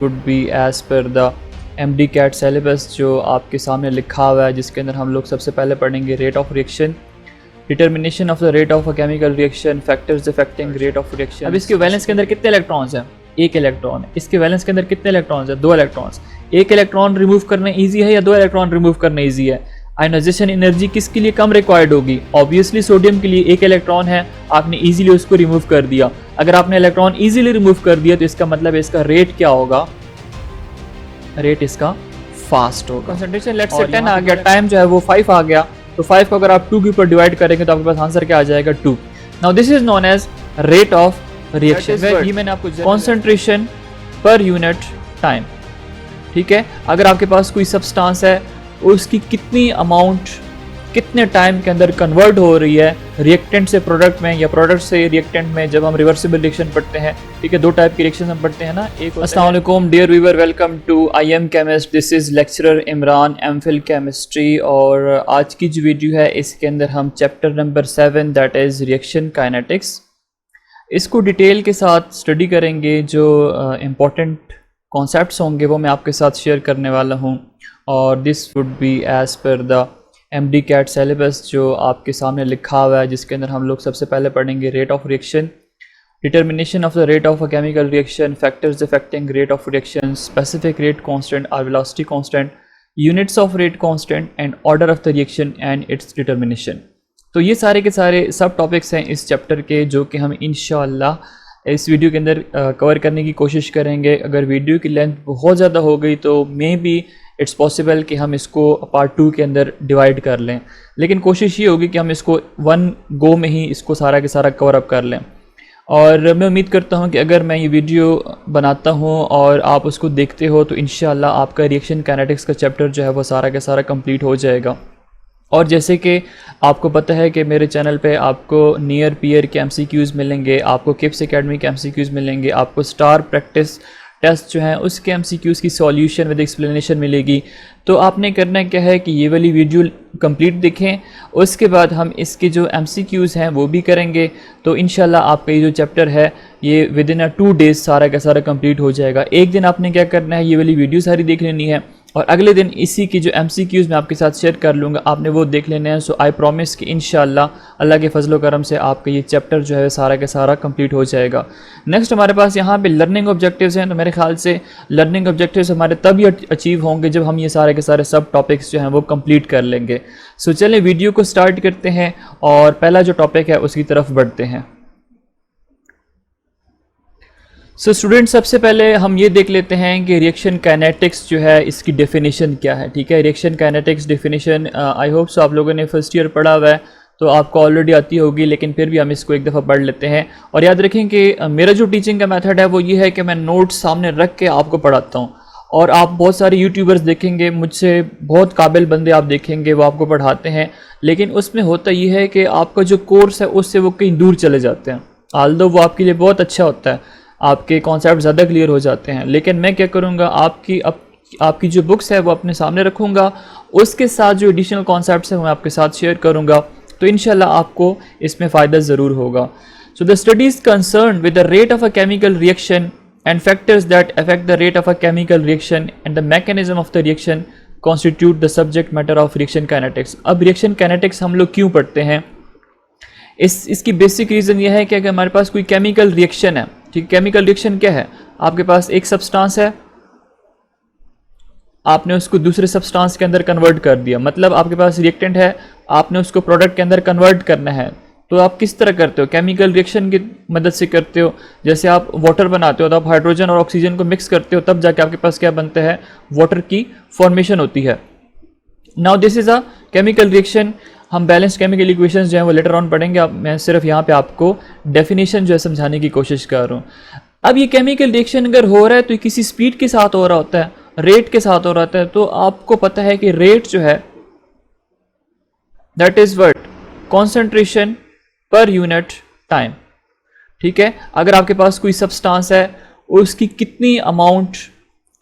would be as per the MD CAT syllabus जो आपके सामने लिखा हुआ है, जिसके अंदर हम लोग सबसे पहले पढ़ेंगे rate of reaction, determination of the rate of a chemical reaction, factors affecting rate of reaction. अब इसके वैलेंस के अंदर कितने इलेक्ट्रॉन्स हैं? एक इलेक्ट्रॉन। इसके वैलेंस के अंदर कितने इलेक्ट्रॉन्स हैं? दो इलेक्ट्रॉन्स। एक इलेक्ट्रॉन रिमूव करना ईजी है या दो इलेक्ट्रॉन रिमूव करना ईजी है? आयनाइजेशन एनर्जी किसके लिए कम रिक्वायर्ड होगी? ऑब्वियसली सोडियम के लिए। एक इलेक्ट्रॉन है, आपने इजीली उसको रिमूव कर दिया। अगर आपने इलेक्ट्रॉन इजीली रिमूव कर दिया तो इसका मतलब है इसका रेट क्या होगा? रेट इसका फास्ट होगा। कंसंट्रेशन लेट्स से 10 आ गया, टाइम जो है वो 5 आ गया, तो 5 को अगर आप 2 के ऊपर डिवाइड करेंगे तो आपके पास आंसर क्या आ जाएगा? 2। Now this is known as rate of reaction. ये मैंने आपको कंसंट्रेशन पर यूनिट टाइम, ठीक है। अगर आपके पास कोई सब्सटेंस है, उसकी कितनी अमाउंट कितने टाइम के अंदर कन्वर्ट हो रही है रिएक्टेंट से प्रोडक्ट में या प्रोडक्ट से रिएक्टेंट में, जब हम रिवर्सिबल रिएक्शन पढ़ते हैं, ठीक है। दो टाइप की रिएक्शन हम पढ़ते हैं ना। एक अस्सलाम वालेकुम dear viewer, welcome to I am chemist. This is lecturer Imran, MPhil chemistry. और आज की जो वीडियो है इसके अंदर हम chapter number 7 that is reaction kinetics, इसको डिटेल के साथ स्टडी करेंगे। जो इम्पोर्टेंट कॉन्सेप्ट्स होंगे वो मैं आपके साथ शेयर करने वाला हूँ। और this would be as per the MD CAT syllabus जो आपके सामने लिखा हुआ है, जिसके अंदर हम लोग सबसे पहले पढ़ेंगे rate of reaction, determination of the rate of a chemical reaction, factors affecting rate of reaction, specific rate constant और velocity constant, units of rate constant and order of the reaction and its determination. तो ये सारे के सारे सब topics हैं इस chapter के, जो कि हम इंशाअल्लाह इस वीडियो के अंदर कवर करने की कोशिश करेंगे। अगर वीडियो की लेंथ बहुत ज़्यादा हो गई तो मे बी इट्स पॉसिबल कि हम इसको पार्ट 2 के अंदर डिवाइड कर लें, लेकिन कोशिश ये होगी कि हम इसको 1 गो में ही इसको सारा के सारा कवर अप कर लें। और मैं उम्मीद करता हूँ कि अगर मैं ये वीडियो बनाता हूँ और आप उसको देखते हो तो इंशाअल्लाह आपका रिएक्शन काइनेटिक्स का चैप्टर जो है वो सारा का सारा कंप्लीट हो जाएगा। और जैसे कि आपको पता है कि मेरे चैनल पे आपको नियर पीयर के MCQs मिलेंगे, आपको किप्स एकेडमी के MCQs मिलेंगे, आपको स्टार प्रैक्टिस टेस्ट जो है उसके MCQs की सॉल्यूशन विद एक्सप्लेनेशन मिलेगी। तो आपने करना क्या है कि ये वाली वीडियो कंप्लीट देखें, उसके बाद हम इसके जो MCQs हैं वो भी करेंगे। तो इंशाल्लाह आपका ये जो चैप्टर है ये विद इन 2 डेज़ सारा का सारा कंप्लीट हो जाएगा। एक दिन आपने क्या करना है, ये वाली वीडियो सारी देख लेनी है और अगले दिन इसी की जो MCQs मैं आपके साथ शेयर कर लूँगा, आपने वो देख लेने हैं। सो आई प्रॉमिस कि इंशाल्लाह अल्लाह के फजल करम से आपका ये चैप्टर जो है सारा का सारा कंप्लीट हो जाएगा। नेक्स्ट हमारे पास यहाँ पे लर्निंग ऑब्जेक्टिव्स हैं। तो मेरे ख्याल से लर्निंग ऑब्जेक्टिव्स हमारे तभी अचीव होंगे जब हम ये सारे के सारे सब टॉपिक्स जो हैं वो कंप्लीट कर लेंगे। सो चलें वीडियो को स्टार्ट करते हैं और पहला जो टॉपिक है उसकी तरफ बढ़ते हैं। सो स्टूडेंट, सबसे पहले हम ये देख लेते हैं कि रिएक्शन काइनेटिक्स जो है इसकी डेफिनेशन क्या है, ठीक है। Reaction kinetics definition I hope so आप लोगों ने फर्स्ट ईयर पढ़ा हुआ है तो आपको ऑलरेडी आती होगी, लेकिन फिर भी हम इसको एक दफ़ा पढ़ लेते हैं। और याद रखें कि मेरा जो टीचिंग का मेथड है वो ये है कि मैं नोट्स सामने रख के आपको पढ़ाता हूँ। और आप बहुत सारे यूट्यूबर्स देखेंगे, मुझसे बहुत काबिल बंदे आप देखेंगे वो आपको पढ़ाते हैं, लेकिन उसमें होता ये है कि आपका जो कोर्स है उससे वो कहीं दूर चले जाते हैं। आल्दो वो आपके लिए बहुत अच्छा होता है, आपके कॉन्सेप्ट ज़्यादा क्लियर हो जाते हैं, लेकिन मैं क्या करूँगा, आपकी जो बुक्स है वो अपने सामने रखूँगा, उसके साथ जो एडिशनल कॉन्सेप्ट्स हैं वो मैं आपके साथ शेयर करूँगा। तो इंशाल्लाह आपको इसमें फ़ायदा ज़रूर होगा। So the study is concern with the rate of a chemical reaction and factors that affect the rate of a chemical reaction and the mechanism of the reaction constitute the subject matter of reaction kinetics. अब reaction kinetics हम लोग क्यों पढ़ते हैं? इसकी basic reason ये है कि अगर हमारे पास कोई केमिकल रिएक्शन है, ठीक, केमिकल रिएक्शन क्या है? आपके पास एक सब्सटेंस है, आपने उसको दूसरे सब्सटेंस के अंदर कन्वर्ट कर दिया, मतलब आपके पास रिएक्टेंट है, आपने उसको प्रोडक्ट के अंदर कन्वर्ट करना है। तो आप किस तरह करते हो? केमिकल रिएक्शन की मदद से करते हो। जैसे आप वाटर बनाते हो तो आप हाइड्रोजन और ऑक्सीजन को मिक्स करते हो, तब जाके आपके पास क्या बनता है? वाटर की फॉर्मेशन होती है। Now this is a chemical reaction. हम बैलेंस केमिकल इक्वेशंस जो है वो लेटर ऑन पढ़ेंगे। मैं सिर्फ यहाँ पे आपको डेफिनेशन जो है समझाने की कोशिश कर रहा हूँ। अब ये केमिकल रिएक्शन अगर हो रहा है तो किसी स्पीड के साथ हो रहा होता है, रेट के साथ हो रहा होता है। तो आपको पता है कि रेट जो है दैट इज व्हाट? कॉन्सेंट्रेशन पर यूनिट टाइम, ठीक है। अगर आपके पास कोई सब्सटेंस है, उसकी कितनी अमाउंट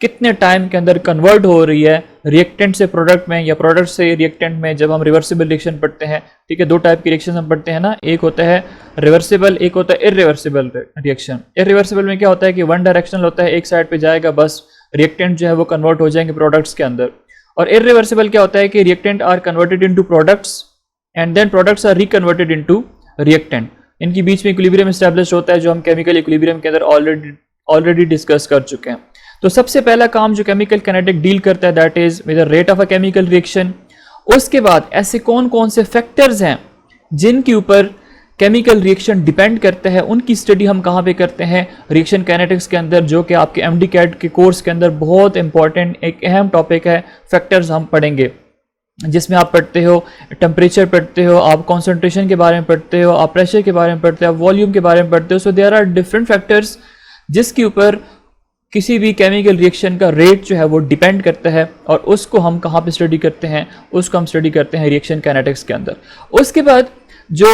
कितने टाइम के अंदर कन्वर्ट हो रही है रिएक्टेंट से प्रोडक्ट में या प्रोडक्ट से रिएक्टेंट में, जब हम रिवर्सिबल रिएक्शन पढ़ते हैं। ठीक है, दो टाइप की रिएक्शन हम पढ़ते हैं ना, एक होता है रिवर्सिबल, एक होता है इरिवर्सिबल रिएक्शन। इरिवर्सिबल में क्या होता है कि वन डायरेक्शनल होता है, एक साइड पे जाएगा, बस रिएक्टेंट जो है वो कन्वर्ट हो जाएंगे प्रोडक्ट्स के अंदर। और इरिवर्सिबल क्या होता है कि reactant are converted into products and then products are reconverted into reactant. इनके बीच में इक्विलिब्रियम एस्टैब्लिश होता है, जो हम केमिकल इक्विलिब्रियम के अंदर ऑलरेडी डिस्कस कर चुके हैं। तो सबसे पहला काम जो केमिकल काइनेटिक डील करता है that is with the rate of a chemical reaction. उसके बाद ऐसे कौन कौन से फैक्टर्स हैं जिनके ऊपर केमिकल रिएक्शन डिपेंड करता है, उनकी स्टडी हम कहाँ पे करते हैं, रिएक्शन काइनेटिक्स के अंदर, जो कि आपके एमडी कैट के कोर्स के अंदर बहुत इंपॉर्टेंट एक अहम टॉपिक है। फैक्टर्स हम पढ़ेंगे जिसमें आप पढ़ते हो टेम्परेचर पढ़ते हो, आप कॉन्सेंट्रेशन के बारे में पढ़ते हो, आप प्रेशर के बारे में पढ़ते हो, आप वॉल्यूम के बारे में पढ़ते हो। So there are different factors जिसके ऊपर किसी भी केमिकल रिएक्शन का रेट जो है वो डिपेंड करता है, और उसको हम कहाँ पे स्टडी करते हैं, उसको हम स्टडी करते हैं रिएक्शन काइनेटिक्स के अंदर। उसके बाद जो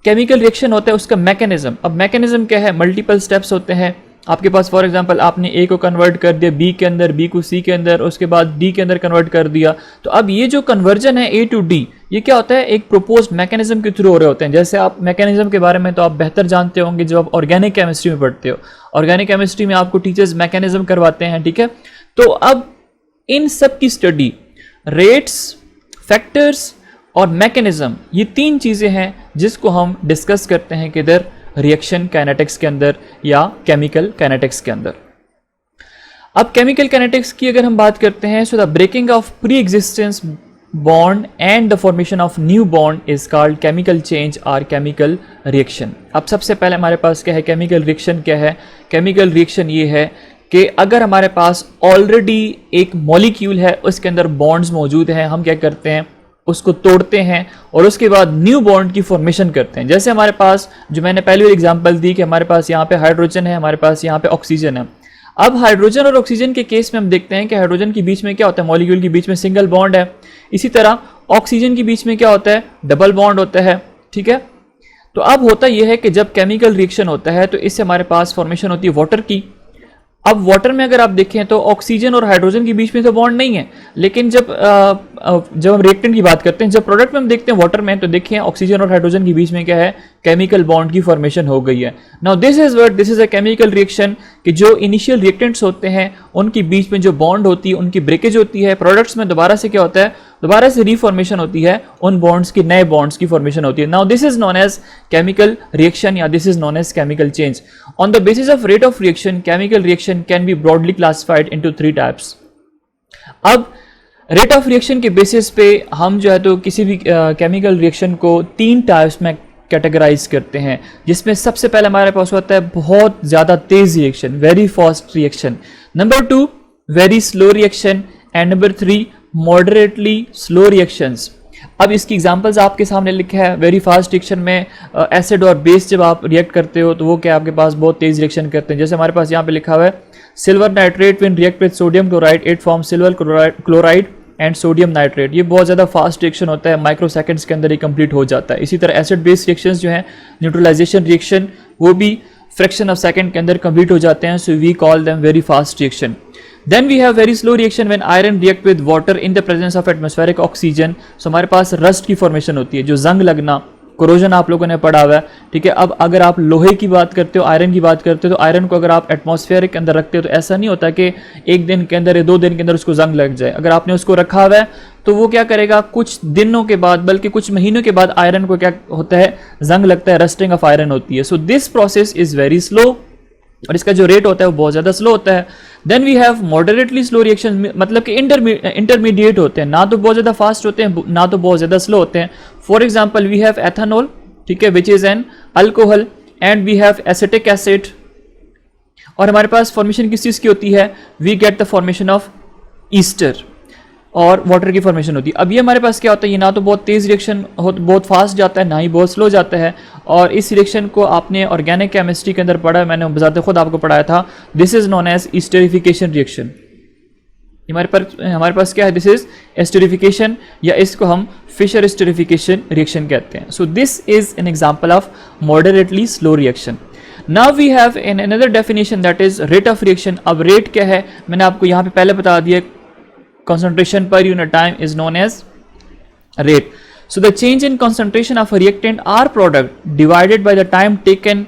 केमिकल रिएक्शन होता है उसका मैकेनिज्म। अब मैकेनिज्म क्या है, मल्टीपल स्टेप्स होते हैं आपके पास। फॉर एग्जांपल आपने ए को कन्वर्ट कर दिया बी के अंदर, बी को सी के अंदर, उसके बाद डी के अंदर कन्वर्ट कर दिया। तो अब ये जो कन्वर्जन है ए टू डी, ये क्या होता है, एक प्रोपोज्ड मैकेनिज्म के थ्रू हो रहे होते हैं। जैसे आप मैकेनिज्म के बारे में तो आप बेहतर जानते होंगे जब आप ऑर्गेनिक केमिस्ट्री में पढ़ते हो। ऑर्गेनिक केमिस्ट्री में आपको टीचर्स मैकेनिज्म करवाते हैं, ठीक है। तो अब इन सब की स्टडी, रेट्स, फैक्टर्स और मैकेनिज्म, ये तीन चीज़ें हैं जिसको हम डिस्कस करते हैं किधर, रिएक्शन काइनेटिक्स के अंदर या केमिकल काइनेटिक्स के अंदर। अब केमिकल काइनेटिक्स की अगर हम बात करते हैं, so the breaking of pre existence bond and the formation of new bond is called chemical change और केमिकल रिएक्शन। अब सबसे पहले हमारे पास क्या है, केमिकल रिएक्शन क्या है। केमिकल रिएक्शन ये है कि अगर हमारे पास ऑलरेडी एक मॉलिक्यूल है, उसके अंदर बॉन्ड्स मौजूद हैं, हम क्या करते हैं, उसको तोड़ते हैं और उसके बाद न्यू बॉन्ड की फॉर्मेशन करते हैं। जैसे हमारे पास जो मैंने पहले एग्जांपल दी कि हमारे पास यहाँ पे हाइड्रोजन है, हमारे पास यहाँ पे ऑक्सीजन है। अब हाइड्रोजन और ऑक्सीजन के केस में हम देखते हैं कि हाइड्रोजन के बीच में क्या होता है, मॉलिक्यूल के बीच में सिंगल बॉन्ड है। इसी तरह ऑक्सीजन के बीच में क्या होता है, डबल बॉन्ड होता है, ठीक है। तो अब होता यह है कि जब केमिकल रिएक्शन होता है तो इससे हमारे पास फॉर्मेशन होती है वाटर की। अब वाटर में अगर आप देखें तो ऑक्सीजन और हाइड्रोजन के बीच में तो बॉन्ड नहीं है, लेकिन जब हम रिएक्टेंट की बात करते हैं, जब प्रोडक्ट में हम देखते हैं वाटर में, तो देखिए ऑक्सीजन और हाइड्रोजन के बीच में क्या है, केमिकल बॉन्ड की फॉर्मेशन हो गई है। Now this is a chemical reaction कि जो इनिशियल रिएक्टेंट्स होते हैं उनके बीच में जो बॉन्ड होती है उनकी ब्रेकेज होती है। प्रोडक्ट्स में दोबारा से क्या होता है, दोबारा से रीफॉर्मेशन होती है, उन बॉन्ड्स की नए बॉन्ड्स की फॉर्मेशन होती है। Now this is known as chemical reaction या this is known as chemical change. On the basis of rate of reaction, chemical reaction can be broadly classified into 3 types. अब rate of reaction के basis पे हम जो है तो किसी भी केमिकल रिएक्शन को 3 टाइप्स में कैटेगराइज करते हैं, जिसमें सबसे पहले हमारे पास होता है बहुत ज़्यादा तेज reaction, very fast reaction. Number 2 very slow reaction and number 3 moderately slow reactions. अब इसकी एग्जांपल्स आपके सामने लिखे हैं। वेरी फास्ट रिएक्शन में एसिड और बेस जब आप रिएक्ट करते हो तो वो क्या आपके पास बहुत तेज रिएक्शन करते हैं। जैसे हमारे पास यहाँ पे लिखा हुआ है silver nitrate when react with sodium chloride it form silver chloride and sodium nitrate. ये बहुत ज़्यादा फास्ट रिएक्शन होता है, माइक्रो सेकंड्स के अंदर ही कंप्लीट हो जाता है। इसी तरह एसिड बेस रिएक्शंस जो हैं, न्यूट्रलाइजेशन रिएक्शन, वो भी फ्रैक्शन ऑफ सेकंड के अंदर कंप्लीट हो जाते हैं। So we call them very fast reaction. Then we have very slow reaction when iron react with water in the presence of atmospheric oxygen. So हमारे पास rust की formation होती है, जो जंग लगना, कोरोजन आप लोगों ने पढ़ा हुआ है, ठीक है। अब अगर आप लोहे की बात करते हो, आयरन की बात करते हो, तो आयरन को अगर आप एटमॉस्फेयर के अंदर रखते हो तो ऐसा नहीं होता कि एक दिन के अंदर या 2 दिन के अंदर उसको जंग लग जाए। अगर आपने उसको रखा हुआ है तो वो क्या करेगा, कुछ दिनों के बाद, बल्कि कुछ महीनों के बाद आयरन को क्या होता है, जंग लगता है, रस्टिंग ऑफ आयरन होती है। So this process is very slow और इसका जो रेट होता है वो बहुत ज़्यादा स्लो होता है। Then we have moderately slow reaction, मतलब कि इंटरमीडिएट होते हैं, ना तो बहुत ज़्यादा फास्ट होते हैं ना तो बहुत ज़्यादा स्लो होते हैं। For example we have ethanol, ठीक है, which is an alcohol, and we have acetic acid. और हमारे पास फॉर्मेशन किस चीज़ की होती है, we get the formation of ester और वाटर की फॉर्मेशन होती है। अब ये हमारे पास क्या होता है, ये ना तो बहुत तेज़ रिएक्शन हो, बहुत फास्ट जाता है, ना ही बहुत स्लो जाता है। और इस रिएक्शन को आपने ऑर्गेनिक केमिस्ट्री के अंदर पढ़ा है, मैंने बजाते खुद आपको पढ़ाया था। This is known as esterification reaction. हमारे पास क्या है, दिस इज एस्टरिफिकेशन, या इसको हम फिशर एस्टरिफिकेशन रिएक्शन कहते हैं। So this is an example of moderately slow reaction. Now we have in another definition that is rate of reaction. अब रेट क्या है मैंने आपको यहाँ पे पहले बता दिया, concentration per unit time is known as rate. So the change in concentration of a reactant or product divided by the time taken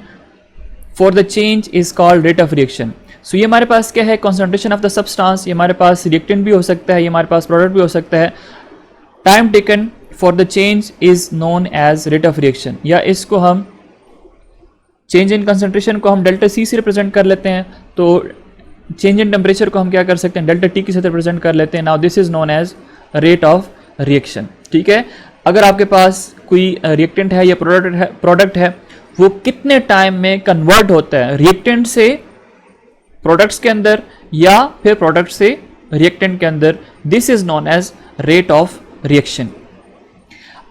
for the change is called rate of reaction. So ये हमारे पास क्या है, concentration of the substance, ये हमारे पास reactant भी हो सकता है, ये हमारे पास product भी हो सकता है. Time taken for the change is known as rate of reaction. या इसको हम change in concentration को हम delta C से represent कर लेते हैं, तो चेंज इन टेम्परेचर को हम क्या कर सकते हैं, डेल्टा टी के साथ रिप्रेजेंट कर लेते हैं. Now this is known as rate of reaction. ठीक है, अगर आपके पास कोई रिएक्टेंट है या प्रोडक्ट है वो कितने टाइम में कन्वर्ट होता है रिएक्टेंट से प्रोडक्ट्स के अंदर या फिर प्रोडक्ट से रिएक्टेंट के अंदर, this is known as rate of reaction.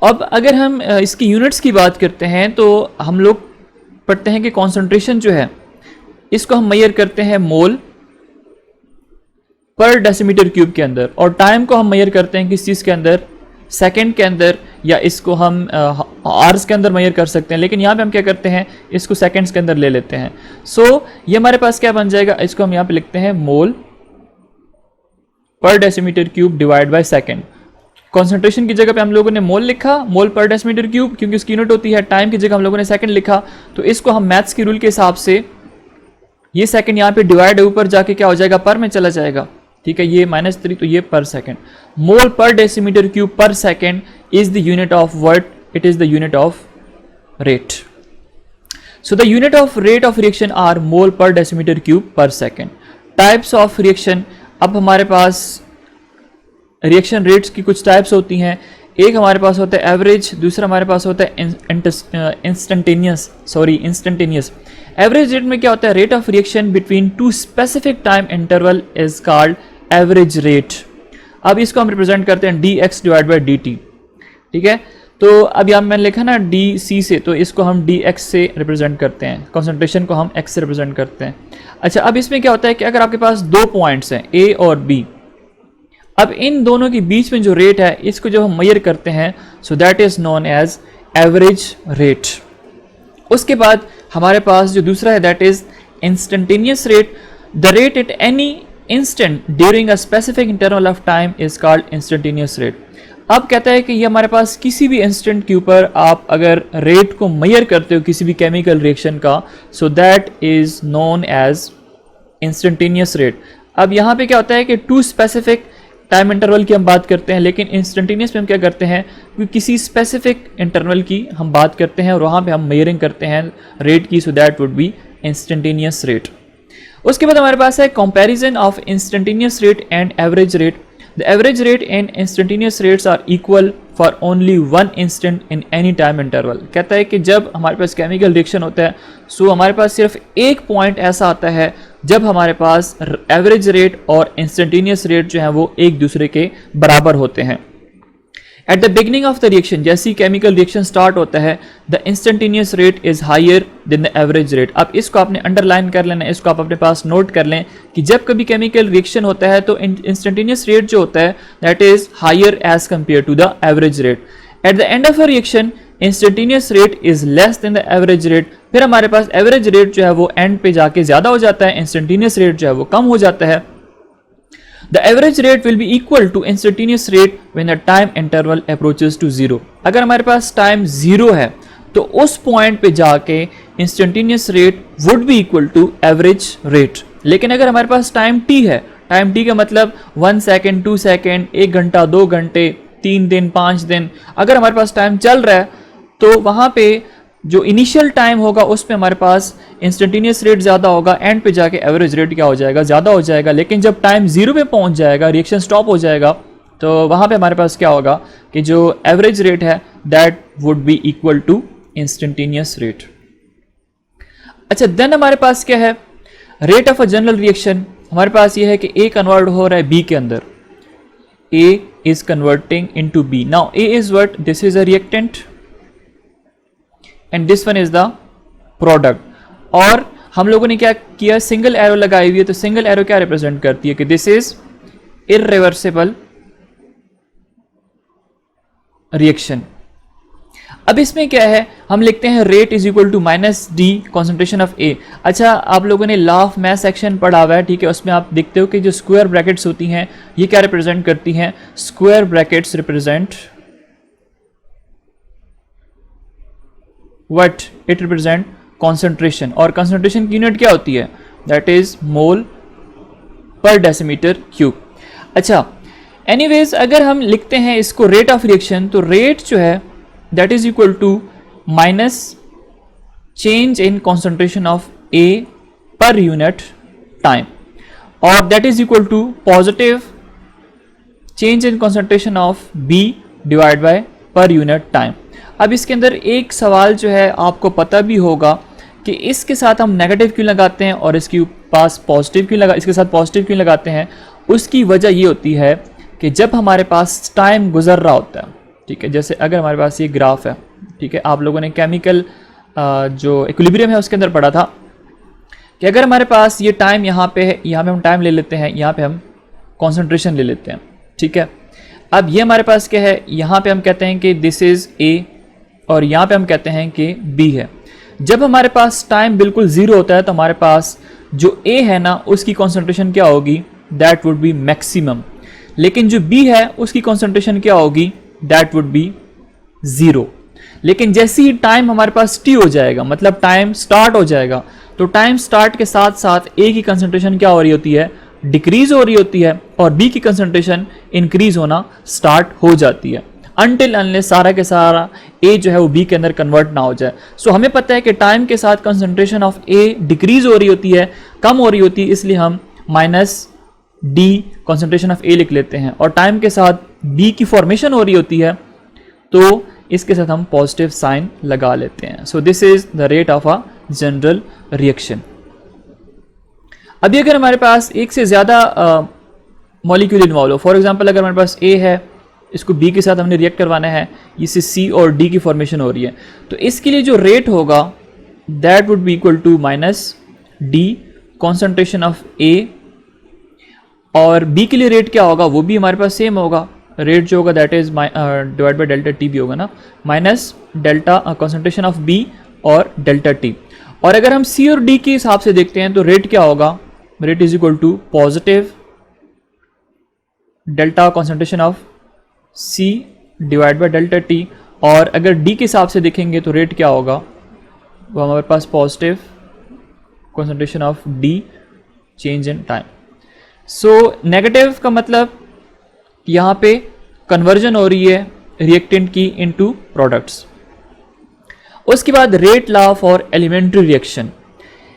अब अगर हम इसकी यूनिट्स की बात करते हैं तो हम लोग पढ़ते हैं कि कॉन्सेंट्रेशन जो है इसको हम मेजर करते हैं मोल पर डेसीमीटर क्यूब के अंदर, और टाइम को हम मेजर करते हैं किस चीज़ के अंदर, सेकंड के अंदर, या इसको हम आवर्स के अंदर मेजर कर सकते हैं, लेकिन यहाँ पे हम क्या करते हैं इसको सेकंड्स के अंदर ले लेते हैं. सो ये हमारे पास क्या बन जाएगा, इसको हम यहाँ पे लिखते हैं मोल per decimetre cube divide by second. Concentration की जगह पे हम लोगों ने मोल लिखा, मोल पर डेसीमीटर क्यूब क्योंकि उसकी यूनिट होती है. टाइम की जगह हम लोगों ने सेकंड लिखा, तो इसको हम मैथ्स के रूल के हिसाब से ये सेकंड यहाँ पे डिवाइड ऊपर जाके क्या हो जाएगा, पर में चला जाएगा. ठीक है, ये -3 तो ये पर second. Mole per decimetre cube per second is the unit of what, it is the unit of rate. So the unit of rate of reaction are mole per decimetre cube per second. Types of reaction, अब हमारे पास reaction rates की कुछ types होती हैं. एक हमारे पास होता है एवरेज, दूसरा हमारे पास होता है इंस्टेंटेनियस. एवरेज रेट में क्या होता है, rate of reaction between two specific time interval is called average rate. अब इसको हम रिप्रेजेंट करते हैं dx डिवाइड बाई dt. ठीक है, तो अब यहाँ मैंने लिखा ना dc से, तो इसको हम dx से रिप्रेजेंट करते हैं, कॉन्सेंट्रेशन को हम x से रिप्रेजेंट करते हैं. अच्छा, अब इसमें क्या होता है कि अगर आपके पास दो पॉइंट्स हैं a और b, अब इन दोनों के बीच में जो रेट है इसको जब हम मेजर करते हैं, so that is known as average rate. उसके बाद हमारे पास जो दूसरा है that is instantaneous rate. The rate at any instant during a specific interval of time is called instantaneous rate. अब कहता है कि ये हमारे पास किसी भी इंस्टेंट के ऊपर आप अगर रेट को मेजर करते हो किसी भी केमिकल रिएक्शन का, so that is known as instantaneous rate. अब यहाँ पे क्या होता है कि टू स्पेसिफिक टाइम इंटरवल की हम बात करते हैं, लेकिन इंस्टेंटेनियस में हम क्या करते हैं कि किसी स्पेसिफिक इंटरवल की हम बात करते हैं और वहाँ पे हम मेजरिंग करते हैं रेट की, so that would be instantaneous rate. उसके बाद हमारे पास है comparison of instantaneous rate and average rate. The average rate and instantaneous rates are equal for only one instant in any time interval. कहता है कि जब हमारे पास केमिकल रिएक्शन होता है, सो हमारे पास सिर्फ एक पॉइंट ऐसा आता है जब हमारे पास एवरेज रेट और इंस्टेंटेनियस रेट जो है वो एक दूसरे के बराबर होते हैं. At the beginning of the reaction, जैसे ही केमिकल रिएक्शन स्टार्ट होता है, the instantaneous rate is higher than the average rate. अब इसको आपने अंडरलाइन कर लेना, इसको आप अपने पास नोट कर लें कि जब कभी केमिकल रिएक्शन होता है तो इंस्टेंटेनियस रेट जो होता है that is higher as compare to the average rate. At the end of a reaction instantaneous rate is less than the average rate. फिर हमारे पास एवरेज रेट जो है वो एंड पे जाके ज्यादा हो जाता है, इंस्टेंटेनियस रेट जो है वो कम हो जाता है. The average rate will be equal to instantaneous rate when the time interval approaches to 0. अगर हमारे पास टाइम 0 है तो उस पॉइंट पे जाके instantaneous rate would be equal to average rate. लेकिन अगर हमारे पास टाइम t है, टाइम t का मतलब 1 सेकेंड, 2 सेकेंड, 1 घंटा, 2 घंटे, 3 दिन, 5 दिन, अगर हमारे पास टाइम चल रहा है तो वहाँ पे जो इनिशियल टाइम होगा उसमें हमारे पास इंस्टेंटेनियस रेट ज़्यादा होगा, एंड पे जाके एवरेज रेट क्या हो जाएगा, ज़्यादा हो जाएगा. लेकिन जब टाइम 0 पे पहुंच जाएगा, रिएक्शन स्टॉप हो जाएगा, तो वहाँ पे हमारे पास क्या होगा कि जो एवरेज रेट है that would be equal to instantaneous rate. अच्छा, देन हमारे पास क्या है, rate of a general reaction. हमारे पास ये है कि ए कन्वर्ट हो रहा है बी के अंदर, A is converting into B. Now A is what, this is a reactant and this one is the product. और हम लोगों ने क्या किया, सिंगल एरो लगाई हुई है, तो सिंगल एरो क्या रिप्रेजेंट करती है कि दिस इज इररिवर्सिबल रिएक्शन. अब इसमें क्या है, हम लिखते हैं rate is equal to minus d concentration of A. अच्छा, आप लोगों ने लॉ ऑफ मैथ सेक्शन पढ़ा हुआ है, ठीक है, उसमें आप देखते हो कि जो स्क्वायर ब्रैकेट्स होती हैं ये क्या रिप्रेजेंट करती हैं, square brackets represent what, it represent concentration, और कॉन्सेंट्रेशन की यूनिट क्या होती है, that is mole per decimetre cube. अच्छा, एनीवेज अगर हम लिखते हैं इसको रेट ऑफ रिएक्शन, तो रेट जो है that is equal to minus change in concentration of A per unit time, और that is equal to positive change in concentration of B divide by per unit time. अब इसके अंदर एक सवाल जो है आपको पता भी होगा कि इसके साथ हम नेगेटिव क्यों लगाते हैं और इसके पास पॉजिटिव क्यों इसके साथ पॉजिटिव क्यों लगाते हैं। उसकी वजह ये होती है कि जब हमारे पास टाइम गुजर रहा होता है, ठीक है, जैसे अगर हमारे पास ये ग्राफ है, ठीक है, आप लोगों ने केमिकल जो इक्विलिब्रियम है उसके अंदर पढ़ा था कि अगर हमारे पास ये टाइम यहाँ पे है, यहाँ पे हम टाइम ले लेते हैं, यहाँ पे हम कॉन्सेंट्रेशन ले लेते हैं, ठीक है। अब ये हमारे पास क्या है, यहाँ पे हम कहते हैं कि दिस इज ए और यहाँ पे हम कहते हैं कि बी है। जब हमारे पास टाइम बिल्कुल ज़ीरो होता है तो हमारे पास जो ए है ना उसकी कॉन्सेंट्रेशन क्या होगी, दैट वुड बी मैक्सिमम, लेकिन जो बी है उसकी कॉन्सेंट्रेशन क्या होगी, दैट वुड बी ज़ीरो। लेकिन जैसे ही टाइम हमारे पास टी हो जाएगा, मतलब टाइम स्टार्ट हो जाएगा, तो टाइम स्टार्ट के साथ साथ ए की कंसंट्रेशन क्या हो रही होती है, डिक्रीज हो रही होती है, और बी की कंसंट्रेशन इंक्रीज होना स्टार्ट हो जाती है, अनटिल अनलेस सारा के सारा ए जो है वो बी के अंदर कन्वर्ट ना हो जाए। सो हमें पता है कि टाइम के साथ कंसंट्रेशन ऑफ ए डिक्रीज हो रही होती है, कम हो रही होती है, इसलिए हम माइनस डी कंसंट्रेशन ऑफ ए लिख लेते हैं, और टाइम के साथ बी की फॉर्मेशन हो रही होती है तो इसके साथ हम पॉजिटिव साइन लगा लेते हैं। So this is the rate of a general reaction. अभी अगर हमारे पास एक से ज़्यादा मॉलिक्यूल इन्वॉल्व हो, फॉर एग्जांपल अगर हमारे पास ए है, इसको बी के साथ हमने रिएक्ट करवाना है, इससे सी और डी की फॉर्मेशन हो रही है, तो इसके लिए जो रेट होगा that would be equal to minus d concentration of A, और बी के लिए रेट क्या होगा, वो भी हमारे पास सेम होगा, रेट जो होगा that is divide by delta T भी होगा ना, minus delta concentration of B और डेल्टा टी। और अगर हम सी और डी के हिसाब से देखते हैं तो रेट क्या होगा, rate is equal to positive delta concentration of C divide by delta T, और अगर डी के हिसाब से देखेंगे तो रेट क्या होगा, वो हमारे पास positive concentration of d change in time. So negative का मतलब यहाँ पे कन्वर्जन हो रही है रिएक्टेंट की इनटू प्रोडक्ट्स। उसके बाद rate law for elementary reaction.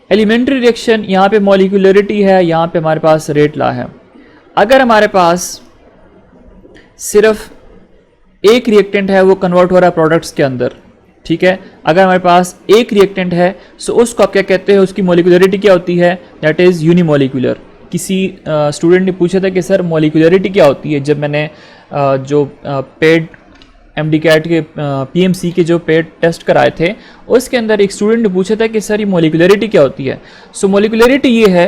Elementary reaction यहाँ पे मॉलिक्यूलरिटी है, यहाँ पे हमारे पास रेट लॉ है। अगर हमारे पास सिर्फ एक रिएक्टेंट है वो कन्वर्ट हो रहा है प्रोडक्ट्स के अंदर, ठीक है, अगर हमारे पास एक रिएक्टेंट है सो उसको आप क्या कहते हैं, उसकी मॉलिक्यूलरिटी क्या होती है, दैट इज यूनिमोलिकुलर। किसी स्टूडेंट ने पूछा था कि सर मॉलिक्यूलरिटी क्या होती है, जब मैंने जो पेड एमडी कैट के पीएमसी के जो पेड टेस्ट कराए थे उसके अंदर एक स्टूडेंट ने पूछा था कि सर ये मॉलिक्यूलरिटी क्या होती है। सो मॉलिक्यूलरिटी ये है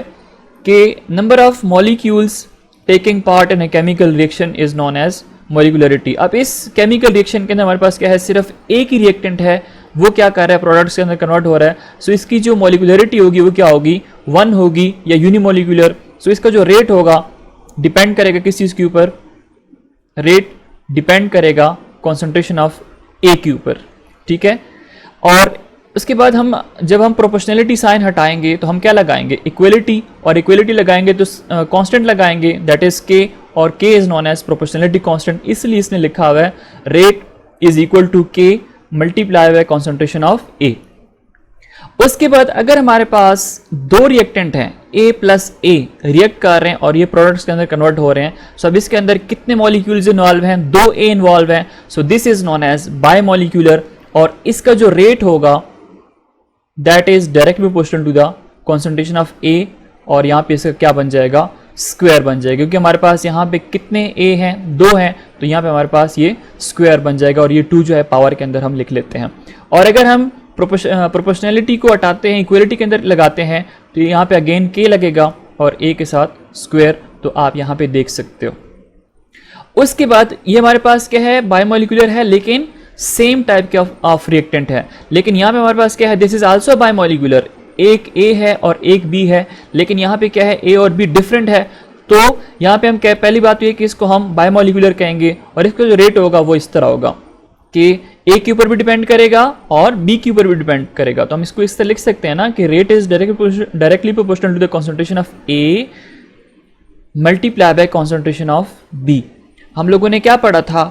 कि number of molecules taking part in a chemical reaction is known as molecularity. अब इस केमिकल रिएक्शन के अंदर हमारे पास क्या है, सिर्फ एक ही रिएक्टेंट है, वो क्या कर रहा है, प्रोडक्ट्स के अंदर कन्वर्ट हो रहा है। सो इसकी जो मॉलिक्यूलरिटी होगी वो क्या होगी, 1 होगी या यूनिमोलिकुलर। सो इसका जो रेट होगा डिपेंड करेगा किस चीज़ के ऊपर, रेट डिपेंड करेगा कॉन्सेंट्रेशन ऑफ ए के ऊपर, ठीक है। और उसके बाद जब हम प्रोपोर्शनलिटी साइन हटाएंगे तो हम क्या लगाएंगे, इक्वलिटी, और इक्वलिटी लगाएंगे तो कांस्टेंट लगाएंगे दैट इज के, और K is known as proportionality constant, इसलिए इसने लिखा हुआ है rate is equal to K multiply by concentration of A. उसके बाद अगर हमारे पास 2 रिएक्टेंट हैं, ए प्लस ए रिएक्ट कर रहे हैं और ये प्रोडक्ट्स के अंदर कन्वर्ट हो रहे हैं, सो अब इसके अंदर कितने मॉलिक्यूल्स इन्वॉल्व हैं, 2 ए इन्वॉल्व हैं, so this is known as bimolecular, और इसका जो रेट होगा that is directly proportional to the concentration of A, और यहाँ पे इसका क्या बन जाएगा, स्क्वायर बन जाएगा, क्योंकि हमारे पास यहाँ पे कितने ए हैं, 2 हैं, तो यहाँ पे हमारे पास ये स्क्वायर बन जाएगा, और ये 2 जो है पावर के अंदर हम लिख लेते हैं। और अगर हम प्रोपोर्शनलिटी को हटाते हैं, इक्वलिटी के अंदर लगाते हैं, तो यहाँ पे अगेन के लगेगा और ए के साथ स्क्वायर, तो आप यहाँ पे देख सकते हो। उसके बाद ये हमारे पास क्या है, बायोमोलिकुलर है, लेकिन सेम टाइप के ऑफ रिएक्टेंट है। लेकिन यहाँ पे हमारे पास क्या है, दिस इज आल्सो बायमॉलिक्यूलर, एक ए है और एक बी है, लेकिन यहाँ पे क्या है, ए और बी डिफरेंट है। तो यहाँ पे हम क्या, पहली बात तो ये कि इसको हम बायमॉलिक्यूलर कहेंगे और इसका जो रेट होगा वो इस तरह होगा कि ए के ऊपर भी डिपेंड करेगा और बी के ऊपर भी डिपेंड करेगा। तो हम इसको इस तरह लिख सकते हैं ना कि rate is directly proportional to the concentration of A multiply by concentration of B. हम लोगों ने क्या पढ़ा था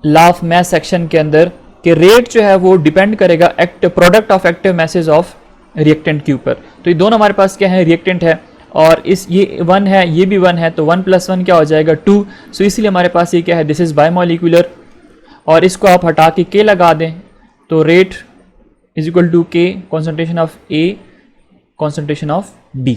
लॉ ऑफ मास सेक्शन के अंदर कि रेट जो है वो डिपेंड करेगा product of active message of reactant के ऊपर। तो ये दोनों हमारे पास क्या है, रिएक्टेंट है और इस ये 1 है, ये भी 1 है, तो 1 + 1 क्या हो जाएगा 2। सो इसलिए हमारे पास ये क्या है, दिस इज बायमॉलिक्यूलर। और इसको आप हटा के के लगा दें तो rate is equal to K concentration of A concentration of B.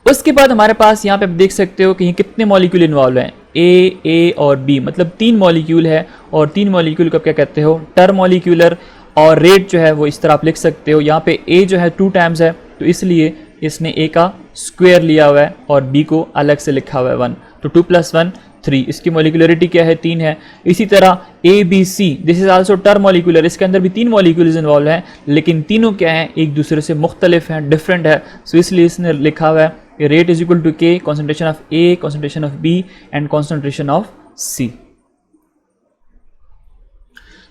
उसके बाद हमारे पास यहाँ पे आप देख सकते हो कि ये कितने मॉलिक्यूल इन्वॉल्व हैं, ए और बी, मतलब 3 मॉलिक्यूल है और 3 मॉलिक्यूल को क्या कहते हो, टर मॉलिक्यूलर। और रेट जो है वो इस तरह आप लिख सकते हो, यहाँ पे ए जो है 2 टाइम्स है तो इसलिए इसने ए का स्क्वायर लिया हुआ है और बी को अलग से लिखा हुआ है 1, तो 2 + 1 3। इसकी मॉलिक्यूलरिटी क्या है, 3 है। इसी तरह A B C, this is also termolecular, इसके अंदर भी 3 मॉलिक्यूल्स इन्वॉल्व हैं, लेकिन तीनों क्या हैं, एक दूसरे से मुख्तलिफ हैं, डिफरेंट है। सो इसलिए इसने लिखा हुआ है rate is equal to K concentration of A concentration of B and concentration of C.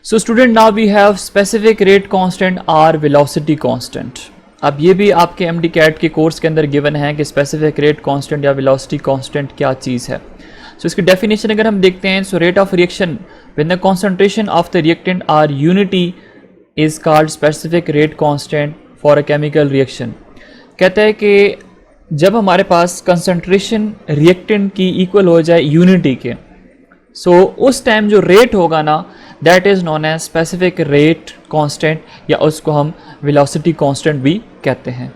So student, now we have specific rate constant or velocity constant. अब ये भी आपके एमडी कैट के कोर्स के अंदर गिवन है कि स्पेसिफिक रेट कांस्टेंट या वेलोसिटी कांस्टेंट क्या चीज़ है। सो इसकी डेफिनेशन अगर हम देखते हैं, so rate of reaction when the concentration of the reactant are unity is called specific rate constant for a chemical reaction. कहता है कि जब हमारे पास कंसंट्रेशन रिएक्टेंट की इक्वल हो जाए यूनिटी के, सो उस टाइम जो रेट होगा ना, that is known as specific rate constant, या उसको हम वेलोसिटी कांस्टेंट भी कहते हैं।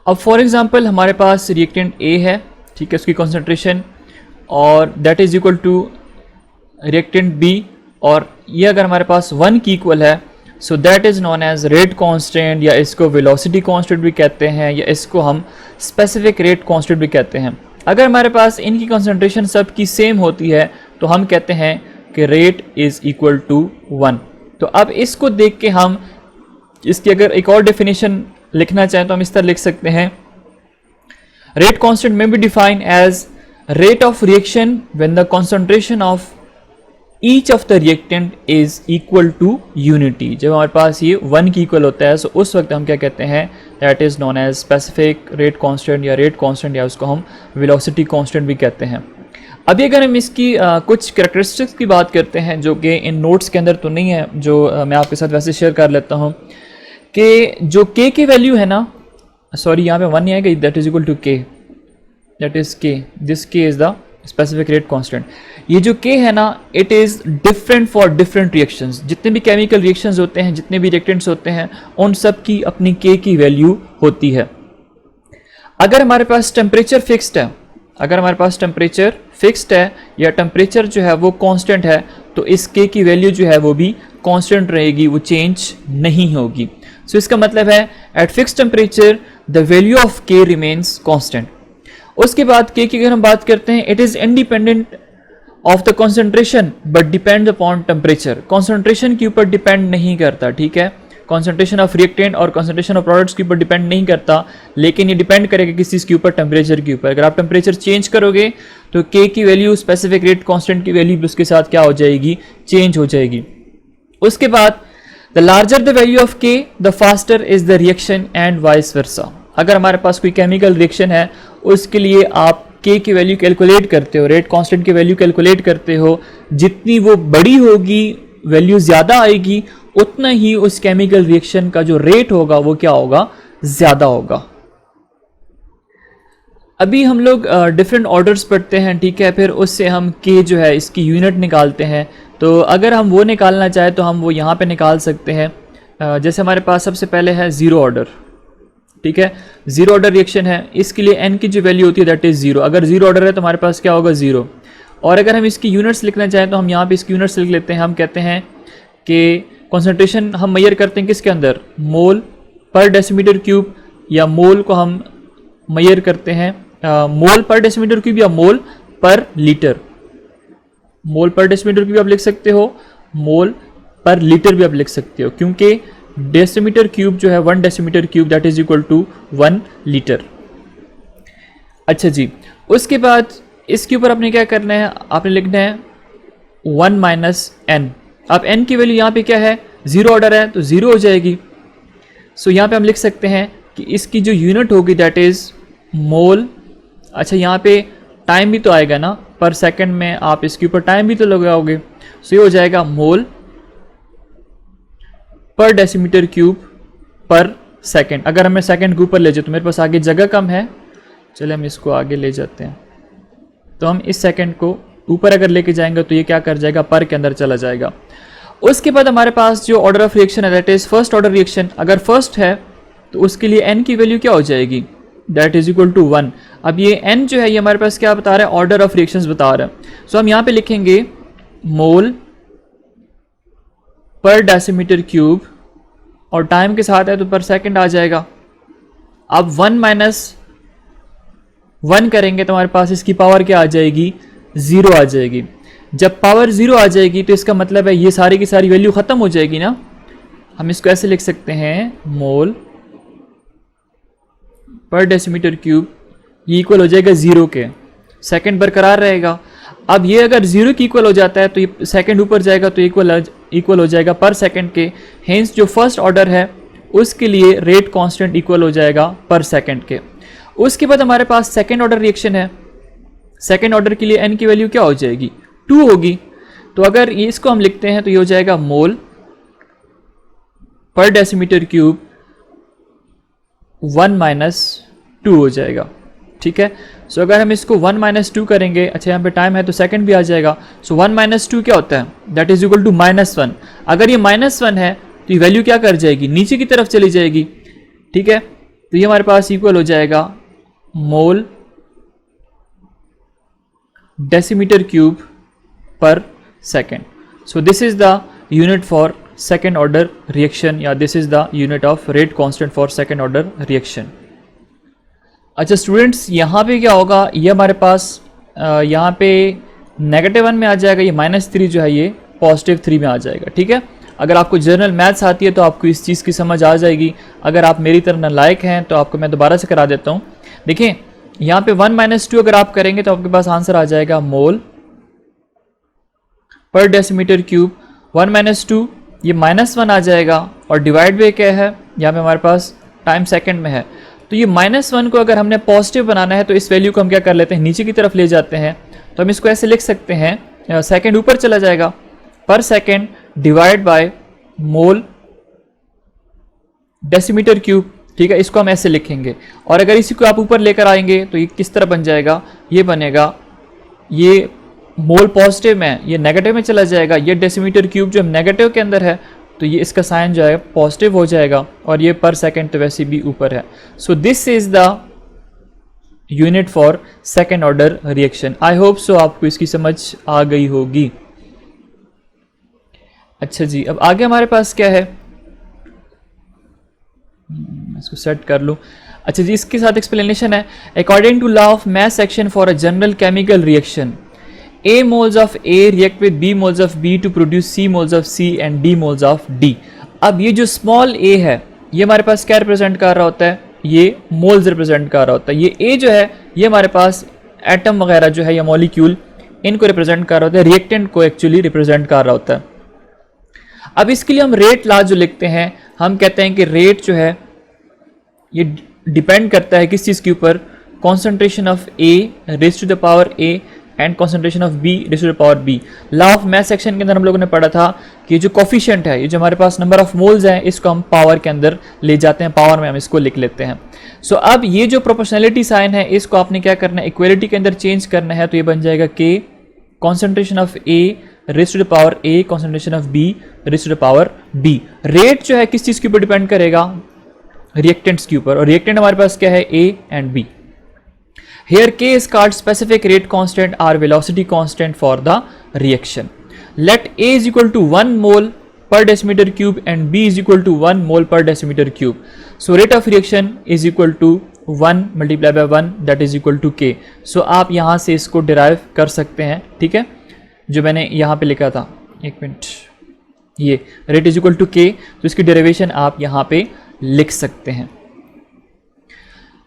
अब फॉर एग्जांपल हमारे पास रिएक्टेंट ए है, ठीक है, उसकी कंसंट्रेशन, और that is equal to reactant B, और ये अगर हमारे पास 1 की इक्वल है, so that is known as rate constant, या इसको वेलोसिटी कांस्टेंट भी कहते हैं, या इसको हम स्पेसिफिक रेट कांस्टेंट भी कहते हैं। अगर हमारे पास इनकी कंसंट्रेशन सब की सेम होती है तो हम कहते हैं कि रेट इज इक्वल टू 1। तो अब इसको देख के हम इसकी अगर एक और डेफिनेशन लिखना चाहें तो हम इस तरह लिख सकते हैं, रेट कांस्टेंट में be define as rate of reaction when the concentration of each of the reactant is equal to unity. जब हमारे पास ये 1 की इक्वल होता है, सो उस वक्त हम क्या कहते हैं, that is known as specific rate constant या रेट कांस्टेंट, या उसको हम वेलोसिटी कांस्टेंट भी कहते हैं। अभी अगर हम इसकी कुछ कैरेक्टरिस्टिक्स की बात करते हैं जो कि इन नोट्स के अंदर तो नहीं है, जो मैं आपके साथ वैसे शेयर कर लेता हूँ, कि जो के की वैल्यू है ना, सॉरी यहाँ पे 1 नहीं आएगा, दैट इज इक्वल टू के, दैट इज के, दिस के is the specific rate constant. ये जो के है ना, it is different for different reactions. जितने भी केमिकल रिएक्शंस होते हैं, जितने भी रिएक्टेंट्स होते हैं, उन सब की अपनी के की वैल्यू होती है। अगर हमारे पास टेम्परेचर फिक्स्ड है, अगर हमारे पास टेम्परेचर फिक्स्ड है या टेम्परेचर जो है वो कांस्टेंट है, तो इस के की वैल्यू जो है वो भी कांस्टेंट रहेगी, वो चेंज नहीं होगी। सो इसका मतलब है at fixed temperature the value of K remains constant. उसके बाद के की अगर हम बात करते हैं, it is independent of the concentration but depend upon temperature. Concentration के ऊपर डिपेंड नहीं करता, ठीक है, कॉन्सेंट्रेशन ऑफ रिएक्टेंट और कॉन्सेंट्रेशन ऑफ प्रोडक्ट्स के ऊपर डिपेंड नहीं करता, लेकिन ये डिपेंड करेगा किस चीज़ के ऊपर, टेम्परेचर के ऊपर। अगर आप टेम्परेचर चेंज करोगे तो के की वैल्यू स्पेसिफिक रेट कांस्टेंट की वैल्यू भी उसके साथ क्या हो जाएगी, चेंज हो जाएगी। उसके बाद the larger the value of k the faster is the reaction and vice versa. अगर हमारे पास कोई केमिकल रिएक्शन है, उसके लिए आप के की वैल्यू कैलकुलेट करते हो, रेट कांस्टेंट की वैल्यू कैलकुलेट करते हो, जितनी वो बड़ी होगी, वैल्यू ज़्यादा आएगी, उतना ही उस केमिकल रिएक्शन का जो रेट होगा वो क्या होगा, ज़्यादा होगा। अभी हम लोग डिफरेंट ऑर्डर्स पढ़ते हैं, ठीक है, फिर उससे हम के जो है इसकी यूनिट निकालते हैं। तो अगर हम वो निकालना चाहें तो हम वो यहाँ पे निकाल सकते हैं। जैसे हमारे पास सबसे पहले है ज़ीरो ऑर्डर, ठीक है, ज़ीरो ऑर्डर रिएक्शन है, इसके लिए एन की जो वैल्यू होती है दैट इज़ 0। अगर ज़ीरो ऑर्डर है तो हमारे पास क्या होगा, 0। और अगर हम इसकी यूनिट्स लिखना चाहें तो हम यहाँ पे इसकी यूनिट्स लिख लेते हैं। हम कहते हैं कि कॉन्सेंट्रेशन हम मेजर करते हैं किसके अंदर, मोल पर डेसीमीटर क्यूब, या मोल को हम मेजर करते हैं मोल पर डेसीमीटर क्यूब या मोल पर लीटर। मोल पर डेसीमीटर क्यूब आप लिख सकते हो, मोल पर लीटर भी आप लिख सकते हो, क्योंकि डेसीमीटर क्यूब जो है 1 decimetre cube that is equal to 1 litre. अच्छा जी, उसके बाद इसके ऊपर आपने क्या करना है, आपने लिखना है 1 माइनस एन। अब एन की वैल्यू यहाँ पे क्या है, 0 ऑर्डर है तो 0 हो जाएगी। सो यहाँ पे हम लिख सकते हैं कि इसकी जो यूनिट होगी दैट इज मोल। अच्छा, यहाँ पे टाइम भी तो आएगा ना, पर सेकंड में आप इसके ऊपर टाइम भी तो लगाओगे। सो ये हो जाएगा मोल per decimetre cube per second. अगर हमें सेकंड के ऊपर ले जाए तो मेरे पास आगे जगह कम है, चले हम इसको आगे ले जाते हैं। तो हम इस सेकंड को ऊपर अगर लेके जाएंगे तो ये क्या कर जाएगा, पर के अंदर चला जाएगा। उसके बाद हमारे पास जो ऑर्डर ऑफ रिएक्शन है that is first order reaction. अगर फर्स्ट है तो उसके लिए n की वैल्यू क्या हो जाएगी, दैट इज इक्वल टू 1। अब ये n जो है ये हमारे पास क्या बता रहा है, ऑर्डर ऑफ रिएक्शंस बता रहा है। सो हम यहाँ पे लिखेंगे मोल पर डेसीमीटर क्यूब और टाइम के साथ है तो पर सेकंड आ जाएगा। अब 1 माइनस 1 करेंगे तो हमारे पास इसकी पावर क्या आ जाएगी, 0 आ जाएगी। जब पावर 0 आ जाएगी तो इसका मतलब है ये सारी की सारी वैल्यू खत्म हो जाएगी ना। हम इसको ऐसे लिख सकते हैं मोल पर डेसीमीटर क्यूब, ये इक्वल हो जाएगा 0 के, सेकंड बरकरार रहेगा। अब ये अगर 0 की इक्वल हो जाता है तो ये सेकंड ऊपर जाएगा तो इक्वल हो जाएगा पर सेकंड के। हेंस जो फर्स्ट ऑर्डर है उसके लिए रेट कांस्टेंट इक्वल हो जाएगा पर सेकंड के। उसके बाद हमारे पास सेकंड ऑर्डर रिएक्शन है। सेकंड ऑर्डर के लिए n की वैल्यू क्या हो जाएगी, 2 होगी। तो अगर इसको हम लिखते हैं तो ये हो जाएगा मोल पर डेसीमीटर क्यूब 1 माइनस 2 हो जाएगा, ठीक है। सो अगर हम इसको 1 माइनस 2 करेंगे, अच्छा यहाँ पे टाइम है तो सेकंड भी आ जाएगा। सो 1 माइनस 2 क्या होता है, दैट इज इक्वल टू -1। अगर ये -1 है तो ये वैल्यू क्या कर जाएगी, नीचे की तरफ चली जाएगी, ठीक है। तो ये हमारे पास इक्वल हो जाएगा mole decimetre cube per second. So this is the unit for second order reaction, या this is the unit of rate constant for second order reaction. अच्छा स्टूडेंट्स, यहाँ पे क्या होगा, ये हमारे पास यहाँ पे -1 में आ जाएगा, ये -3 जो है ये +3 में आ जाएगा, ठीक है। अगर आपको जनरल मैथ्स आती है तो आपको इस चीज़ की समझ आ जाएगी। अगर आप मेरी तरह नालायक हैं तो आपको मैं दोबारा से करा देता हूँ। देखिए यहाँ पे 1 माइनस 2 अगर आप करेंगे तो आपके पास आंसर आ जाएगा मोल पर डेसीमीटर क्यूब 1 माइनस 2, ये -1 आ जाएगा और डिवाइड बाय क्या है, यहाँ पे हमारे पास टाइम सेकंड में है। तो ये -1 को अगर हमने पॉजिटिव बनाना है तो इस वैल्यू को हम क्या कर लेते हैं, नीचे की तरफ ले जाते हैं। तो हम इसको ऐसे लिख सकते हैं, सेकंड ऊपर चला जाएगा, पर second divide by mole decimetre cube, ठीक है। इसको हम ऐसे लिखेंगे। और अगर इसी को आप ऊपर लेकर आएंगे तो ये किस तरह बन जाएगा, ये बनेगा, ये मोल पॉजिटिव में, ये नेगेटिव में चला जाएगा। ये डेसीमीटर क्यूब जो नेगेटिव के अंदर है तो ये इसका साइन जो है पॉजिटिव हो जाएगा, और ये पर सेकंड तो वैसे भी ऊपर है। So this is the unit for second order reaction. I hope so आपको इसकी समझ आ गई होगी। अच्छा जी, अब आगे हमारे पास क्या है, इसको सेट कर लूँ। अच्छा जी, इसके साथ एक्सप्लेनेशन है। According to law of mass action for a general chemical reaction, A moles of A react with B moles of B to produce C moles of C and D moles of D। अब ये जो small a है ये हमारे पास क्या represent कर रहा होता है, ये मोल्स रिप्रेजेंट कर रहा होता है। ये a जो है ये हमारे पास एटम वगैरह जो है या मॉलिक्यूल, इनको रिप्रेजेंट कर रहा होता है, रिएक्टेंट को एक्चुअली रिप्रेजेंट कर रहा होता है। अब इसके लिए हम रेट लॉ जो लिखते हैं, हम कहते हैं कि रेट जो है ये डिपेंड करता है किस चीज़ के ऊपर, concentration of A raise to the power A and concentration of B raise to the power B। Law of mass section के अंदर हम लोगों ने पढ़ा था कि जो कोफिशिएंट है, ये जो हमारे पास नंबर ऑफ मोल्स हैं, इसको हम पावर के अंदर ले जाते हैं, पावर में हम इसको लिख लेते हैं। सो अब ये जो प्रोपोर्शनैलिटी साइन है इसको आपने क्या करना है, इक्वलिटी के अंदर चेंज करना है। तो ये बन जाएगा K concentration of A raise to the power A concentration of B raise to the power B। Rate जो है किस चीज़ के ऊपर डिपेंड करेगा, रिएक्टेंट्स के ऊपर, और रिएक्टेंट हमारे पास क्या है, A and B। Here K is called specific rate constant or velocity constant for the reaction. Let A is equal to 1 mole per decimeter cube and B is equal to 1 mole per decimeter cube. So rate of reaction is equal to 1 multiplied by 1 that is equal to K. So आप यहाँ से इसको derive कर सकते हैं, ठीक है। जो मैंने यहाँ पे लिखा था, एक मिनट, ये रेट इज इक्वल टू के, तो इसकी डेरिवेशन आप यहाँ पे लिख सकते हैं।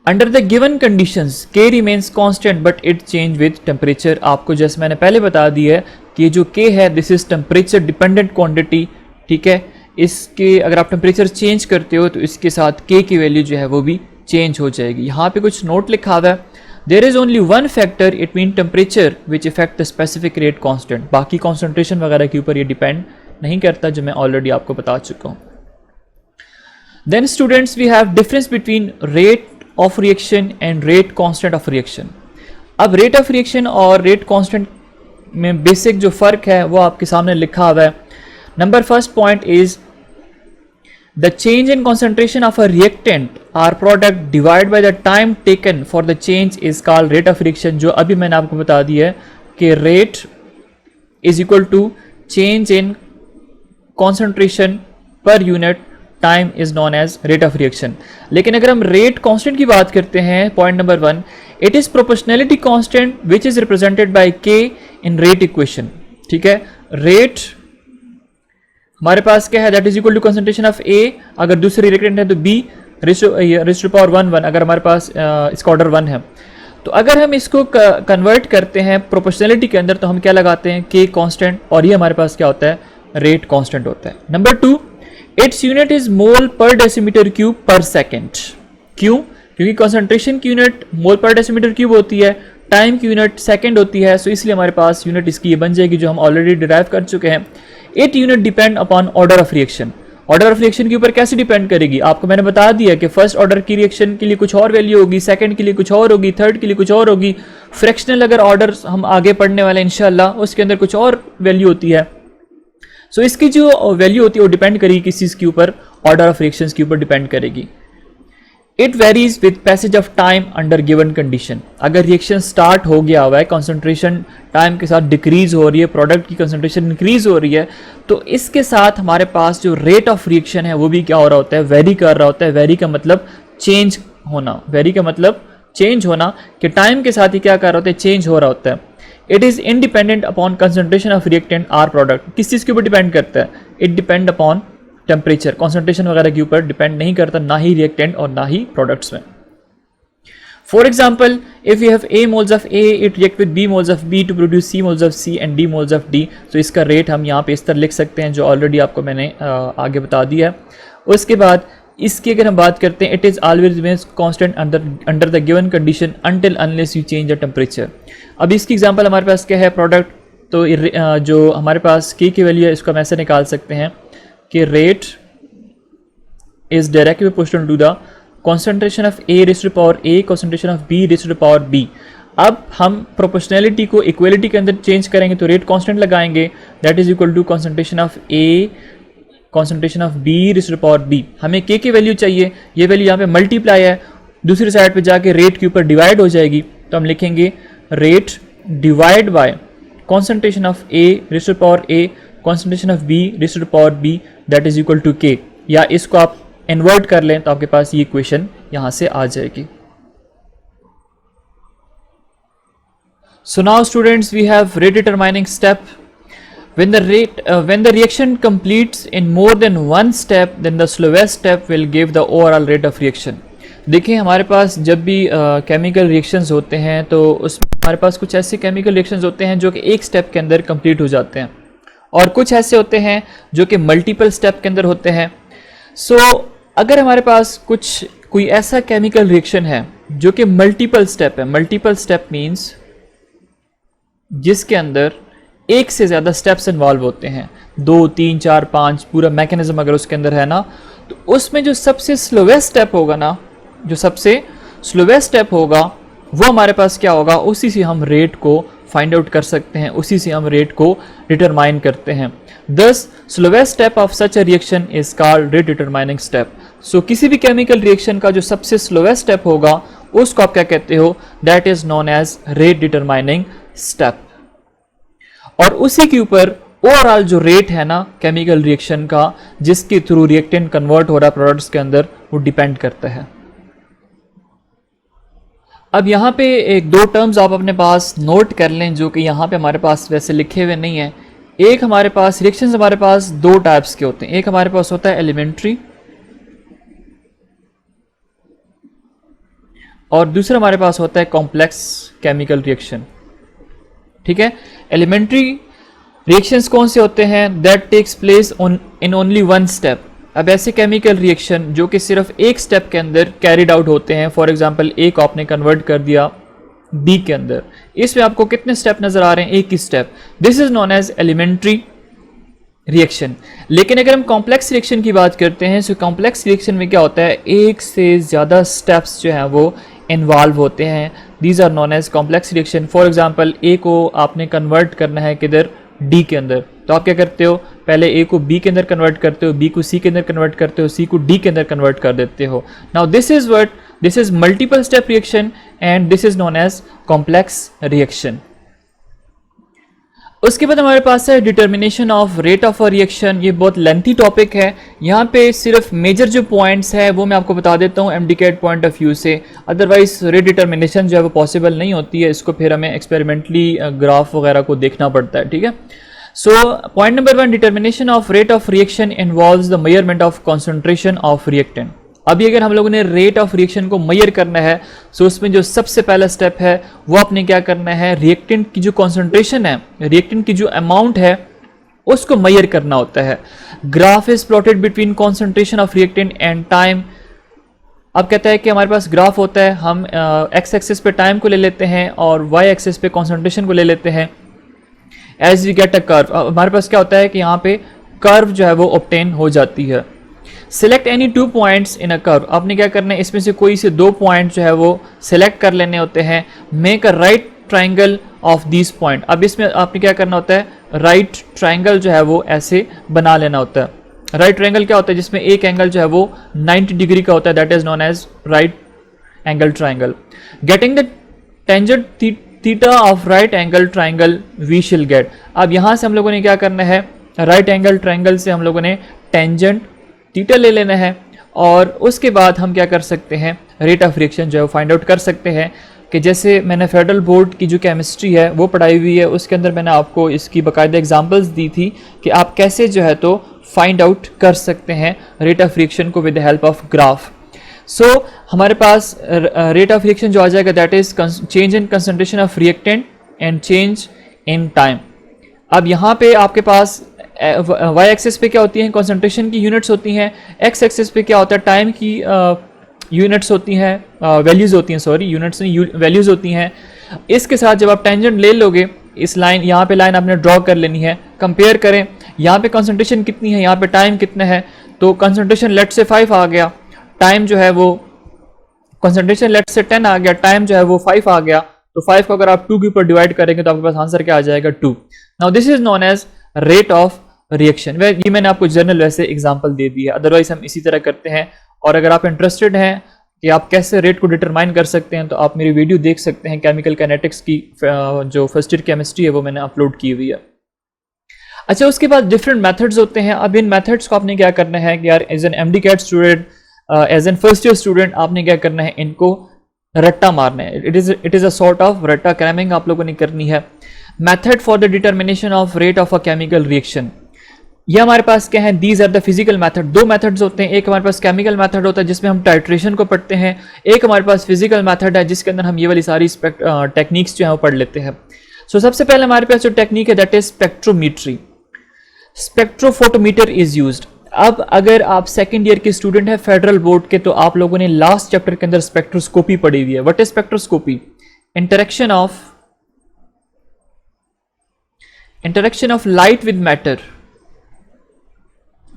अंडर द गिवन कंडीशंस के remains constant but it change with temperature. आपको जैसे मैंने पहले बता दी है कि ये जो के है this is temperature dependent quantity, ठीक है। इसके अगर आप टेम्परेचर चेंज करते हो तो इसके साथ के की वैल्यू जो है वो भी चेंज हो जाएगी। यहाँ पे कुछ नोट लिखा हुआ है, there is only one factor it mean temperature which effect the specific rate constant. बाकी कॉन्सेंट्रेशन वगैरह के ऊपर ये डिपेंड नहीं करता, जो मैं ऑलरेडी आपको बता चुका हूँ। Then students we have difference between rate of reaction and rate constant of reaction. अब रेट ऑफ रिएक्शन और रेट कांस्टेंट में बेसिक जो फर्क है वो आपके सामने लिखा हुआ है। Number first point is the change in concentration of a reactant or product divided by the time taken for the change is called rate of reaction। जो अभी मैंने आपको बता दिया है कि rate is equal to change in concentration per unit time is known as rate of reaction। लेकिन अगर हम rate constant की बात करते हैं, point number 1, it is proportionality constant which is represented by k in rate equation, ठीक है। rate हमारे पास क्या है, that is equal to concentration of A, अगर दूसरी रिएक्टेंट है तो बी रेज़ टू पावर 1 अगर हमारे पास इसका ऑर्डर 1 है। तो अगर हम इसको कन्वर्ट करते हैं प्रोपोर्शनलिटी के अंदर तो हम क्या लगाते हैं, के कांस्टेंट, और ये हमारे पास क्या होता है, रेट कांस्टेंट होता है। Number 2, its unit is mole per decimetre cube पर सेकेंड। क्यों? क्योंकि कॉन्सेंट्रेशन की unit mole per decimetre cube होती है, टाइम की यूनिट सेकेंड होती है, सो इसलिए हमारे पास यूनिट इसकी ये बन जाएगी जो हम ऑलरेडी डिराइव कर चुके हैं। It unit depend upon order of reaction. Order of reaction के ऊपर कैसे डिपेंड करेगी, आपको मैंने बता दिया कि फर्स्ट ऑर्डर की रिएक्शन के लिए कुछ और वैल्यू होगी, सेकंड के लिए कुछ और होगी, थर्ड के लिए कुछ और होगी, फ्रैक्शनल अगर ऑर्डर हम आगे पढ़ने वाले इंशाल्लाह उसके अंदर कुछ और वैल्यू होती है। सो इसकी जो वैल्यू होती है वो डिपेंड करेगी किस चीज़ के ऊपर, ऑर्डर ऑफ रिएक्शंस के ऊपर डिपेंड करेगी। It varies with passage of time under given condition. अगर रिएक्शन स्टार्ट हो गया हुआ है, कॉन्सेंट्रेशन टाइम के साथ डिक्रीज हो रही है, प्रोडक्ट की कॉन्सेंट्रेशन इंक्रीज हो रही है, तो इसके साथ हमारे पास जो रेट ऑफ रिएक्शन है वो भी क्या हो रहा होता है, वेरी कर रहा होता है। वेरी का मतलब चेंज होना, वेरी का मतलब चेंज होना, कि टाइम के साथ ही क्या कर रहा होता है, चेंज हो रहा होता है। It is independent upon concentration of reactant or product. किस चीज़ के ऊपर डिपेंड करता है, it depend upon temperature, concentration वगैरह के ऊपर डिपेंड नहीं करता, ना ही रिएक्टेंट और ना ही प्रोडक्ट्स में। For example, if you have A moles of A, it react with B moles of B to produce C moles of C and D moles of D। तो इसका रेट हम यहाँ पे इस तरह लिख सकते हैं जो ऑलरेडी आपको मैंने आगे बता दिया है। उसके बाद इसकी अगर हम बात करते हैं, it is always remains constant under the given condition until unless you change the temperature. अब इसकी एग्जांपल हमारे पास क्या है, प्रोडक्ट, तो जो हमारे पास के की वैल्यू है इसको हम ऐसे निकाल सकते हैं कि rate is directly proportional to the concentration of A raised to the power A, concentration of B raised to the power B। अब हम प्रोपोर्शनैलिटी को इक्वलिटी के अंदर चेंज करेंगे तो रेट कांस्टेंट लगाएंगे, that is equal to concentration of A concentration of B raised to the power B। हमें K की वैल्यू चाहिए, ये वैल्यू यहाँ पे मल्टीप्लाई है, दूसरी साइड पे जाके रेट के ऊपर डिवाइड हो जाएगी, तो हम लिखेंगे rate divide by concentration of A raised to the power A concentration of B raised to the power B that is equal to K। या इसको आप इन्वर्ट कर लें तो आपके पास ये इक्वेशन यहां से आ जाएगी। So now students we have rate determining step. when the reaction completes in more than one step then the slowest step will give the overall rate of reaction। देखिए हमारे पास जब भी केमिकल रिएक्शंस होते हैं तो उसमें हमारे पास कुछ ऐसे केमिकल रिएक्शंस होते हैं जो कि एक स्टेप के अंदर कंप्लीट हो जाते हैं, और कुछ ऐसे होते हैं जो कि मल्टीपल स्टेप के अंदर होते हैं। सो अगर हमारे पास कोई ऐसा केमिकल रिएक्शन है जो कि मल्टीपल स्टेप है, मल्टीपल स्टेप मींस जिसके अंदर एक से ज़्यादा स्टेप्स इन्वॉल्व होते हैं, 2 3 4 5 पूरा मैकेनिज्म अगर उसके अंदर है ना, तो उसमें जो सबसे स्लोवेस्ट स्टेप होगा ना, जो सबसे स्लोवेस्ट स्टेप होगा वो हमारे पास क्या होगा, उसी से हम रेट को फाइंड आउट कर सकते हैं, उसी से हम रेट को डिटरमाइन करते हैं। This slowest step of such a reaction is called rate determining step. So किसी भी केमिकल रिएक्शन का जो सबसे स्लोवेस्ट स्टेप होगा उसको आप क्या कहते हो, that is known as rate determining step. और उसी के ऊपर ओवरऑल जो रेट है ना केमिकल रिएक्शन का, जिसके थ्रू रिएक्टेंट कन्वर्ट हो रहा है प्रोडक्ट्स के अंदर, वो डिपेंड करता है। अब यहाँ पे एक दो टर्म्स आप अपने पास नोट कर लें जो कि यहाँ पे हमारे पास वैसे लिखे हुए नहीं है। एक हमारे पास रिएक्शंस हमारे पास दो टाइप्स के होते हैं, एक हमारे पास होता है एलिमेंट्री और दूसरा हमारे पास होता है कॉम्प्लेक्स केमिकल रिएक्शन। ठीक है, एलिमेंट्री रिएक्शंस कौन से होते हैं? That takes place in only one step. अब ऐसे केमिकल रिएक्शन जो कि सिर्फ एक स्टेप के अंदर कैरिड आउट होते हैं, फॉर एग्जांपल ए को आपने कन्वर्ट कर दिया बी के अंदर, इसमें आपको कितने स्टेप नजर आ रहे हैं? एक ही step. This is known as elementary reaction. लेकिन अगर हम कॉम्प्लेक्स रिएक्शन की बात करते हैं तो कॉम्प्लेक्स रिएक्शन में क्या होता है? एक से ज़्यादा स्टेप्स जो हैं वो इन्वॉल्व होते हैं। These are known as complex reaction. For example A को आपने कन्वर्ट करना है किधर? डी के अंदर, तो आप क्या करते हो? पहले ए को बी के अंदर कन्वर्ट करते हो, बी को सी के अंदर कन्वर्ट करते हो, सी को डी के अंदर कन्वर्ट कर देते हो। Now this is what, this is multiple step reaction and this is known as complex reaction. उसके बाद हमारे पास है determination of rate of a reaction. ये बहुत लेंथी टॉपिक है, यहाँ पे सिर्फ मेजर जो पॉइंट्स है वो मैं आपको बता देता हूँ एमडीकेट पॉइंट ऑफ व्यू से, अदरवाइज रेट डिटर्मिनेशन जो है वो पॉसिबल नहीं होती है, इसको फिर हमें एक्सपेरिमेंटली ग्राफ वगैरह को देखना पड़ता है। ठीक है, so point number 1, determination of rate of reaction involves the measurement of concentration of reactant. अभी अगर हम लोगों ने रेट ऑफ रिएक्शन को मेजर करना है तो उसमें जो सबसे पहला स्टेप है वो आपने क्या करना है? रिएक्टेंट की जो कॉन्सेंट्रेशन है, रिएक्टेंट की जो अमाउंट है उसको मेजर करना होता है। Graph is plotted between concentration of reactant and time. अब कहता है कि हमारे पास ग्राफ होता है, हम एक्स एक्सिस पे टाइम को ले लेते हैं और वाई एक्सिस पे कॉन्सेंट्रेशन को ले लेते हैं। As we get a curve, हमारे पास क्या होता है कि यहाँ पे कर्व जो है वो ऑब्टेन हो जाती है। Select any 2 points in a curve, आपने क्या करना है? इसमें से कोई से 2 पॉइंट जो है वो सिलेक्ट कर लेने होते हैं। Make a right triangle of this point. अब इसमें आपने क्या करना होता है? राइट ट्राइंगल जो है वो ऐसे बना लेना होता है। राइट ट्राइंगल क्या होता है? जिसमें एक एंगल जो है वो 90 डिग्री का होता है, that is known as right angle triangle. Getting the tangent theta of right angle triangle we shall get. अब यहाँ से हम लोगों ने क्या करना है? राइट एंगल ट्राइंगल से हम लोगों ने टेंजेंट थीटा ले लेना है और उसके बाद हम क्या कर सकते हैं? रेट ऑफ रिएक्शन जो है फाइंड आउट कर सकते हैं। कि जैसे मैंने फेडरल बोर्ड की जो केमिस्ट्री है वो पढ़ाई हुई है, उसके अंदर मैंने आपको इसकी बाकायदा एग्जांपल्स दी थी कि आप कैसे जो है तो फाइंड आउट कर सकते हैं रेट ऑफ रिएक्शन को with the help of graph. So हमारे पास रेट ऑफ रिएक्शन जो आ जाएगा that is change in concentration of reactant and change in time. अब यहाँ पे आपके पास वाई एक्सिस पे क्या होती हैं? कंसंट्रेशन की यूनिट्स होती हैं। एक्स एक्सिस पे क्या होता है? टाइम की यूनिट्स होती हैं, वैल्यूज़ होती हैं, सॉरी यूनिट्स नहीं, वैल्यूज़ होती हैं। इसके साथ जब आप टेंजेंट ले लोगे, इस लाइन यहाँ पे लाइन आपने ड्रॉ कर लेनी है, कंपेयर करें यहाँ पे कंसंट्रेशन कितनी है, यहाँ पे टाइम कितना है। तो कंसंट्रेशन लेट से 5 आ गया, टाइम जो है वो कंसंट्रेशन लेट से 10 आ गया, टाइम जो है वो 5 आ गया। तो 5 को अगर आप 2 के ऊपर डिवाइड करेंगे तो आपके पास आंसर क्या आ जाएगा? 2। Now this is known as rate of reaction. ये मैंने आपको जनरल वैसे एग्जांपल दे दी है, अदरवाइज हम इसी तरह करते हैं। और अगर आप इंटरेस्टेड हैं कि आप कैसे रेट को डिटरमाइन कर सकते हैं तो आप मेरी वीडियो देख सकते हैं, केमिकल काइनेटिक्स की जो फर्स्ट ईयर केमिस्ट्री है वो मैंने अपलोड की हुई है। अच्छा, उसके बाद डिफरेंट मेथड्स होते हैं। अब इन मेथड्स को आपने क्या करना है कि यार as an MDCAT student, as an first year student आपने क्या करना है? इनको रट्टा मारना है। It is a sort of रट्टा क्रैमिंग आप लोगों ने करनी है। Method for the determination of rate of a chemical reaction, ये हमारे पास क्या है? These are the physical method. दो मेथड्स होते हैं, एक हमारे पास केमिकल मेथड होता है जिसमें हम टाइट्रेशन को पढ़ते हैं, एक हमारे पास फिजिकल मेथड है जिसके अंदर हम ये वाली सारी टेक्निक्स जो है वो पढ़ लेते हैं। सो सबसे पहले हमारे पास जो टेक्निक है that is spectrometry. Spectrophotometer is used. अब अगर आप सेकेंड ईयर के स्टूडेंट हैं फेडरल बोर्ड के, तो आप लोगों ने लास्ट चैप्टर के अंदर स्पेक्ट्रोस्कोपी पढ़ी हुई है। What is spectroscopy? Interaction of light with matter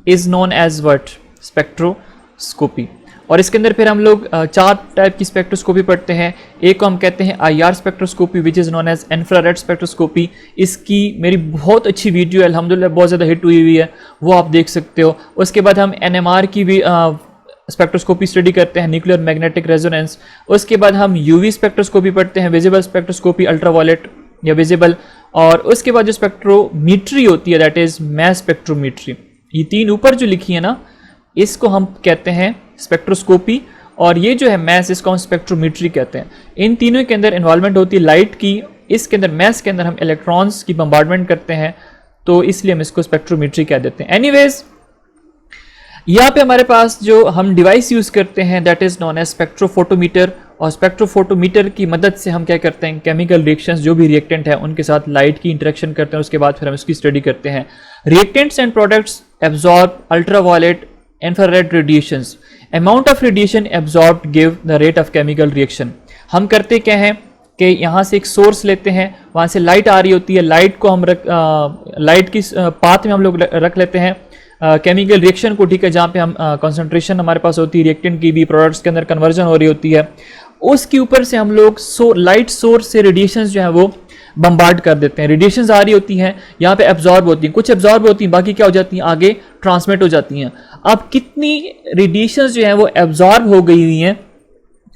is known as what? Spectroscopy. और इसके अंदर फिर हम लोग 4 टाइप की स्पेक्ट्रोस्कोपी पढ़ते हैं। एक को हम कहते हैं IR spectroscopy which is known as infrared spectroscopy. इसकी मेरी बहुत अच्छी वीडियो अल्हम्दुलिल्लाह बहुत ज़्यादा हिट हुई हुई है, वो आप देख सकते हो। उसके बाद हम NMR की भी स्पेक्ट्रोस्कोपी स्टडी करते हैं, न्यूक्लियर मैग्नेटिक रेजोनेंस। उसके बाद हम UV स्पेक्ट्रोस्कोपी पढ़ते हैं, विजिबल स्पेक्ट्रोस्कोपी, अल्ट्रावायलेट या विजिबल। और उसके बाद जो स्पेक्ट्रोमीट्री होती है दैट इज मैस स्पेक्ट्रोमीट्री। ये 3 ऊपर जो लिखी है ना, इसको हम कहते हैं स्पेक्ट्रोस्कोपी और ये जो है मैस, इसको हम स्पेक्ट्रोमीट्री कहते हैं। इन तीनों के अंदर इन्वॉल्वमेंट होती है लाइट की, इसके अंदर मैस के अंदर हम इलेक्ट्रॉन्स की बम्बार्डमेंट करते हैं, तो इसलिए हम इसको स्पेक्ट्रोमीट्री कह देते हैं। एनीवेज, यहाँ पे हमारे पास जो हम डिवाइस यूज़ करते हैं that is known as spectrophotometer, और स्पेक्ट्रोफोटोमीटर की मदद से हम क्या करते हैं, केमिकल रिएक्शंस जो भी रिएक्टेंट है उनके साथ लाइट की इंटरेक्शन करते हैं, उसके बाद फिर हम इसकी स्टडी करते हैं। Reactants and products absorb ultraviolet infrared radiations, amount of radiation absorbed give the rate of chemical reaction. हम करते क्या हैं कि यहाँ से एक सोर्स लेते हैं, वहाँ से लाइट आ रही होती है, लाइट को हम लाइट की पाथ में हम लोग रख लेते हैं केमिकल रिएक्शन को, ठीक है, जहाँ पे हम कंसंट्रेशन हमारे पास होती है रिएक्टेंट की भी, प्रोडक्ट्स के अंदर कन्वर्जन हो रही होती है, उसके ऊपर से हम लोग लाइट सोर्स से रेडिएशंस जो है वो बम्बार्ड कर देते हैं। रेडिएशंस आ रही होती हैं, यहाँ पे एब्जॉर्ब होती हैं, कुछ एब्जॉर्ब होती हैं, बाकी क्या हो जाती हैं, आगे ट्रांसमिट हो जाती हैं। अब कितनी रेडिएशंस जो है वो एब्जॉर्ब हो गई हुई हैं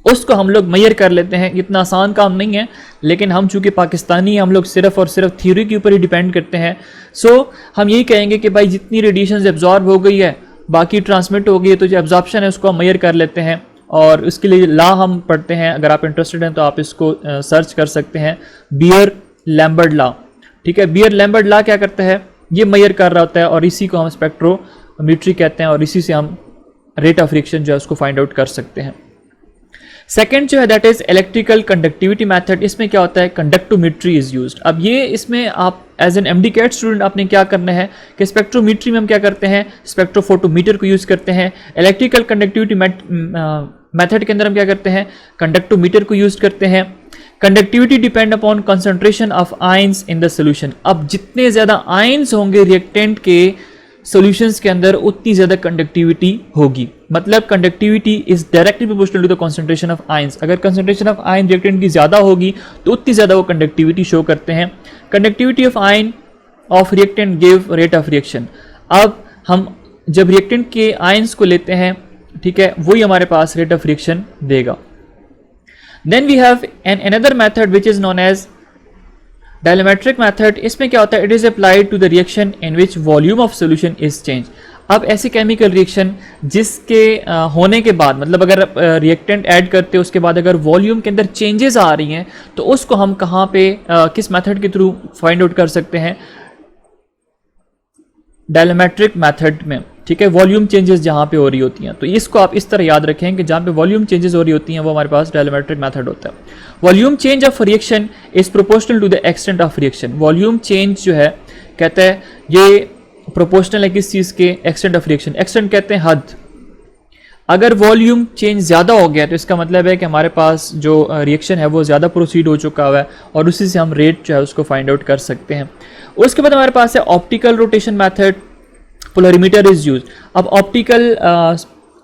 उसको हम लोग मेजर कर लेते हैं। इतना आसान काम नहीं है, लेकिन हम चूंकि पाकिस्तानी, हम लोग सिर्फ और सिर्फ थ्योरी के ऊपर ही डिपेंड करते हैं। सो हम यही कहेंगे कि भाई जितनी रेडिएशन एब्जॉर्ब हो गई है, बाकी ट्रांसमिट हो गई है, तो जो एब्जॉर्प्शन है उसको हम मेजर कर लेते हैं। और उसके लिए लॉ हम पढ़ते हैं, अगर आप इंटरेस्टेड हैं तो आप इसको सर्च कर सकते हैं, बियर-लैम्बर्ट लॉ, ठीक है। बियर-लैम्बर्ट लॉ क्या करता है, ये मेजर कर रहा होता है, और इसी को हम स्पेक्ट्रोमीट्री कहते हैं, और इसी से हम रेट ऑफ रिएक्शन जो है उसको फाइंड आउट कर सकते हैं। सेकेंड जो है that is electrical conductivity method. इसमें क्या होता है, कंडक्टोमीट्री इज यूज्ड। अब ये इसमें आप as an MDCAT student आपने क्या करना है कि स्पेक्ट्रोमीट्री में हम क्या करते हैं, स्पेक्ट्रोफोटोमीटर को यूज करते हैं। इलेक्ट्रिकल कंडक्टिविटी मेथड के अंदर हम क्या करते हैं, कंडक्टोमीटर को यूज करते हैं। Conductivity depend upon concentration of ions in the solution. अब जितने ज्यादा आयंस होंगे रिएक्टेंट के सॉल्यूशंस के अंदर, उतनी ज्यादा कंडक्टिविटी होगी। मतलब conductivity is directly proportional to the concentration of ions. अगर कंसंट्रेशन ऑफ आयन रिएक्टेंट की ज्यादा होगी तो उतनी ज्यादा वो कंडक्टिविटी शो करते हैं। Conductivity of ion of reactant give rate of reaction. अब हम जब रिएक्टेंट के आयंस को लेते हैं, ठीक है, वही हमारे पास रेट ऑफ रिएक्शन देगा। Then we have an another method which is known as dilatometric method. इसमें क्या होता है, it is applied to the reaction in which volume of solution is change. अब ऐसी केमिकल रिएक्शन जिसके होने के बाद, मतलब अगर रिएक्टेंट ऐड करते हैं उसके बाद अगर वॉल्यूम के अंदर चेंजेस आ रही हैं, तो उसको हम कहाँ पे किस मेथड के थ्रू फाइंड आउट कर सकते हैं, डायलेमेट्रिक मेथड में, ठीक है। वॉल्यूम चेंजेस जहाँ पे हो रही होती हैं, तो इसको आप इस तरह याद रखें कि जहाँ पे वॉल्यूम चेंजेस हो रही होती हैं वो हमारे पास डायलेमेट्रिक मेथड होता है। Volume change of reaction is proportional to the extent of reaction. Volume change जो है कहता है ये प्रोपोर्शनल है किस चीज़ के, एक्सटेंट ऑफ रिएक्शन। एक्सटेंट कहते हैं हद। अगर वॉल्यूम चेंज ज़्यादा हो गया तो इसका मतलब है कि हमारे पास जो रिएक्शन है वो ज़्यादा प्रोसीड हो चुका हुआ है, और उसी से हम रेट जो है उसको फाइंड आउट कर सकते हैं। उसके बाद हमारे पास है optical rotation method, polarimeter is use. अब ऑप्टिकल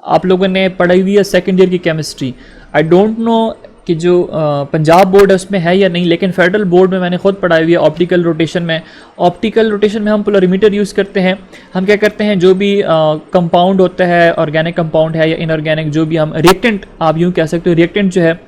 आप लोगों ने पढ़ाई हुई है सेकेंड ईयर की केमिस्ट्री। आई डोंट नो कि जो पंजाब बोर्ड है उसमें है या नहीं, लेकिन फेडरल बोर्ड में मैंने खुद पढ़ाई हुई है ऑप्टिकल रोटेशन में। ऑप्टिकल रोटेशन में हम पोलरीमीटर यूज़ करते हैं। हम क्या करते हैं, जो भी कंपाउंड होता है, ऑर्गेनिक कंपाउंड है या इनऑर्गेनिक, जो भी हम रिएक्टेंट, आप यूँ कह सकते हो रिएक्टेंट जो है,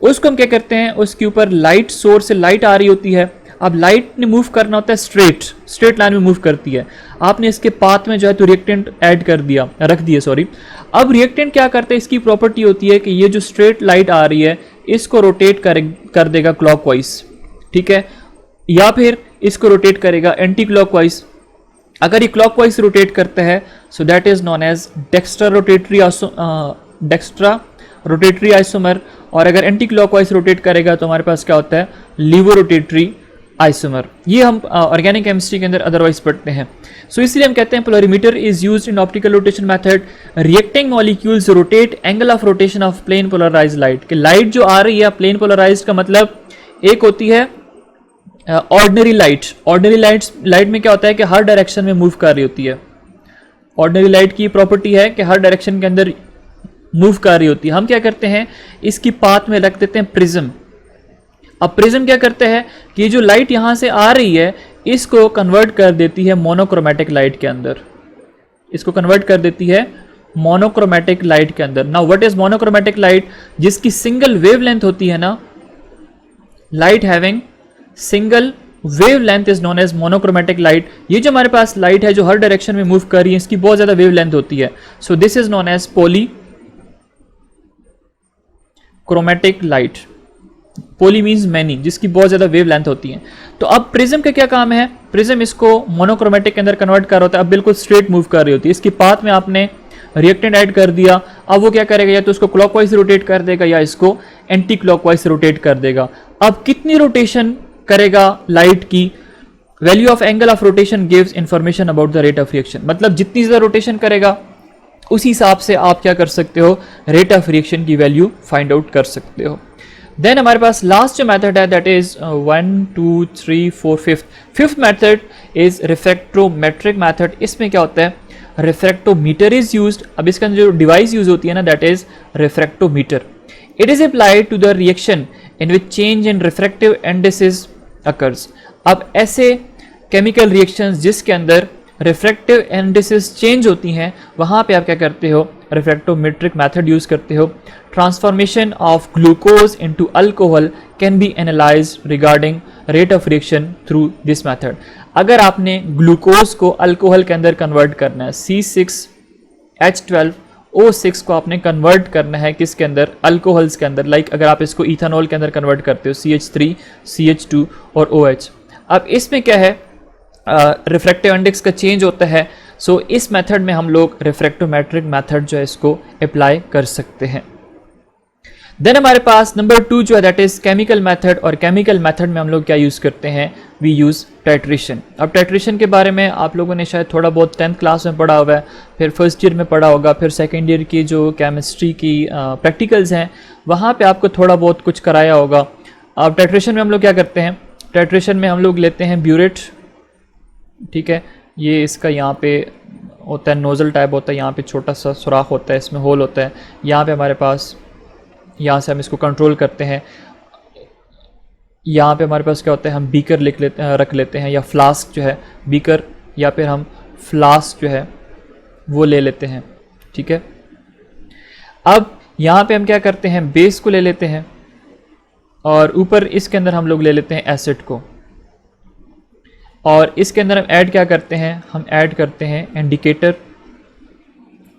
उसको हम क्या करते हैं, उसके ऊपर लाइट सोर्स से लाइट आ रही होती है। अब लाइट ने मूव करना होता है स्ट्रेट लाइन में मूव करती है। आपने इसके पाथ में जो है तो रिएक्टेंट ऐड कर दिया, रख दिया सॉरी। अब रिएक्टेंट क्या करते हैं, इसकी प्रॉपर्टी होती है कि ये जो स्ट्रेट लाइट आ रही है इसको रोटेट कर देगा क्लॉकवाइज, ठीक है, या फिर इसको रोटेट करेगा एंटी क्लॉकवाइज। अगर ये क्लॉकवाइज रोटेट करता है so that is known as dextro rotatory isomer, और अगर एंटी क्लॉकवाइज रोटेट करेगा तो हमारे पास क्या होता है, लीवो रोटेटरी आइसोमर। ये हम ऑर्गेनिक केमिस्ट्री के अंदर अदरवाइज पढ़ते हैं। सो इसलिए हम कहते हैं polarimeter is used in optical rotation method. Reacting molecules rotate angle of rotation of plane polarised light. कि लाइट जो आ रही है प्लेन पोलराइज्ड का मतलब एक होती है ऑर्डिनरी लाइट। ऑर्डिनरी लाइट में क्या होता है कि हर डायरेक्शन में मूव कर रही होती है। ऑर्डिनरी लाइट की प्रॉपर्टी है कि हर डायरेक्शन के अंदर मूव कर रही होती है। हम क्या करते हैं, इसकी पाथ में रख देते हैं प्रिज्म। अब प्रिज्म क्या करते हैं कि जो लाइट यहां से आ रही है इसको कन्वर्ट कर देती है मोनोक्रोमेटिक लाइट के अंदर। इसको कन्वर्ट कर देती है मोनोक्रोमेटिक लाइट के अंदर। Now what is monochromatic light, जिसकी सिंगल वेवलेंथ होती है ना, light having single wavelength is known as monochromatic light. ये जो हमारे पास लाइट है जो हर डायरेक्शन में मूव कर रही है, इसकी बहुत ज्यादा वेवलेंथ होती है। So this is known as monochromatic light, poly means many, जिसकी बहुत ज़्यादा वेव लेंथ होती है। तो अब प्रिज्म का क्या काम है, प्रिज्म इसको मोनोक्रोमेटिक के अंदर कन्वर्ट कर रहा होता है, अब बिल्कुल स्ट्रेट मूव कर रही होती है। इसकी पाथ में आपने रिएक्टेंट ऐड कर दिया, अब वो क्या करेगा, या तो उसको क्लॉकवाइज रोटेट कर देगा या इसको एंटी क्लॉकवाइज रोटेट कर देगा। अब कितनी रोटेशन करेगा लाइट की, value of angle of rotation gives information about the rate of reaction, मतलब जितनी ज़्यादा रोटेशन करेगा उस हिसाब से आप क्या कर सकते हो, रेट ऑफ रिएक्शन की वैल्यू फाइंड आउट कर सकते हो। देन हमारे पास लास्ट जो मेथड है that is 1 2 3 4 fifth method is refractometric method. इसमें क्या होता है, रिफ्रैक्टोमीटर इज यूज्ड। अब इसका जो डिवाइस यूज होती है ना, that is refractometer. It is applied to the reaction in which change in refractive indices occurs. अब ऐसे केमिकल रिएक्शंस जिसके अंदर रिफ्रैक्टिव इंडिसेस चेंज होती हैं, वहाँ पे आप क्या करते हो, रिफ्रैक्टोमेट्रिक मेथड यूज करते हो। Transformation of glucose into alcohol can be analysed regarding rate of reaction through this method. अगर आपने ग्लूकोज को अल्कोहल के अंदर कन्वर्ट करना है, C6H12O6 को आपने कन्वर्ट करना है किसके अंदर, अल्कोहल्स के अंदर। लाइक अगर आप इसको इथेनॉल के अंदर कन्वर्ट करते हो, CH3 CH2 और OH। अब इसमें क्या है, रिफ्रैक्टिव इंडेक्स का चेंज होता है। सो इस मेथड में हम लोग रिफ्रैक्टोमेट्रिक मेथड जो है इसको अप्लाई कर सकते हैं। देन हमारे पास नंबर 2 जो है दैट इज केमिकल मेथड, और केमिकल मेथड में हम लोग क्या यूज़ करते हैं, वी यूज़ टाइट्रेशन। अब टाइट्रेशन के बारे में आप लोगों ने शायद थोड़ा बहुत 10th क्लास में पढ़ा हुआ है, फिर फर्स्ट ईयर में पढ़ा होगा, फिर सेकेंड ईयर की जो केमिस्ट्री की प्रैक्टिकल्स हैं वहाँ पे आपको थोड़ा बहुत कुछ कराया होगा। अब टाइट्रेशन में हम लोग क्या करते हैं, टाइट्रेशन में हम लोग लेते हैं ब्यूरेट, ठीक है, ये इसका यहाँ पे होता है, नोज़ल टाइप होता है, यहाँ पे छोटा सा सुराख होता है, इसमें होल होता है, यहाँ पे हमारे पास, यहाँ से हम इसको कंट्रोल करते हैं। यहाँ पे हमारे पास क्या होता है, हम बीकर रख लेते हैं, या फ्लास्क जो है बीकर, या फिर हम फ्लास्क जो है वो ले लेते हैं, ठीक है। अब यहाँ पे हम क्या करते हैं, बेस को ले लेते हैं, और ऊपर इसके अंदर हम लोग ले लेते हैं एसिड को, और इसके अंदर हम ऐड क्या करते हैं, हम ऐड करते हैं इंडिकेटर।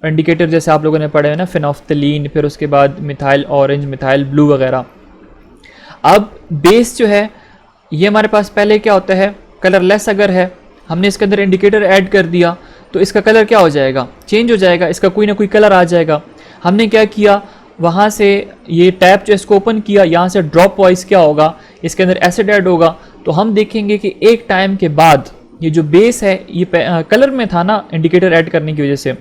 इंडिकेटर जैसे आप लोगों ने पढ़े हैं ना, फिनोफ्थलीन, फिर उसके बाद मिथाइल ऑरेंज, मिथाइल ब्लू वगैरह। अब बेस जो है ये हमारे पास पहले क्या होता है, कलरलेस अगर है, हमने इसके अंदर इंडिकेटर ऐड कर दिया तो इसका कलर क्या हो जाएगा, चेंज हो जाएगा, इसका कोई ना कोई कलर आ जाएगा। हमने क्या किया, वहाँ से ये टैप जो इसको ओपन किया, यहाँ से ड्रॉप वाइज क्या होगा, इसके अंदर एसिड ऐड होगा, तो हम देखेंगे कि एक टाइम के बाद ये जो बेस है ये कलर में था ना इंडिकेटर ऐड करने की वजह से।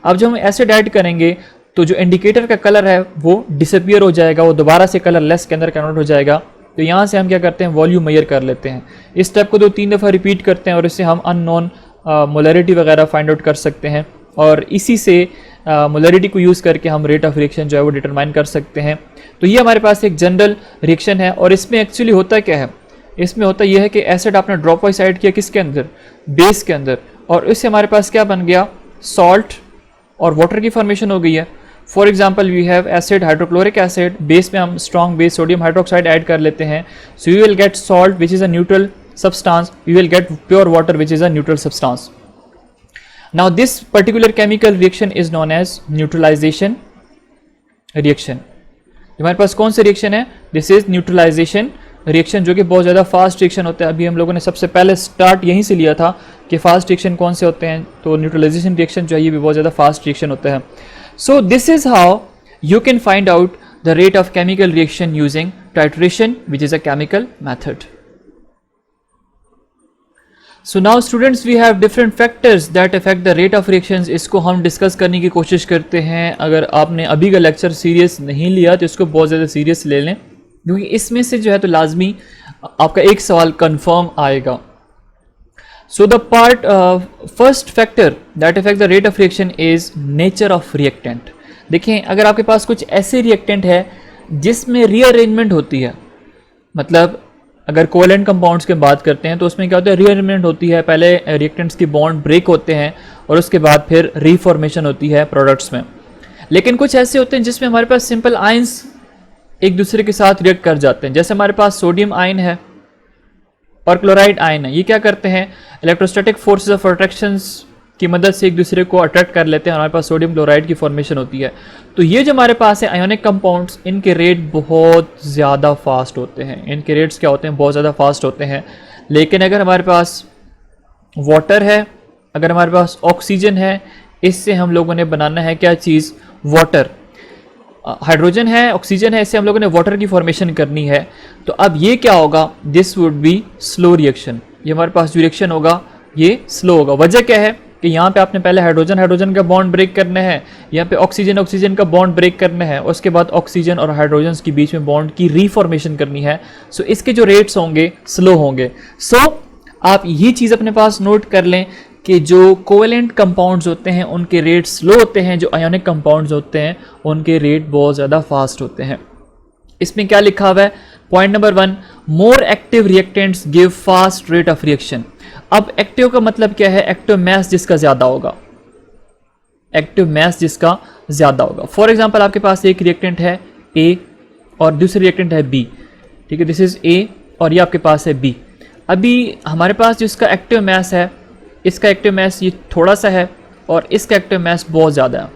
अब जब हम एसिड ऐड करेंगे तो जो इंडिकेटर का कलर है वो डिसअपियर हो जाएगा, वो दोबारा से कलरलेस के अंदर कन्वर्ट हो जाएगा। तो यहाँ से हम क्या करते हैं, वॉल्यूम मेजर कर लेते हैं। इस स्टेप को 2-3 दफ़ा रिपीट करते हैं और इससे हम अननोन मोलरिटी वगैरह फाइंड आउट कर सकते हैं, और इसी से मोलरिटी को यूज़ करके हम रेट ऑफ रिएक्शन जो है वो डिटरमाइन कर सकते हैं। तो ये हमारे पास एक जनरल रिएक्शन है, और इसमें एक्चुअली होता क्या है, इसमें होता यह है कि एसिड आपने ड्रॉप वाइज ऐड किया किसके अंदर, बेस के अंदर, और इससे हमारे पास क्या बन गया, सॉल्ट और वाटर की फॉर्मेशन हो गई है। For example we have acid hydrochloric acid, base में हम strong base sodium hydroxide add कर लेते हैं, so we will get salt which is a neutral substance, we will get pure water which is a neutral substance. Now this particular chemical reaction is known as neutralisation reaction. हमारे पास कौन सा reaction है, this is neutralisation reaction, जो कि बहुत ज़्यादा fast reaction होता है। अभी हम लोगों ने सबसे पहले स्टार्ट यहीं से लिया था कि फास्ट रिएक्शन कौन से होते हैं, तो न्यूट्रलाइजेशन रिएक्शन जो है ये भी बहुत ज़्यादा फास्ट रिएक्शन होता है। So this is how you can find out the rate of chemical reaction using titration which is a chemical method. So now students we have different factors that affect the rate of reactions. इसको हम discuss करने की कोशिश करते हैं। अगर आपने अभी का लेक्चर सीरियस नहीं लिया तो इसको बहुत ज़्यादा सीरियस ले लें, क्योंकि इसमें से जो है तो लाजमी आपका एक सवाल कंफर्म आएगा। So the part first factor that affect the rate of reaction is nature of reactant. देखें, अगर आपके पास कुछ ऐसे रिएक्टेंट है जिसमें रीअरेंजमेंट होती है, मतलब अगर कोवैलेंट कंपाउंड्स की बात करते हैं तो उसमें क्या होता है, रीअरेंजमेंट होती है, पहले रिएक्टेंट्स की बॉन्ड ब्रेक होते हैं और उसके बाद फिर रीफॉर्मेशन होती है प्रोडक्ट्स में। लेकिन कुछ ऐसे होते हैं जिसमें हमारे पास सिंपल आयंस एक दूसरे के साथ रिएक्ट कर जाते हैं। जैसे हमारे पास सोडियम आयन है और क्लोराइड आयन है, ये क्या करते हैं, इलेक्ट्रोस्टैटिक फोर्सेस ऑफ अट्रैक्शंस की मदद से एक दूसरे को अट्रैक्ट कर लेते हैं, हमारे पास सोडियम क्लोराइड की फॉर्मेशन होती है। तो ये जो हमारे पास है आयोनिक कंपाउंड्स, इनके रेट बहुत ज़्यादा फास्ट होते हैं, इनके रेट्स क्या होते हैं, बहुत ज़्यादा फास्ट होते हैं। लेकिन अगर हमारे पास वाटर है, अगर हमारे पास ऑक्सीजन है, इससे हम लोगों ने बनाना है क्या चीज़, वाटर। हाइड्रोजन है, ऑक्सीजन है, इससे हम लोगों ने वाटर की फॉर्मेशन करनी है। तो अब ये क्या होगा, this would be slow reaction. ये हमारे पास जो रिएक्शन होगा ये स्लो होगा। वजह क्या है कि यहाँ पे आपने पहले हाइड्रोजन हाइड्रोजन का बॉन्ड ब्रेक करना है, यहाँ पे ऑक्सीजन ऑक्सीजन का बॉन्ड ब्रेक करना है, और उसके बाद ऑक्सीजन और हाइड्रोजन के बीच में बॉन्ड की रीफॉर्मेशन करनी है। सो इसके जो रेट्स होंगे स्लो होंगे। सो आप ये चीज़ अपने पास नोट कर लें कि जो कोवेलेंट कंपाउंड्स होते हैं उनके रेट स्लो होते हैं, जो आयोनिक कंपाउंड्स होते हैं उनके रेट बहुत ज़्यादा फास्ट होते हैं। इसमें क्या लिखा हुआ है, point number 1, more active reactants give fast rate of reaction. अब एक्टिव का मतलब क्या है, एक्टिव मास जिसका ज़्यादा होगा, एक्टिव मास जिसका ज़्यादा होगा। फॉर एग्जांपल आपके पास एक रिएक्टेंट है A और दूसरी रिएक्टेंट है B, ठीक है, दिस इज A और ये आपके पास है B। अभी हमारे पास जिसका एक्टिव मास है, इसका एक्टिव मास ये थोड़ा सा है और इसका एक्टिव मास बहुत ज़्यादा है।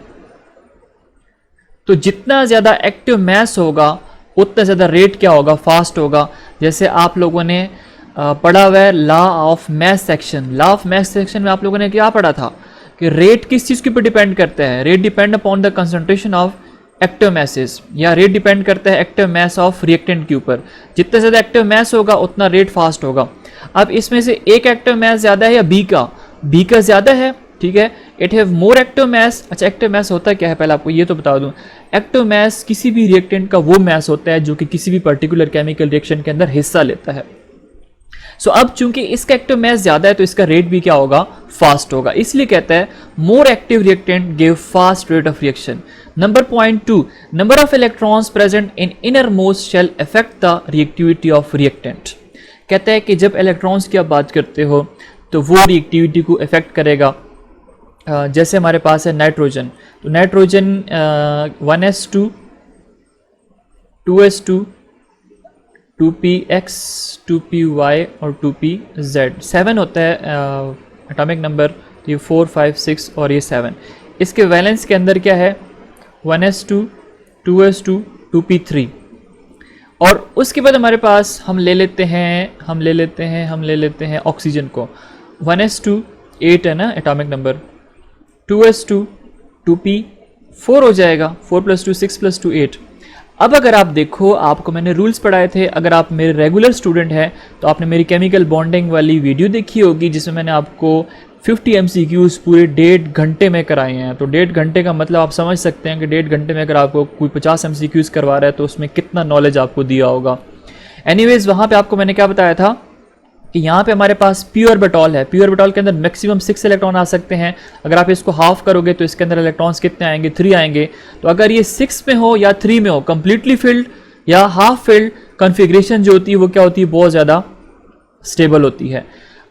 तो जितना ज़्यादा एक्टिव मास होगा उतना ज़्यादा रेट क्या होगा, फास्ट होगा। जैसे आप लोगों ने पढ़ा हुआ है law of mass section. Law of mass section में आप लोगों ने क्या पढ़ा था कि रेट किस चीज़ के ऊपर डिपेंड करता है, rate depend upon the concentration of active message, या रेट डिपेंड करता है एक्टिव मास ऑफ रिएक्टेंट के ऊपर। जितना ज़्यादा एक्टिव मास होगा उतना रेट फास्ट होगा। अब इसमें से एक एक्टिव मास ज़्यादा है या बी का ज़्यादा है, ठीक है, it have more active mass. अच्छा, एक्टिव मास होता क्या है पहले आपको ये तो बता दूं। एक्टिव मास किसी भी रिएक्टेंट का वो मास होता है जो कि किसी भी पर्टिकुलर केमिकल रिएक्शन के अंदर हिस्सा लेता है। सो अब चूंकि इसका एक्टिव मास ज़्यादा है तो इसका रेट भी क्या होगा, फास्ट होगा। इसलिए कहता है more active reactant give fast rate of reaction. Number point 2, number of electrons present in inner most shell affect the reactivity of reactant. कहता है कि जब इलेक्ट्रॉन्स की आप बात करते हो तो वो रिएक्टिविटी को इफेक्ट करेगा। जैसे हमारे पास है नाइट्रोजन, तो nitrogen 1s2 2s2 2px 2py और 2pz 7 होता है एटॉमिक नंबर। ये 4 5 6 और ये 7। इसके वैलेंस के अंदर क्या है, 1s2 2s2 2p3। और उसके बाद हमारे पास हम ले लेते हैं ऑक्सीजन को। 1s2 8 है ना एटॉमिक नंबर, 2s2 2p4 हो जाएगा, 4 + 2 6 + 2 8। अब अगर आप देखो, आपको मैंने रूल्स पढ़ाए थे, अगर आप मेरे रेगुलर स्टूडेंट हैं तो आपने मेरी केमिकल बॉन्डिंग वाली वीडियो देखी होगी जिसमें मैंने आपको 50 MCQs पूरे 1.5 घंटे में कराए हैं। तो 1.5 घंटे का मतलब आप समझ सकते हैं कि 1.5 घंटे में अगर आपको कोई 50 MCQs करवा रहा है तो उसमें कितना नॉलेज आपको दिया होगा। एनीवेज, वहाँ पे आपको मैंने क्या बताया था कि यहाँ पे हमारे पास पी ऑर्बिटल है। पी ऑर्बिटल के अंदर मैक्सिमम 6 इलेक्ट्रॉन आ सकते हैं। अगर आप इसको हाफ करोगे तो इसके अंदर इलेक्ट्रॉन्स कितने आएंगे, 3 आएंगे। तो अगर ये 6 में हो या 3 में हो, कंप्लीटली फिल्ड या हाफ फिल्ड, कॉन्फ़िगरेशन जो होती है वो क्या होती है, बहुत ज़्यादा स्टेबल होती है।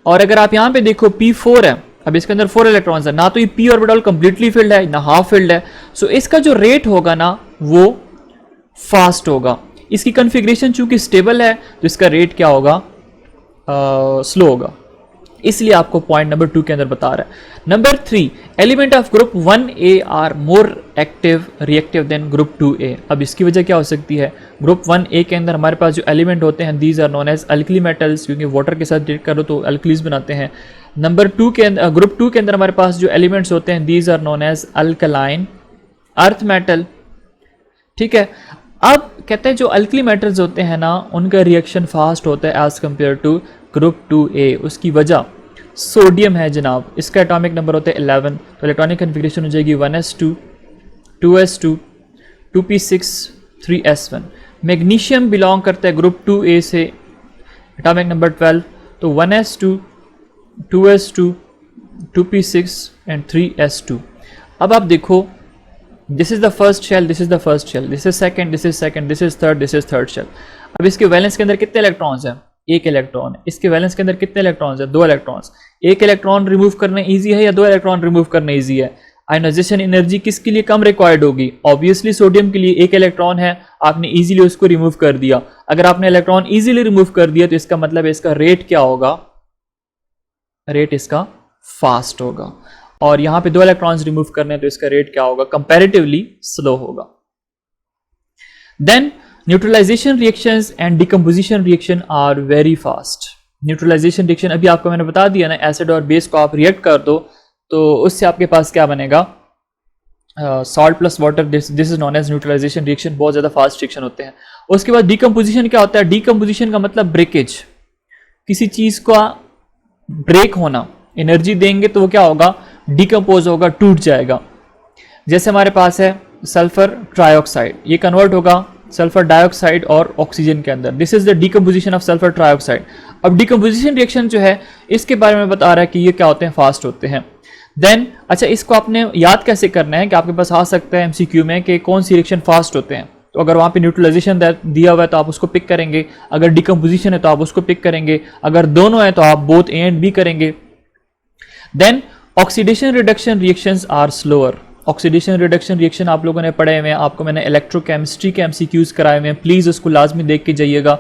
और अगर आप यहाँ पे देखो P4 है, अब इसके अंदर 4 इलेक्ट्रॉन्स है, ना तो ये पी ऑर्बिटल कंप्लीटली फिल्ड है ना हाफ फिल्ड है। सो इसका जो रेट होगा ना वो फास्ट होगा। इसकी कॉन्फ़िगरेशन चूंकि स्टेबल है तो इसका रेट क्या होगा, स्लो होगा। इसलिए आपको पॉइंट नंबर 2 के अंदर बता रहा है। Number 3, element of group 1A are more active reactive than group 2A। अब इसकी वजह क्या हो सकती है, ग्रुप 1A के अंदर हमारे पास जो एलिमेंट होते हैं these are known as alkali metals, क्योंकि वाटर के साथ रिएक्ट करो तो अल्कलीज बनाते हैं। नंबर 2 के अंदर, ग्रुप 2 के अंदर हमारे पास जो एलिमेंट्स होते हैं these are known as alkaline earth metal, ठीक है। अब कहते हैं जो अल्कली मेटल्स होते हैं ना उनका रिएक्शन फास्ट होता है as compare to group 2A। उसकी वजह सोडियम है जनाब, इसका एटॉमिक नंबर होता है 11, तो इलेक्ट्रॉनिक कन्फिग्रेशन हो जाएगी 1s2 2s2 2p6 3s1। Magnesium belong करता है ग्रुप 2A से, एटॉमिक नंबर 12, तो 1s2 2s2 2p6 and 3s2। अब आप देखो, this is the first shell, this is the first shell, this is second, this is second, this is third, this is third shell. अब इसके valence के अंदर कितने electrons हैं, 1 इलेक्ट्रॉन। इसके वैलेंस के अंदर कितने इलेक्ट्रॉन्स हैं, 2 इलेक्ट्रॉन्स। 1 इलेक्ट्रॉन रिमूव करना इजी है या 2 इलेक्ट्रॉन रिमूव करना इजी है। आयनाइजेशन एनर्जी किसके लिए कम रिक्वायर्ड होगी, ऑब्वियसली सोडियम के लिए। 1 इलेक्ट्रॉन है, आपने इजीली उसको रिमूव कर दिया। अगर आपने इलेक्ट्रॉन इजीली रिमूव कर दिया तो इसका मतलब है इसका रेट क्या होगा, रेट इसका फास्ट होगा। और यहाँ पे 2 इलेक्ट्रॉन्स रिमूव करने हैं, तो इसका रेट क्या होगा, कंपैरेटिवली स्लो होगा। Then neutralisation reactions and decomposition reaction are very fast. Neutralisation reaction अभी आपको मैंने बता दिया ना, एसिड और बेस को आप रिएक्ट कर दो तो उससे आपके पास क्या बनेगा, salt plus water, this is known as neutralisation reaction, बहुत ज़्यादा फास्ट रिएक्शन होते हैं। उसके बाद डिकम्पोजिशन क्या होता है, डिकम्पोजिशन का मतलब ब्रेकेज, किसी चीज़ का ब्रेक होना, एनर्जी देंगे तो वो क्या होगा, डिकम्पोज होगा, टूट जाएगा। जैसे हमारे पास है सल्फर ट्राइऑक्साइड, ये कन्वर्ट होगा सल्फर डाइऑक्साइड और ऑक्सीजन के अंदर, this is the decomposition of sulphur trioxide. अब डिकम्पोजिशन रिएक्शन जो है इसके बारे में बता रहा है कि ये क्या होते हैं, फास्ट होते हैं। देन अच्छा, इसको आपने याद कैसे करना है कि आपके पास आ सकता है एमसीक्यू में कि कौन सी रिएक्शन फास्ट होते हैं, तो अगर वहाँ पे न्यूट्रलाइजेशन दिया हुआ है तो आप उसको पिक करेंगे, अगर डिकम्पोजिशन है तो आप उसको पिक करेंगे, अगर दोनों है तो आप बोथ ए एंड बी करेंगे। Then oxidation reduction reactions are slower. Oxidation reduction reaction आप लोगों ने पढ़े हुए हैं, आपको मैंने इलेक्ट्रोकेमिस्ट्री के एमसीक्यूज कराए हुए हैं, प्लीज़ उसको लाजमी देख के जाइएगा,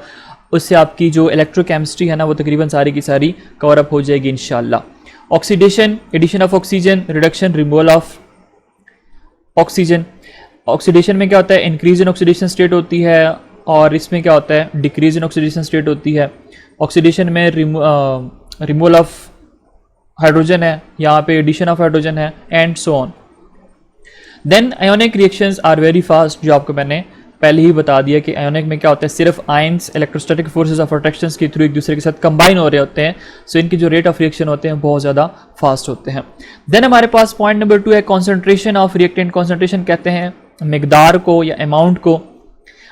उससे आपकी जो इलेक्ट्रोकेमिस्ट्री है ना वो तकरीबन सारी की सारी कवर अप हो जाएगी इंशाल्लाह। Oxidation, addition of oxygen, reduction, removal of oxygen. Oxidation में क्या होता है, इंक्रीज इन ऑक्सीडेशन स्टेट होती है, और इसमें क्या होता है, डिक्रीज इन ऑक्सीडेशन स्टेट होती है। ऑक्सीडेशन में रिमूवल ऑफ हाइड्रोजन है, यहाँ पे एडिशन ऑफ हाइड्रोजन है, and so on. Then ionic reactions are very fast, जो आपको मैंने पहले ही बता दिया कि आयोनिक में क्या होता है, सिर्फ ions electrostatic forces of attractions के थ्रू एक दूसरे के साथ कंबाइन हो रहे होते हैं, सो इनकी जो रेट ऑफ रिएक्शन होते हैं बहुत ज़्यादा फास्ट होते हैं। देन हमारे पास पॉइंट नंबर 2 है कॉन्सेंट्रेशन ऑफ रिएक्टेंट। कॉन्सेंट्रेशन कहते हैं मिकदार को या अमाउंट को।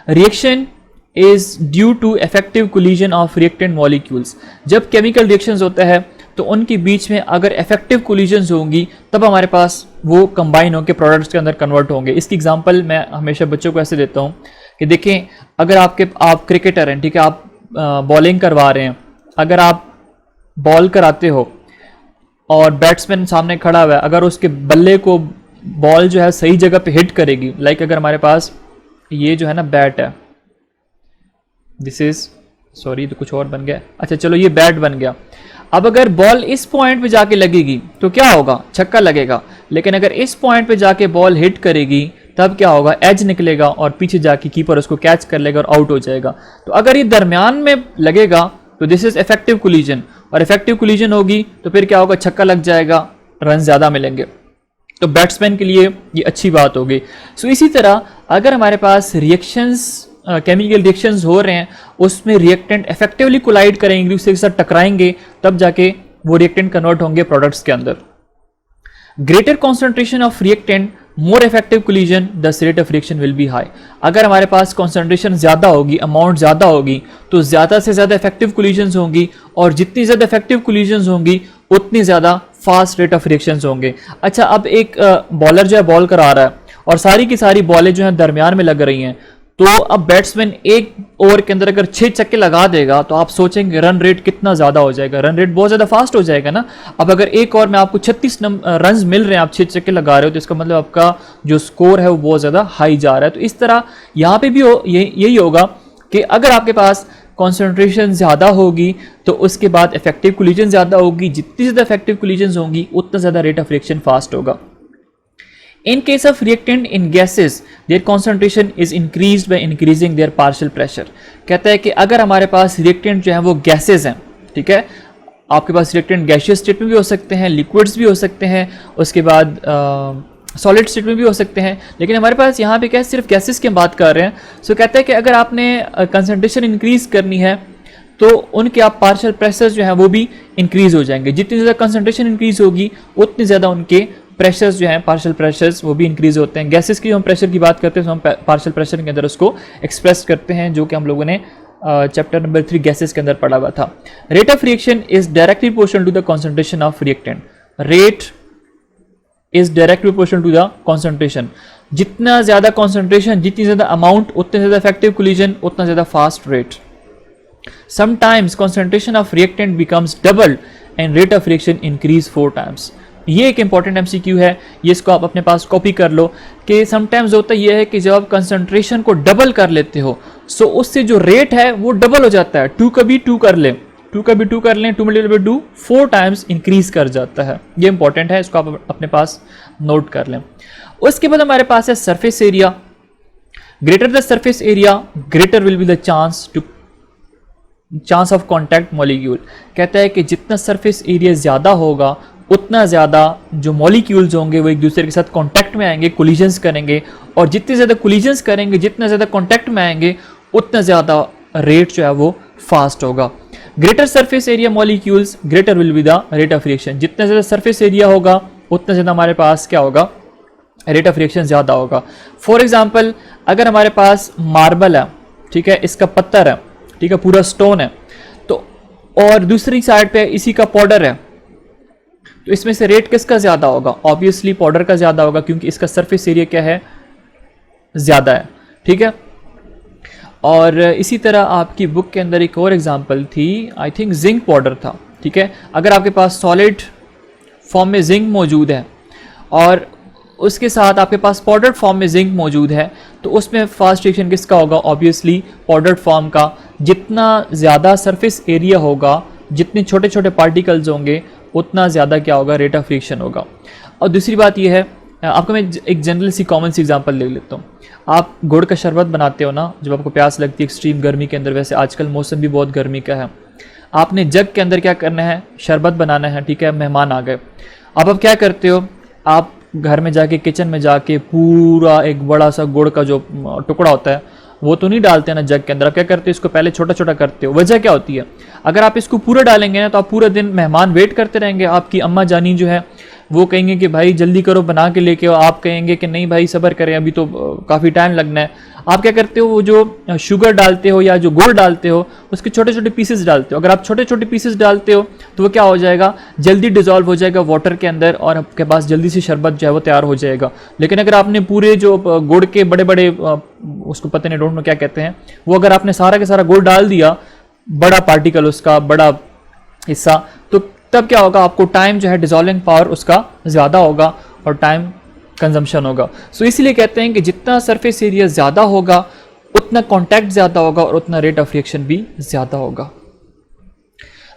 Reaction is due to effective collision of reactant molecules. जब केमिकल रिएक्शंस होता है तो उनके बीच में अगर इफेक्टिव कोलिजन्स होंगी तब हमारे पास वो कंबाइन होकर प्रोडक्ट्स के अंदर कन्वर्ट होंगे। इसकी एग्जांपल मैं हमेशा बच्चों को ऐसे देता हूँ कि देखें, अगर आप क्रिकेटर हैं, ठीक है, आप बॉलिंग करवा रहे हैं, अगर आप बॉल कराते हो और बैट्समैन सामने खड़ा हुआ है, अगर उसके बल्ले को बॉल जो है सही जगह पे हिट करेगी, लाइक अगर हमारे पास ये जो है ना बैट है, दिस इज सॉरी तो कुछ और बन गया, अच्छा चलो ये बैट बन गया। अब अगर बॉल इस पॉइंट पे जाके लगेगी तो क्या होगा, छक्का लगेगा, लेकिन अगर इस पॉइंट पे जाके बॉल हिट करेगी तब क्या होगा, एज निकलेगा और पीछे जाके कीपर उसको कैच कर लेगा और आउट हो जाएगा। तो अगर ये दरमियान में लगेगा तो दिस इज इफेक्टिव कोलिजन, और इफेक्टिव कोलिजन होगी तो फिर क्या होगा, छक्का लग जाएगा, रन ज़्यादा मिलेंगे, तो बैट्समैन के लिए ये अच्छी बात होगी। सो इसी तरह अगर हमारे पास रिएक्शंस केमिकल रिएक्शंस हो रहे हैं, उसमें रिएक्टेंट इफेक्टिवली कोलाइड करेंगे, एक दूसरे के साथ टकराएंगे, तब जाके वो रिएक्टेंट कन्वर्ट होंगे प्रोडक्ट्स के अंदर। Greater concentration of reactant, more effective collision, thus rate of reaction will be high. अगर हमारे पास कॉन्सेंट्रेशन ज़्यादा होगी, अमाउंट ज़्यादा होगी, तो ज़्यादा से ज़्यादा इफेक्टिव कोलिजन्स होंगी, और जितनी ज़्यादा इफेक्टिव कोलिजन्स होंगी उतनी ज़्यादा फास्ट रेट ऑफ रिएक्शंस होंगे। अच्छा, अब एक बॉलर जो है बॉल करा रहा है और सारी की सारी बॉलें जो हैं दरमियान में लग रही हैं, तो अब बैट्समैन एक ओवर के अंदर अगर 6 छक्के लगा देगा तो आप सोचेंगे रन रेट कितना ज़्यादा हो जाएगा, रन रेट बहुत ज़्यादा फास्ट हो जाएगा ना। अब अगर एक ओवर में आपको 36 रन मिल रहे हैं, आप 6 छक्के लगा रहे हो, तो इसका मतलब आपका जो स्कोर है वो बहुत ज़्यादा हाई जा रहा है। तो इस तरह यहाँ पे भी यही होगा कि अगर आपके पास कॉन्सेंट्रेशन ज़्यादा होगी तो उसके बाद इफेक्टिव कोलिजन ज़्यादा होगी, जितनी ज़्यादा इफेक्टिव कोलिजन्स होंगी उतना ज़्यादा रेट ऑफ रिएक्शन फास्ट होगा। In case of reactant in gases, their concentration is increased by increasing their partial pressure। कहता है कि अगर हमारे पास reactant जो है वो gases हैं, ठीक है, आपके पास reactant gaseous state में भी हो सकते हैं, liquids भी हो सकते हैं, उसके बाद solid state में भी हो सकते हैं, लेकिन हमारे पास यहाँ पे क्या है, सिर्फ gases की हम बात कर रहे हैं। सो कहता है कि अगर आपने concentration increase करनी है तो उनके आप पार्शियल प्रेशर्स जो है वो भी इंक्रीज हो जाएंगे। जितनी ज़्यादा कंसंट्रेशन इंक्रीज होगी उतनी ज़्यादा उनके प्रेशर्स जो हैं, पार्शियल प्रेशर्स, वो भी इंक्रीज होते हैं। गैसेस की हम प्रेशर की बात करते हैं तो हम पार्शियल प्रेशर के अंदर उसको एक्सप्रेस करते हैं, जो कि हम लोगों ने चैप्टर नंबर 3 गैसेस के अंदर पढ़ा हुआ था। Rate of reaction is directly proportional to the concentration of reactant. Rate is directly proportional to the concentration. जितना ज़्यादा कॉन्सेंट्रेशन, जितनी ज़्यादा अमाउंट, उतने ज़्यादा इफेक्टिव कोलिजन, उतना ज़्यादा fast rate. Sometimes concentration of reactant becomes doubled and rate of reaction increase 4 times। ये एक इंपॉर्टेंट MCQ है, ये इसको आप अपने पास कॉपी कर लो कि समटाइम्स होता ये है कि जब आप कंसंट्रेशन को डबल कर लेते हो सो उससे जो रेट है वो डबल हो जाता है। 2 कभी 2 कर ले 2 का भी 2 कर लें, 2 मल्टीप्लाई बाई 2 4 टाइम्स इंक्रीज कर जाता है। ये इंपॉर्टेंट है, इसको आप अपने पास नोट कर लें। उसके बाद हमारे पास है surface area. Greater the surface area greater will be the chance of contact molecule. कहता है कि जितना सरफेस एरिया ज़्यादा होगा उतना ज़्यादा जो मॉलिक्यूल्स होंगे वो एक दूसरे के साथ कॉन्टैक्ट में आएंगे, कोलिजन्स करेंगे, और जितने ज़्यादा कोलिजन्स करेंगे, जितना ज़्यादा कॉन्टैक्ट में आएंगे, उतना ज़्यादा रेट जो है वो फास्ट होगा। Greater surface area molecules greater will be the rate of reaction. जितना ज़्यादा सरफेस एरिया होगा उतना ज़्यादा हमारे पास क्या होगा, रेट ऑफ रिएक्शन ज़्यादा होगा। फॉर एग्जाम्पल अगर हमारे पास मार्बल है, ठीक है, इसका पत्थर है, ठीक है, पूरा स्टोन है, तो और दूसरी साइड पे इसी का पाउडर है, तो इसमें से रेट किसका ज़्यादा होगा? ऑब्वियसली पाउडर का ज़्यादा होगा, क्योंकि इसका सरफेस एरिया क्या है, ज़्यादा है, ठीक है। और इसी तरह आपकी बुक के अंदर एक और एग्जांपल थी, आई थिंक जिंक पाउडर था, ठीक है। अगर आपके पास सॉलिड फॉर्म में जिंक मौजूद है और उसके साथ आपके पास पाउडर्ड फॉर्म में जिंक मौजूद है, तो उसमें फास्ट रिएक्शन किसका होगा? ऑब्वियसली पाउडर्ड फॉर्म का। जितना ज़्यादा सरफेस एरिया होगा, जितने छोटे छोटे पार्टिकल्स होंगे, उतना ज़्यादा क्या होगा, रेट ऑफ रिएक्शन होगा। और दूसरी बात यह है, आपको मैं एक जनरल सी कॉमन सी एग्जांपल ले लेता हूँ। आप गुड़ का शरबत बनाते हो ना, जब आपको प्यास लगती है एक्सट्रीम गर्मी के अंदर, वैसे आजकल मौसम भी बहुत गर्मी का है, आपने जग के अंदर क्या करना है, शरबत बनाना है, ठीक है, मेहमान आ गए। अब आप क्या करते हो, आप घर में जाके किचन में जाके पूरा एक बड़ा सा गुड़ का जो टुकड़ा होता है वो तो नहीं डालते ना जग के अंदर, आप क्या करते हो, इसको पहले छोटा छोटा करते हो। वजह क्या होती है? अगर आप इसको पूरा डालेंगे ना तो आप पूरा दिन मेहमान वेट करते रहेंगे, आपकी अम्मा जानी जो है वो कहेंगे कि भाई जल्दी करो बना के लेके आओ, आप कहेंगे कि नहीं भाई सब्र करें अभी तो काफ़ी टाइम लगना है। आप क्या करते हो, वो जो शुगर डालते हो या जो गुड़ डालते हो उसके छोटे छोटे पीसेस डालते हो। अगर आप छोटे छोटे पीसेस डालते हो तो वो क्या हो जाएगा, जल्दी डिजॉल्व हो जाएगा वाटर के अंदर और आपके पास जल्दी से शरबत जो है वो तैयार हो जाएगा। लेकिन अगर आपने पूरे जो गुड़ के बड़े बड़े, उसको पता नहीं, डोंट नो क्या कहते हैं, वो अगर आपने सारा के सारा गुड़ डाल दिया, बड़ा पार्टिकल उसका बड़ा हिस्सा, तो तब क्या होगा, आपको टाइम जो है डिजॉल्विंग पावर उसका ज़्यादा होगा और टाइम कंजम्पशन होगा। सो इसीलिए कहते हैं कि जितना सरफेस एरिया ज़्यादा होगा उतना कॉन्टैक्ट ज़्यादा होगा और उतना रेट ऑफ रिएक्शन भी ज़्यादा होगा।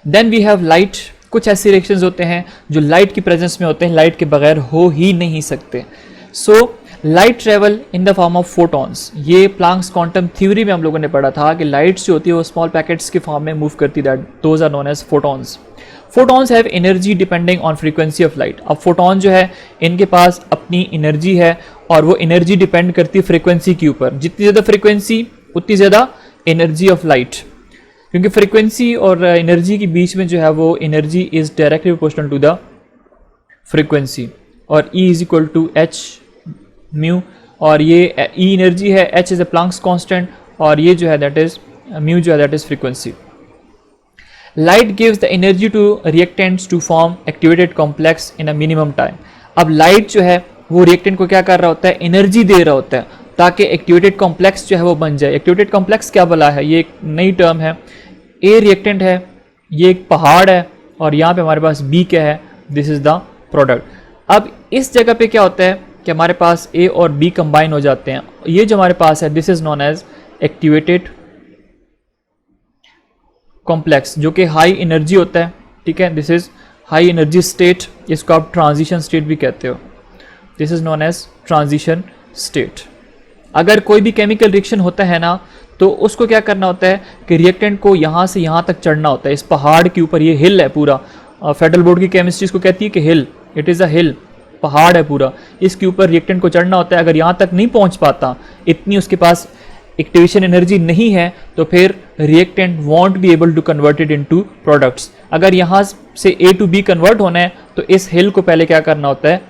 Then we have light. कुछ ऐसे रिएक्शंस होते हैं जो लाइट की प्रेजेंस में होते हैं, लाइट के बगैर हो ही नहीं सकते। So light travel in the form of photons. ये प्लांक्स क्वांटम थ्योरी में हम लोगों ने पढ़ा था कि लाइट्स जो होती है वो स्मॉल पैकेट्स के फॉर्म में मूव करती है, those are known as photons. Photons have energy depending on frequency of light. अब फोटॉन जो है इनके पास अपनी एनर्जी है और वो एनर्जी डिपेंड करती है फ्रीक्वेंसी के ऊपर। जितनी ज़्यादा फ्रीक्वेंसी उतनी ज़्यादा एनर्जी ऑफ लाइट, क्योंकि फ्रीक्वेंसी और एनर्जी के बीच में जो है वो energy is directly proportional to the frequency, और E is equal to H mu, और ये E एनर्जी है, H is a Planck's constant, और ये जो है दैट इज म्यू जो है that is frequency. Light gives the energy to reactants to form activated complex in a minimum time. अब लाइट जो है वो रिएक्टेंट को क्या कर रहा होता है, एनर्जी दे रहा होता है ताकि एक्टिवेटेड कॉम्प्लेक्स जो है वो बन जाए। एक्टिवेटेड कॉम्प्लेक्स क्या बोला है, ये एक नई टर्म है। ए रिएक्टेंट है, ये एक पहाड़ है, और यहाँ पे हमारे पास बी क्या है, दिस इज द प्रोडक्ट। अब इस जगह पे क्या होता है कि हमारे पास ए और बी कंबाइन हो जाते हैं। ये जो हमारे पास है this is known as activated complex, जो कि हाई एनर्जी होता है, ठीक है, this is high energy state, इसको आप ट्रांजिशन स्टेट भी कहते हो, this is known as transition state. अगर कोई भी केमिकल रिएक्शन होता है ना तो उसको क्या करना होता है कि रिएक्टेंट को यहाँ से यहाँ तक चढ़ना होता है। इस पहाड़ के ऊपर, ये हिल है पूरा, फेडरल बोर्ड की केमिस्ट्री इसको कहती है कि हिल, इट इज़ अ हिल, पहाड़ है पूरा, इसके ऊपर रिएक्टेंट को चढ़ना होता है। अगर यहाँ तक नहीं पहुँच पाता, इतनी उसके पास एक्टिवेशन एनर्जी नहीं है, तो फिर reactant won't be able to converted into products. अगर यहाँ से ए टू बी कन्वर्ट होना है तो इस हिल को पहले क्या करना होता है,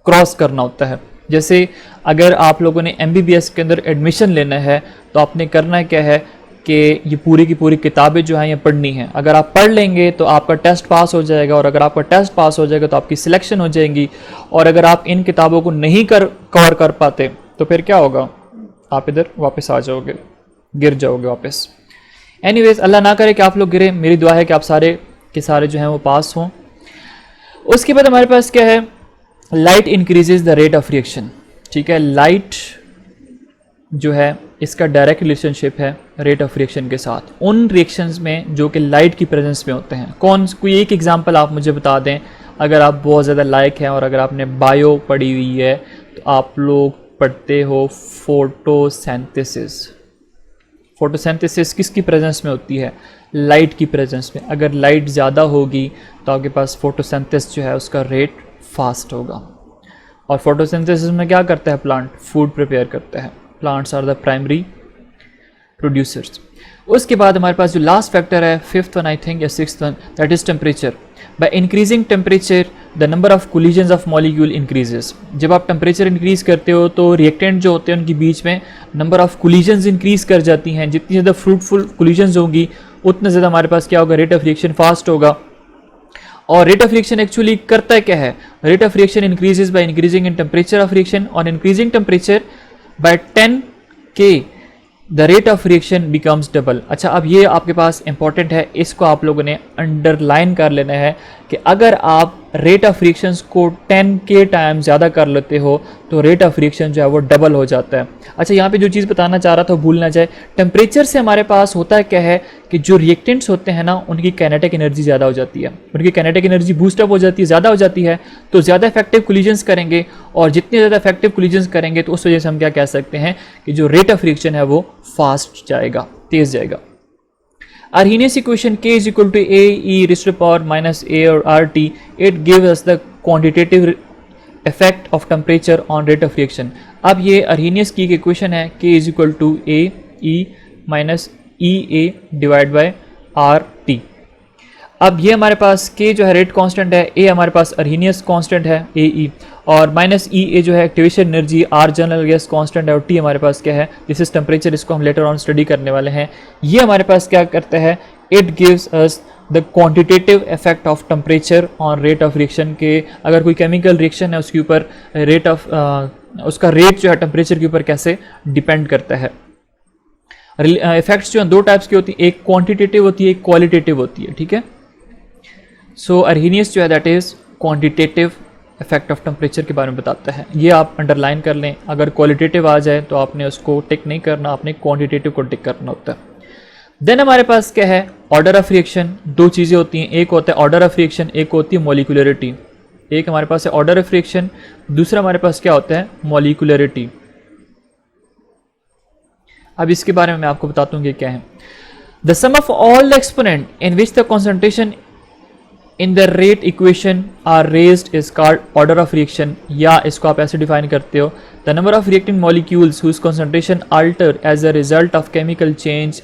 क्रॉस करना होता है। जैसे अगर आप लोगों ने MBBS के अंदर एडमिशन लेना है तो आपने करना क्या है कि ये पूरी की पूरी किताबें जो हैं ये पढ़नी है। अगर आप पढ़ लेंगे तो आपका टेस्ट पास हो जाएगा, और अगर आपका टेस्ट पास हो जाएगा तो आपकी सिलेक्शन हो जाएगी। और अगर आप इन किताबों को नहीं कवर कर पाते तो फिर क्या होगा, आप इधर वापस आ जाओगे, गिर जाओगे वापस। एनीवेज, अल्लाह ना करे कि आप लोग गिरे, मेरी दुआ है कि आप सारे के सारे जो हैं वो पास हों। उसके बाद हमारे पास क्या है, light increases the rate of reaction, ठीक है। लाइट जो है इसका डायरेक्ट रिलेशनशिप है रेट ऑफ रिएक्शन के साथ, उन रिएक्शंस में जो कि लाइट की प्रेजेंस में होते हैं। कोई एक एग्जांपल आप मुझे बता दें, अगर आप बहुत ज़्यादा लाइक हैं और अगर आपने बायो पढ़ी हुई है तो आप लोग पढ़ते हो फोटोसिंथेसिस। फोटोसिंथेसिस किसकी प्रेजेंस में होती है? लाइट की प्रेजेंस में। अगर लाइट ज़्यादा होगी तो आपके पास फोटोसिंथेसिस जो है उसका रेट फास्ट होगा। और फोटोसिंथेसिस में क्या करता है प्लांट? फूड प्रिपेयर करता है। Plants are the primary producers. उसके बाद हमारे पास जो लास्ट फैक्टर है, फिफ्थ वन आई थिंक या sixth one, that is temperature. By increasing temperature the number of collisions of molecule increases. जब आप टेम्परेचर इंक्रीज करते हो तो रिएक्टेंट जो होते हैं उनके बीच में नंबर ऑफ कोलिजन्स इंक्रीज कर जाती हैं। जितनी ज़्यादा फ्रूटफुल कोलिजन्स होंगी उतना ज़्यादा हमारे पास क्या होगा? रेट ऑफ रिएक्शन फास्ट होगा। और रेट ऑफ रिएक्शन एक्चुअली करता है क्या है? Rate of reaction increases by increasing in temperature of reaction. On increasing temperature by 10 K the rate of reaction becomes double. अच्छा, अब ये आपके पास इंपॉर्टेंट है, इसको आप लोगों ने अंडरलाइन कर लेना है कि अगर आप रेट ऑफ रिएक्शंस को 10K टाइम ज़्यादा कर लेते हो तो रेट ऑफ रिएक्शन जो है वो डबल हो जाता है। अच्छा, यहाँ पे जो चीज़ बताना चाह रहा था भूल ना जाए, टेम्परेचर से हमारे पास होता है क्या है कि जो रिएक्टेंट्स होते हैं ना उनकी काइनेटिक एनर्जी ज़्यादा हो जाती है, उनकी काइनेटिक एनर्जी बूस्टअप हो जाती है, ज़्यादा हो जाती है, तो ज़्यादा इफेक्टिव कोलिजन्स करेंगे। और जितने ज़्यादा इफेक्टिव कोलिजन्स करेंगे तो उस वजह से हम क्या कह सकते हैं कि जो रेट ऑफ रिएक्शन है वो फास्ट जाएगा, तेज़ जाएगा। Arrhenius equation K is equal to A e raised to the power minus A or RT. It gives us the quantitative effect of temperature on rate of reaction. अब ये Arrhenius की equation है K is equal to A e minus E A divided by RT. अब ये हमारे पास K जो है rate constant है, A हमारे पास Arrhenius कांस्टेंट है A E, और माइनस ई ए जो है activation energy, R general gas constant है, और टी हमारे पास क्या है? This is temperature. इसको हम लेटर ऑन स्टडी करने वाले हैं। ये हमारे पास क्या करता है? It gives us the quantitative effect of temperature on rate of reaction के। अगर कोई केमिकल रिएक्शन है उसके ऊपर रेट ऑफ उसका रेट जो है टेम्परेचर के ऊपर कैसे डिपेंड करता है। इफेक्ट्स जो है दो टाइप्स की होती है, एक क्वांटिटेटिव होती है, एक क्वालिटेटिव होती है। ठीक है, सो Arrhenius जो है that is quantitative effect of temperature के बारे में बताता है। ये आप अंडरलाइन कर लें। अगर क्वालिटेटिव आ जाए तो आपने उसको टिक नहीं करना, आपने क्वांटिटेटिव को टिक करना होता है। देन हमारे पास क्या है? Order of reaction. दो चीज़ें होती हैं, एक होता है ऑर्डर ऑफ रिएक्शन, एक होती है मॉलिक्यूलरिटी। एक हमारे पास है ऑर्डर ऑफ रिएक्शन, दूसरा हमारे पास क्या होता है? मॉलिक्यूलरिटी। अब इसके बारे में मैं आपको बताता हूँ कि क्या है। The sum of all the exponent in which the concentration in the rate equation are raised is called order of reaction, या इसको आप ऐसे डिफाइन करते हो, the number of reacting molecules whose concentration alter as a result of chemical change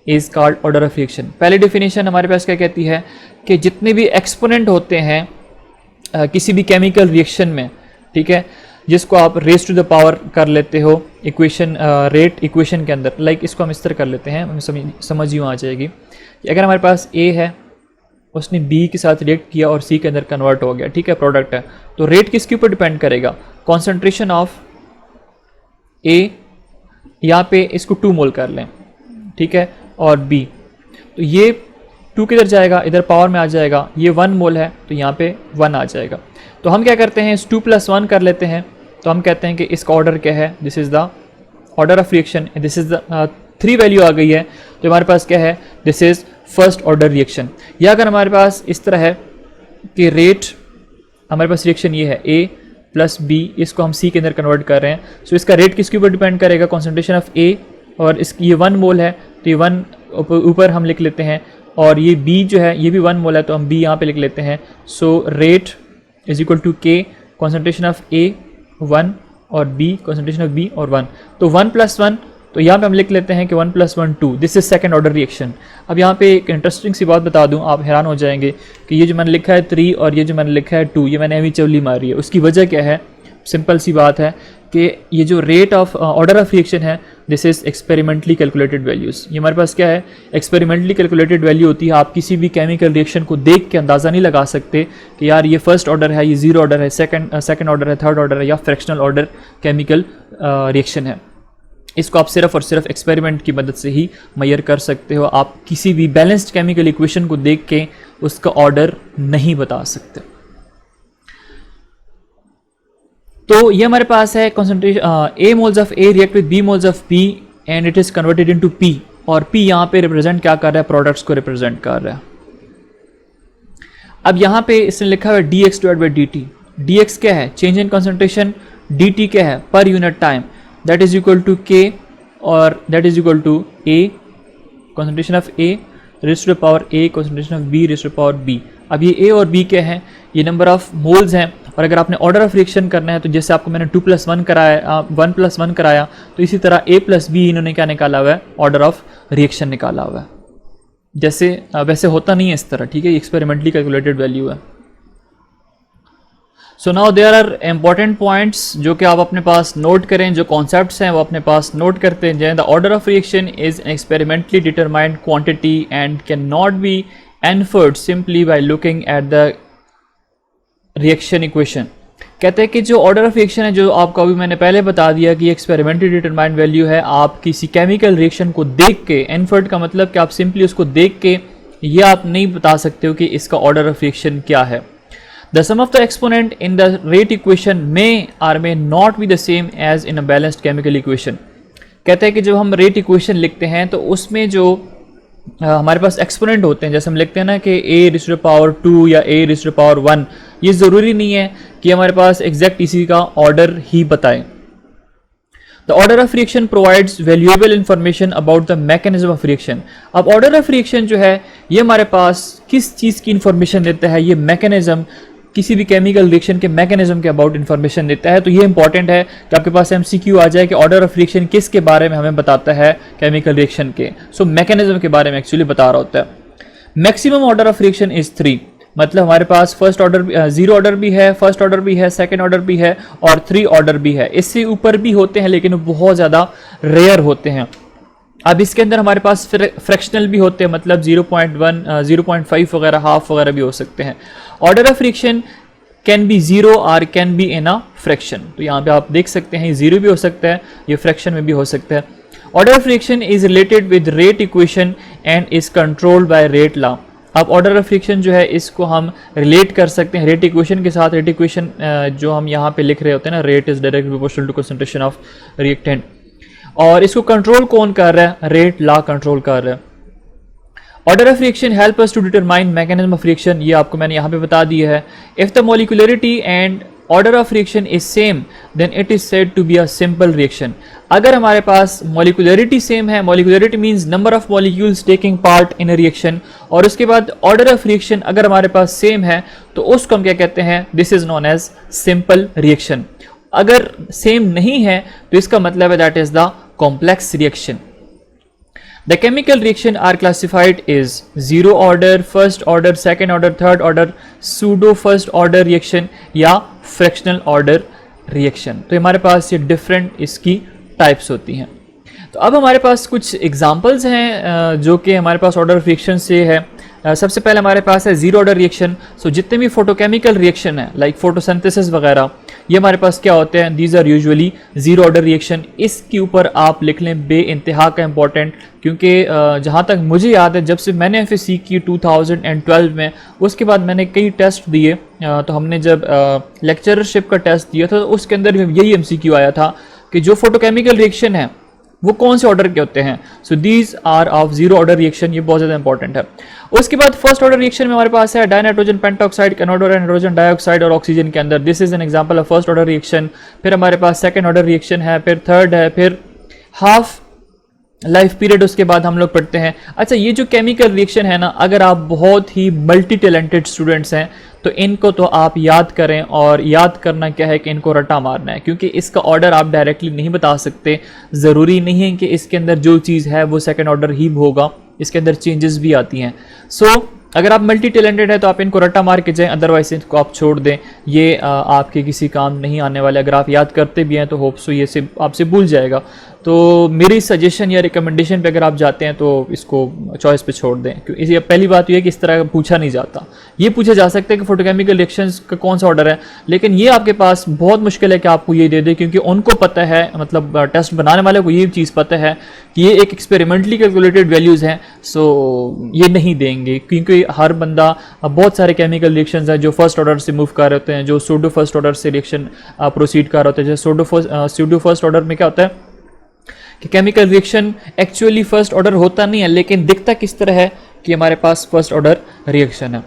is called order of reaction. पहली definition हमारे पास क्या कहती है कि जितने भी एक्सपोनेंट होते हैं किसी भी केमिकल रिएक्शन में, ठीक है, जिसको आप रेज टू द पावर कर लेते हो इक्वेशन रेट इक्वेशन के अंदर, लाइक इसको हम इस तरह कर लेते हैं, हमें समझ यूँ आ जाएगी कि अगर हमारे पास ए है, उसने बी के साथ रिएक्ट किया और सी के अंदर कन्वर्ट हो गया, ठीक है, प्रोडक्ट है, तो रेट किसके ऊपर डिपेंड करेगा? कॉन्सेंट्रेशन ऑफ ए, यहाँ पे इसको 2 मोल कर लें, ठीक है, और बी, तो ये 2 किधर जाएगा? इधर पावर में आ जाएगा। ये 1 मोल है तो यहाँ पे 1 आ जाएगा। तो हम क्या करते हैं, इस 2 + 1 कर लेते हैं, तो हम कहते हैं कि इसका ऑर्डर क्या है? This is the order of reaction, this is the 3 value आ गई है, तो हमारे पास क्या है? This is first order reaction. या अगर हमारे पास इस तरह है कि रेट, हमारे पास रिएक्शन ये है A + B, इसको हम C के अंदर कन्वर्ट कर रहे हैं, सो इसका रेट किसके ऊपर डिपेंड करेगा? कॉन्सेंट्रेशन ऑफ A, और इसकी ये 1 मोल है तो ये 1 ऊपर हम लिख लेते हैं, और ये B जो है ये भी 1 मोल है तो हम B यहाँ पे लिख लेते हैं। So rate is equal to K, concentration of A 1 और B, कॉन्सेंट्रेशन ऑफ B और 1, तो 1 + 1, तो यहाँ पे हम लिख लेते हैं कि 1 + 1 2, this is second order reaction. अब यहाँ पे एक इंटरेस्टिंग सी बात बता दूँ, आप हैरान हो जाएंगे कि ये जो मैंने लिखा है 3 और ये जो मैंने लिखा है 2, ये मैंने अभी चवली मारी है। उसकी वजह क्या है? सिंपल सी बात है कि ये जो rate of order of reaction है, this is experimentally calculated values. ये हमारे पास क्या है? एक्सपेरिमेंटली कैलकुलेटेड वैल्यू होती है। आप किसी भी केमिकल रिएक्शन को देख के अंदाज़ा नहीं लगा सकते कि यार ये फर्स्ट ऑर्डर है, ये 0 ऑर्डर है, सेकंड ऑर्डर है, थर्ड ऑर्डर है, या फ्रैक्शनल ऑर्डर केमिकल रिएक्शन है। इसको आप सिर्फ और सिर्फ एक्सपेरिमेंट की मदद से ही मेजर कर सकते हो। आप किसी भी बैलेंस्ड केमिकल इक्वेशन को देख के उसका ऑर्डर नहीं बता सकते। तो ये हमारे पास है concentration A moles of A react with B moles of B and it is converted into P, और पी यहाँ पे रिप्रेजेंट क्या कर रहा है, प्रोडक्ट्स को रिप्रेजेंट कर रहा है। अब यहाँ पे इसने लिखा हुआ है dx divide by dt। dx क्या है, चेंज इन कंसंट्रेशन, dt क्या है, पर unit time, that is equal to k, और that is equal to a concentration of a raise to the power a concentration of b raise to the power b। अब ये a और b क्या है, ये नंबर ऑफ मोल्स हैं, और अगर आपने ऑर्डर ऑफ रिएक्शन करना है तो जैसे आपको मैंने 2+1 कराया, 1+1 कराया, तो इसी तरह a प्लस बी इन्होंने क्या निकाला हुआ है, ऑर्डर ऑफ रिएक्शन निकाला हुआ है। जैसे वैसे होता नहीं है इस तरह, ठीक है, एक्सपेरिमेंटली कैलकुलेटेड वैल्यू है। So now there are important points जो कि आप अपने पास नोट करें, जो कॉन्सेप्ट्स हैं वो अपने पास नोट करते हैं। The order of reaction is an experimentally determined quantity and can not be inferred simply by looking at the reaction equation. कहते हैं कि जो ऑर्डर ऑफ रिएक्शन है, जो आपको अभी मैंने पहले बता दिया कि एक्सपेरिमेंटली डिटरमाइंड वैल्यू है, आप किसी केमिकल रिएक्शन को देख के, इन्फर्ड का मतलब कि आप सिंपली उसको देख के ये आप नहीं बता सकते हो कि इसका ऑर्डर ऑफ रिएक्शन क्या है। The sum of the exponent in the rate equation may or may not be the same as in a balanced chemical equation. कहते हैं कि जब हम रेट इक्वेशन लिखते हैं तो उसमें जो हमारे पास एक्सपोनेंट होते हैं, जैसे हम लिखते हैं ना कि a raise to the power 2 या a raise to the power 1, ये ज़रूरी नहीं है कि हमारे पास एग्जैक्ट इसी का ऑर्डर ही बताएं। The order of reaction provides valuable information about the mechanism of reaction. अब ऑर्डर ऑफ रिएक्शन जो है ये हमारे पास किस चीज़ की इंफॉर्मेशन देता है, ये मैकेनिज्म, किसी भी केमिकल रिएक्शन के मैकेनिज्म के अबाउट इंफॉर्मेशन देता है। तो ये इंपॉर्टेंट है कि आपके पास MCQ आ जाए कि ऑर्डर ऑफ रिएक्शन किसके बारे में हमें बताता है, केमिकल रिएक्शन के, सो मैकेनिज्म के बारे में एक्चुअली बता रहा होता है। Maximum order of reaction is 3, मतलब हमारे पास फर्स्ट ऑर्डर, 0 ऑर्डर भी है, फर्स्ट ऑर्डर भी है, सेकेंड ऑर्डर भी है और 3 ऑर्डर भी है। इससे ऊपर भी होते हैं लेकिन बहुत ज़्यादा रेयर होते हैं। अब इसके अंदर हमारे पास फ्रैक्शनल भी होते हैं, मतलब 0.1, 0.5 वगैरह, हाफ वगैरह भी हो सकते हैं। Order of reaction can B 0 और can be in a fraction. तो यहाँ पे आप देख सकते हैं 0 भी हो सकता है, ये फ्रैक्शन में भी हो सकता है। Order of reaction is related with rate equation and is controlled by rate law. अब ऑर्डर ऑफ रिएक्शन जो है इसको हम रिलेट कर सकते हैं रेट इक्वेशन के साथ। रेट इक्वेशन जो हम यहाँ पे लिख रहे होते हैं ना, rate is directly proportional to concentration of reactant, और इसको कंट्रोल कौन कर रहा है, रेट लॉ कंट्रोल कर रहा है। Order of reaction help us to determine mechanism of reaction, ये आपको मैंने यहाँ पे बता दिया है। If the molecularity and order of reaction is same then it is said to be a simple reaction. अगर हमारे पास मॉलिक्यूलरिटी सेम है, molecularity means number of molecules taking part in a reaction, और उसके बाद ऑर्डर ऑफ रिएक्शन अगर हमारे पास same है तो उसको हम क्या कहते हैं, this is known as simple reaction. अगर सेम नहीं है तो इसका मतलब है that is the complex reaction. The chemical reaction are classified is 0 order, first order, second order, third order, pseudo first order reaction या fractional order reaction। तो हमारे पास ये different इसकी types होती हैं। तो अब हमारे पास कुछ examples हैं जो कि हमारे पास order of reaction से है। सबसे पहले हमारे पास है 0 order reaction। सो जितने भी फोटोकेमिकल रिएक्शन है लाइक फोटोसिंथेसिस वगैरह, ये हमारे पास क्या होते हैं, these are usually 0 order reaction. इसके ऊपर आप लिख लें बे इंतहा का इंपॉर्टेंट, क्योंकि जहाँ तक मुझे याद है जब से मैंने FSC की 2012 में, उसके बाद मैंने कई टेस्ट दिए। तो हमने जब लेक्चरशिप का टेस्ट दिया था तो उसके अंदर यही MCQ आया था कि जो फोटोकेमिकल रिएक्शन है वो कौन से ऑर्डर के होते हैं। So these are of 0 order reaction, ये बहुत ज़्यादा इंपॉर्टेंट है। उसके बाद फर्स्ट ऑर्डर रिएक्शन में हमारे पास है डाइनाइट्रोजन पेंटॉक्साइड, कनोडोर नाइट्रोजन डाइऑक्साइड और ऑक्सीजन के अंदर, this is an example of first order reaction. फिर हमारे पास सेकंड ऑर्डर रिएक्शन है, फिर थर्ड है, फिर हाफ लाइफ पीरियड उसके बाद हम लोग पढ़ते हैं। अच्छा, ये जो केमिकल रिएक्शन है ना, अगर आप बहुत ही मल्टी टैलेंटेड स्टूडेंट्स हैं तो इनको तो आप याद करें, और याद करना क्या है कि इनको रट्टा मारना है, क्योंकि इसका ऑर्डर आप डायरेक्टली नहीं बता सकते। ज़रूरी नहीं है कि इसके अंदर जो चीज़ है वो सेकंड ऑर्डर ही होगा, इसके अंदर चेंजेस भी आती हैं। सो अगर आप मल्टी टैलेंटेड है तो आप इनको रट्टा मार के जाएं, अदरवाइज इनको आप छोड़ दें, ये आपके किसी काम नहीं आने वाले। अगर आप याद करते भी हैं तो होप सो ये से आपसे भूल जाएगा। तो मेरी सजेशन या रिकमेंडेशन पे अगर आप जाते हैं तो इसको चॉइस पे छोड़ दें, क्योंकि इसी पहली बात ये है कि इस तरह पूछा नहीं जाता। ये पूछा जा सकता है कि फोटोकेमिकल रिएक्शंस का कौन सा ऑर्डर है, लेकिन ये आपके पास बहुत मुश्किल है कि आपको ये दे दे, क्योंकि उनको पता है, मतलब टेस्ट बनाने वाले को ये चीज़ पता है कि ये एक एक्सपेरिमेंटली कैलकुलेटेड वैल्यूज़ हैं। सो ये नहीं देंगे, क्योंकि हर बंदा, बहुत सारे केमिकल रिएक्शंस हैं जो फर्स्ट ऑर्डर से मूव कर रहे होते हैं, जो सूडो फर्स्ट ऑर्डर से रिएक्शन प्रोसीड कर रहे होते हैं। जैसे सूडो फर्स्ट ऑर्डर में क्या होता है कि chemical reaction actually first order होता नहीं है, लेकिन दिखता किस तरह है कि हमारे पास फर्स्ट ऑर्डर रिएक्शन है।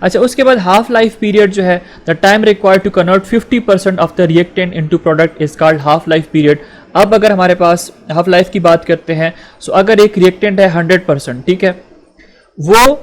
अच्छा, उसके बाद हाफ लाइफ पीरियड जो है, the time required to convert 50% of the reactant into product is called half life period. अब अगर हमारे पास हाफ लाइफ की बात करते हैं, सो अगर एक रिएक्टेंट है 100%, ठीक है, वो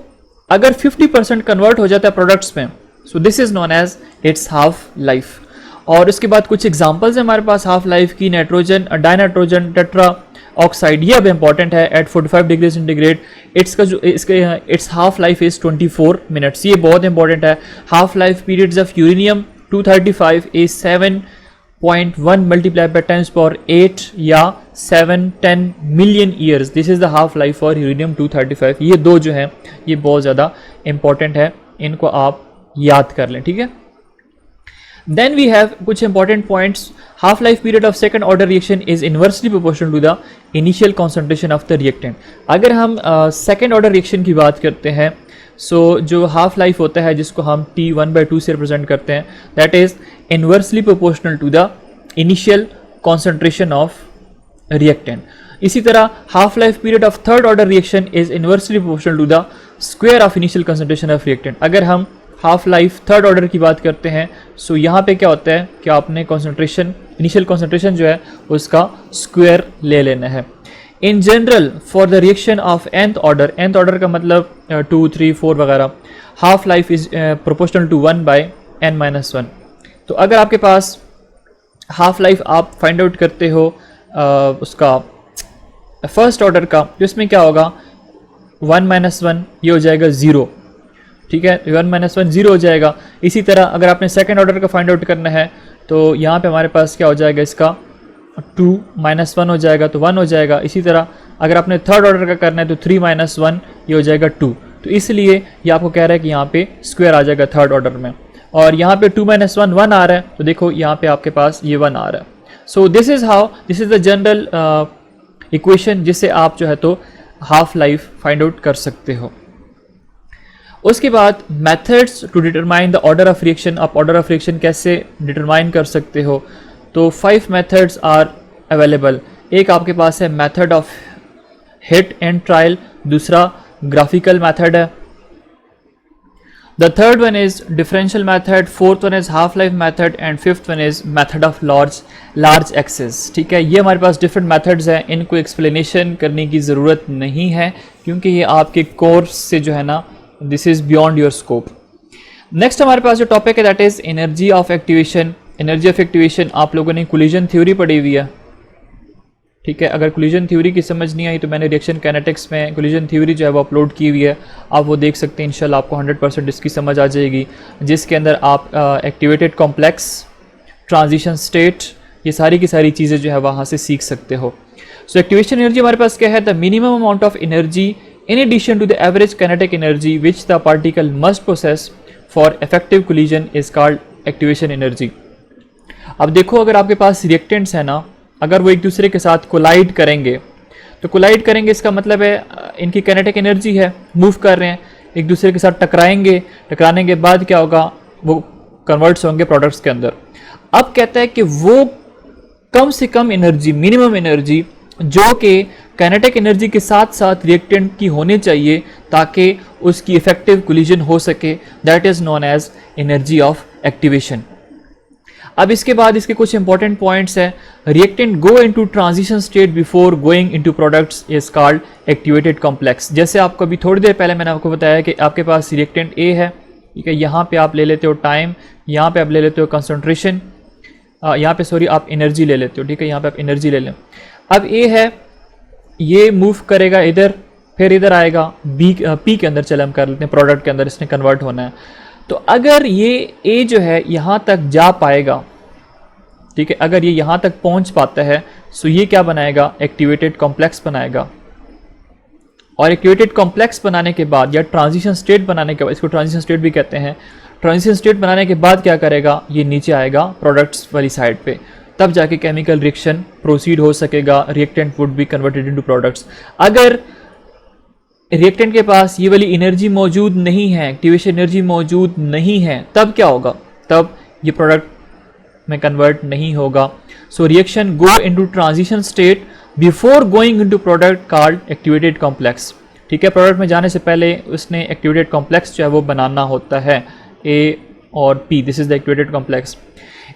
अगर 50% कन्वर्ट हो जाता है प्रोडक्ट्स में, so this is known as its half life. और इसके बाद कुछ एग्जांपल्स हैं हमारे पास हाफ लाइफ की, नाइट्रोजन, डाइनाइट्रोजन टेट्रा ऑक्साइड, ये अब इंपॉर्टेंट है at 45 degree centigrade, its half life is 24 minutes, ये बहुत इंपॉर्टेंट है। Half life periods of uranium 235 is 7.1 multiply by 10⁻8 या 710 million years, this is the half life for uranium 235। ये दो जो हैं ये बहुत ज़्यादा इंपॉर्टेंट है, इनको आप याद कर लें, ठीक है। Then we have कुछ important points. Half life period of second order reaction is inversely proportional to the initial concentration of the reactant. अगर हम second order reaction की बात करते हैं, so जो half life होता है जिसको हम T1/2 से represent करते हैं, that is inversely proportional to the initial concentration of reactant. इसी तरह half life period of third order reaction is inversely proportional to the square of initial concentration of reactant. अगर हम हाफ लाइफ थर्ड ऑर्डर की बात करते हैं, सो यहाँ पे क्या होता है कि आपने कॉन्सेंट्रेशन, इनिशियल कॉन्सेंट्रेशन जो है उसका स्क्वायर ले लेना है। In general for the reaction of nth order का मतलब 2, 3, 4 वगैरह, half life is proportional to 1/n-1। तो अगर आपके पास हाफ लाइफ आप फाइंड आउट करते हो उसका फर्स्ट ऑर्डर का, तो इसमें क्या होगा 1-1 ये हो जाएगा 0, ठीक है, 1-1 0 हो जाएगा। इसी तरह अगर आपने सेकंड ऑर्डर का फाइंड आउट करना है तो यहाँ पे हमारे पास क्या हो जाएगा, इसका 2-1 हो जाएगा तो 1 हो जाएगा। इसी तरह अगर आपने थर्ड ऑर्डर का करना है तो 3-1 ये हो जाएगा 2। तो इसलिए ये आपको कह रहा है कि यहाँ पे स्क्वायर आ जाएगा थर्ड ऑर्डर में, और यहाँ पे 2-1 1 आ रहा है, तो देखो यहाँ पे आपके पास ये 1 आ रहा है। So this is the general equation जिससे आप जो है तो हाफ लाइफ फाइंड आउट कर सकते हो। उसके बाद methods to determine the order of reaction, आप ऑर्डर ऑफ रिएक्शन कैसे डिटरमाइन कर सकते हो, तो 5 मेथड्स आर अवेलेबल। एक आपके पास है method of hit and trial, दूसरा ग्राफिकल मेथड है, the third one is differential method, fourth one is half life method and fifth one is method of large access. ठीक है, ये हमारे पास डिफरेंट मेथड्स हैं, इनको एक्सप्लेनेशन करने की ज़रूरत नहीं है क्योंकि ये आपके कोर्स से जो है ना this is beyond your scope. Next हमारे पास जो टॉपिक है that is energy of activation. Energy of activation आप लोगों ने कोलिजन थ्योरी पढ़ी हुई है, ठीक है। अगर कोलिजन थ्योरी की समझ नहीं आई तो मैंने रिएक्शन काइनेटिक्स में कोलिजन थ्योरी जो है वो अपलोड की हुई है, आप वो देख सकते हैं। इंशाल्लाह आपको 100% इसकी समझ आ जाएगी, जिसके अंदर आप एक्टिवेटेड कॉम्प्लेक्स, ट्रांजिशन स्टेट, ये सारी की सारी चीज़ें जो है वहाँ से सीख सकते हो। सो एक्टिवेशन एनर्जी हमारे पास क्या है, the minimum amount of energy in addition to the average kinetic energy which the particle must possess for effective collision is called activation energy। अब देखो अगर आपके पास रिएक्टेंट्स है ना, अगर वो एक दूसरे के साथ कोलाइड करेंगे तो कोलाइड करेंगे इसका मतलब है इनकी काइनेटिक एनर्जी है, मूव कर रहे हैं, एक दूसरे के साथ टकराएंगे, टकराने के बाद क्या होगा, वो कन्वर्ट्स होंगे प्रोडक्ट्स के अंदर। अब कहता है कि वो कम से कम एनर्जी, मिनिमम एनर्जी जो कि काइनेटिक एनर्जी के साथ साथ रिएक्टेंट की होनी चाहिए ताकि उसकी इफेक्टिव कोलिजन हो सके, that is known as energy of activation. अब इसके बाद इसके कुछ इंपॉर्टेंट पॉइंट्स हैं। Reactant go into transition state before going into products is called activated complex. जैसे आपको अभी थोड़ी देर पहले मैंने आपको बताया कि आपके पास रिएक्टेंट ए है, ठीक है, यहाँ पे आप ले लेते हो टाइम, यहाँ पे आप ले लेते हो कंसंट्रेशन, यहाँ पे सॉरी आप एनर्जी ले लेते हो, ठीक है, यहाँ पे आप एनर्जी ले लें। अब ए है, ये मूव करेगा इधर, फिर इधर आएगा, पी के अंदर चले हम कर लेते हैं, प्रोडक्ट के अंदर इसने कन्वर्ट होना है। तो अगर ये ए जो है यहाँ तक जा पाएगा, ठीक है, अगर ये यहाँ तक पहुँच पाता है, सो ये क्या बनाएगा, एक्टिवेटेड कॉम्प्लेक्स बनाएगा। और एक्टिवेटेड कॉम्प्लेक्स बनाने के बाद या ट्रांजिशन स्टेट बनाने के बाद, इसको ट्रांजिशन स्टेट भी कहते हैं, ट्रांजिशन स्टेट बनाने के बाद क्या करेगा, ये नीचे आएगा प्रोडक्ट्स वाली साइड पे, तब जाके केमिकल रिएक्शन प्रोसीड हो सकेगा, reactant would be converted into products. अगर रिएक्टेंट के पास ये वाली एनर्जी मौजूद नहीं है, एक्टिवेशन एनर्जी मौजूद नहीं है, तब क्या होगा, तब ये प्रोडक्ट में कन्वर्ट नहीं होगा। सो रिएक्शन गो into transition state before going into product called activated complex. ठीक है, प्रोडक्ट में जाने से पहले उसने एक्टिवेटेड कॉम्प्लेक्स जो है वो बनाना होता है, ए और P, this is the activated complex.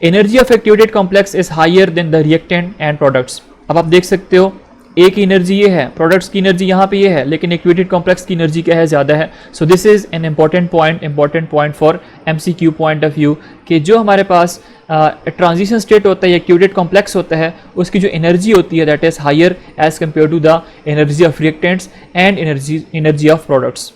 Energy of activated complex is higher than the reactant and products. अब आप देख सकते हो ए की एनर्जी ये है, प्रोडक्ट्स की एनर्जी यहाँ पे ये है, लेकिन एक्टिवेटेड कॉम्प्लेक्स की एनर्जी क्या है, ज़्यादा है। So this is an important point for MCQ point of view कि जो हमारे पास ट्रांजिशन स्टेट होता है, एक्टिवेटेड कॉम्प्लेक्स होता है, उसकी जो एनर्जी होती है that is higher as compare to the energy of reactants and energy of products.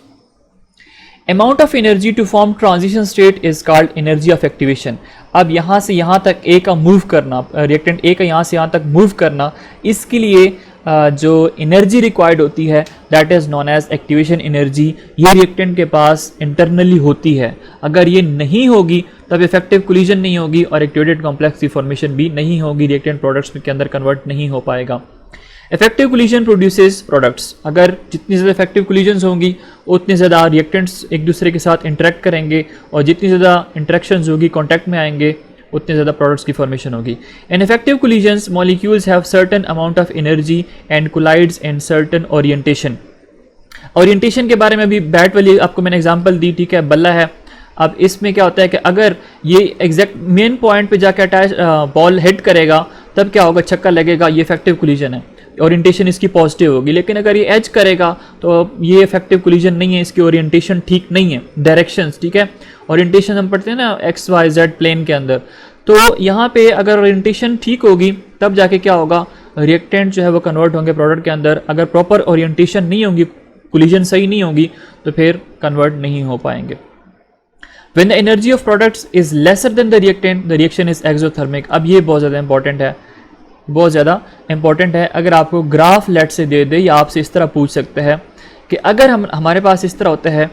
Amount of energy to form transition state is called energy of activation. अब यहाँ से यहाँ तक ए का मूव करना, रिएक्टेंट ए का यहाँ से यहाँ तक मूव करना, इसके लिए जो एनर्जी रिक्वायर्ड होती है that is known as activation energy. ये रिएक्टेंट के पास इंटरनली होती है। अगर ये नहीं होगी तब इफेक्टिव कोलिजन नहीं होगी और एक्टिवेटेड कॉम्प्लेक्स की फॉर्मेशन भी नहीं होगी, रिएक्टेंट प्रोडक्ट्स के अंदर कन्वर्ट नहीं हो पाएगा। Effective collision produces products. अगर जितनी ज़्यादा इफेक्टिव कोलिजन्स होंगी उतने ज़्यादा रिएक्टेंट्स एक दूसरे के साथ इंटरेक्ट करेंगे, और जितनी ज़्यादा इंटरेक्शंस होगी, कॉन्टैक्ट में आएंगे, उतने ज़्यादा प्रोडक्ट्स की फॉर्मेशन होगी। In effective collisions molecules have certain amount of energy and collides in certain orientation. Orientation के बारे में भी बैट वाली आपको मैंने एग्जांपल दी, ठीक है, बल्ला है। अब इसमें क्या होता है कि अगर ये एग्जैक्ट मेन पॉइंट पे जाकर अटैच बॉल हिट करेगा तब क्या होगा, छक्का लगेगा, ये इफेक्टिव कोलिजन है, ओरिएंटेशन इसकी पॉजिटिव होगी। लेकिन अगर ये एज करेगा तो ये इफेक्टिव कोलिजन नहीं है, इसकी ओरिएंटेशन ठीक नहीं है, डायरेक्शंस, ठीक है। ओरिएंटेशन हम पढ़ते हैं ना XYZ प्लेन के अंदर, तो यहाँ पे अगर ओरिएंटेशन ठीक होगी तब जाके क्या होगा, रिएक्टेंट जो है वो कन्वर्ट होंगे प्रोडक्ट के अंदर। अगर प्रॉपर ओरिएंटेशन नहीं होगी, कोलिजन सही नहीं होगी, तो फिर कन्वर्ट नहीं हो पाएंगे। When the energy of products is lesser than the reactant, the reaction is exothermic। अब ये बहुत ज़्यादा इंपॉर्टेंट है, बहुत ज़्यादा इंपॉर्टेंट है। अगर आपको ग्राफ लेट से दे दे या आपसे इस तरह पूछ सकते हैं कि अगर हमारे पास इस तरह होता है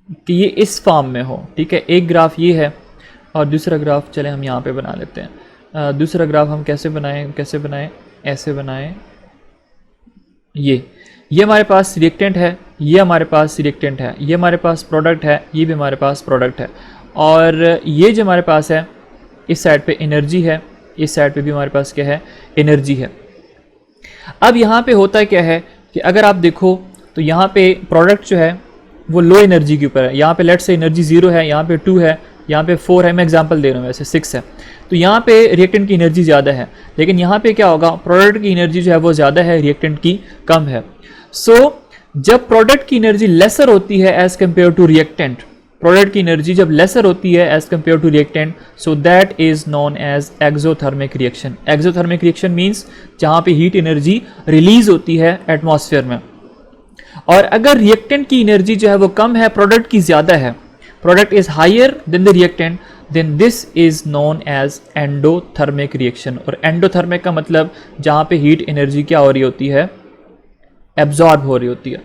कि ये इस फॉर्म में हो, ठीक है, एक ग्राफ ये है और दूसरा ग्राफ चले हम यहाँ पे बना लेते हैं। दूसरा ग्राफ हम कैसे बनाएं, ऐसे बनाएं। ये हमारे पास रिएक्टेंट है, ये हमारे पास रिएक्टेंट है, ये हमारे पास प्रोडक्ट है, ये भी हमारे पास प्रोडक्ट है, और ये जो हमारे पास है इस साइड पे एनर्जी है, इस साइड पे भी हमारे पास क्या है, एनर्जी है। अब यहाँ पे होता है क्या है कि अगर आप देखो तो यहाँ पे प्रोडक्ट जो है वो लो एनर्जी के ऊपर है। यहाँ पे लेट से एनर्जी 0 है, यहाँ पे 2 है, यहाँ पे 4 है, मैं एग्जांपल दे रहा हूँ, वैसे 6 है। तो यहाँ पे रिएक्टेंट की एनर्जी ज़्यादा है, लेकिन यहाँ पे क्या होगा, प्रोडक्ट की एनर्जी जो है वो ज़्यादा है, रिएक्टेंट की कम है। सो जब प्रोडक्ट की एनर्जी लेसर होती है as compare to reactant, product की एनर्जी जब लेसर होती है as compare to reactant, so that is known as exothermic reaction. Exothermic reaction means जहाँ पे हीट एनर्जी रिलीज होती है एटमॉस्फेयर में, और अगर रिएक्टेंट की एनर्जी जो है वो कम है, प्रोडक्ट की ज़्यादा है, product is higher than the reactant, then this is known as endothermic reaction. और एंडोथर्मिक का मतलब जहाँ पे हीट एनर्जी क्या हो रही होती है, एब्जॉर्ब हो रही होती है।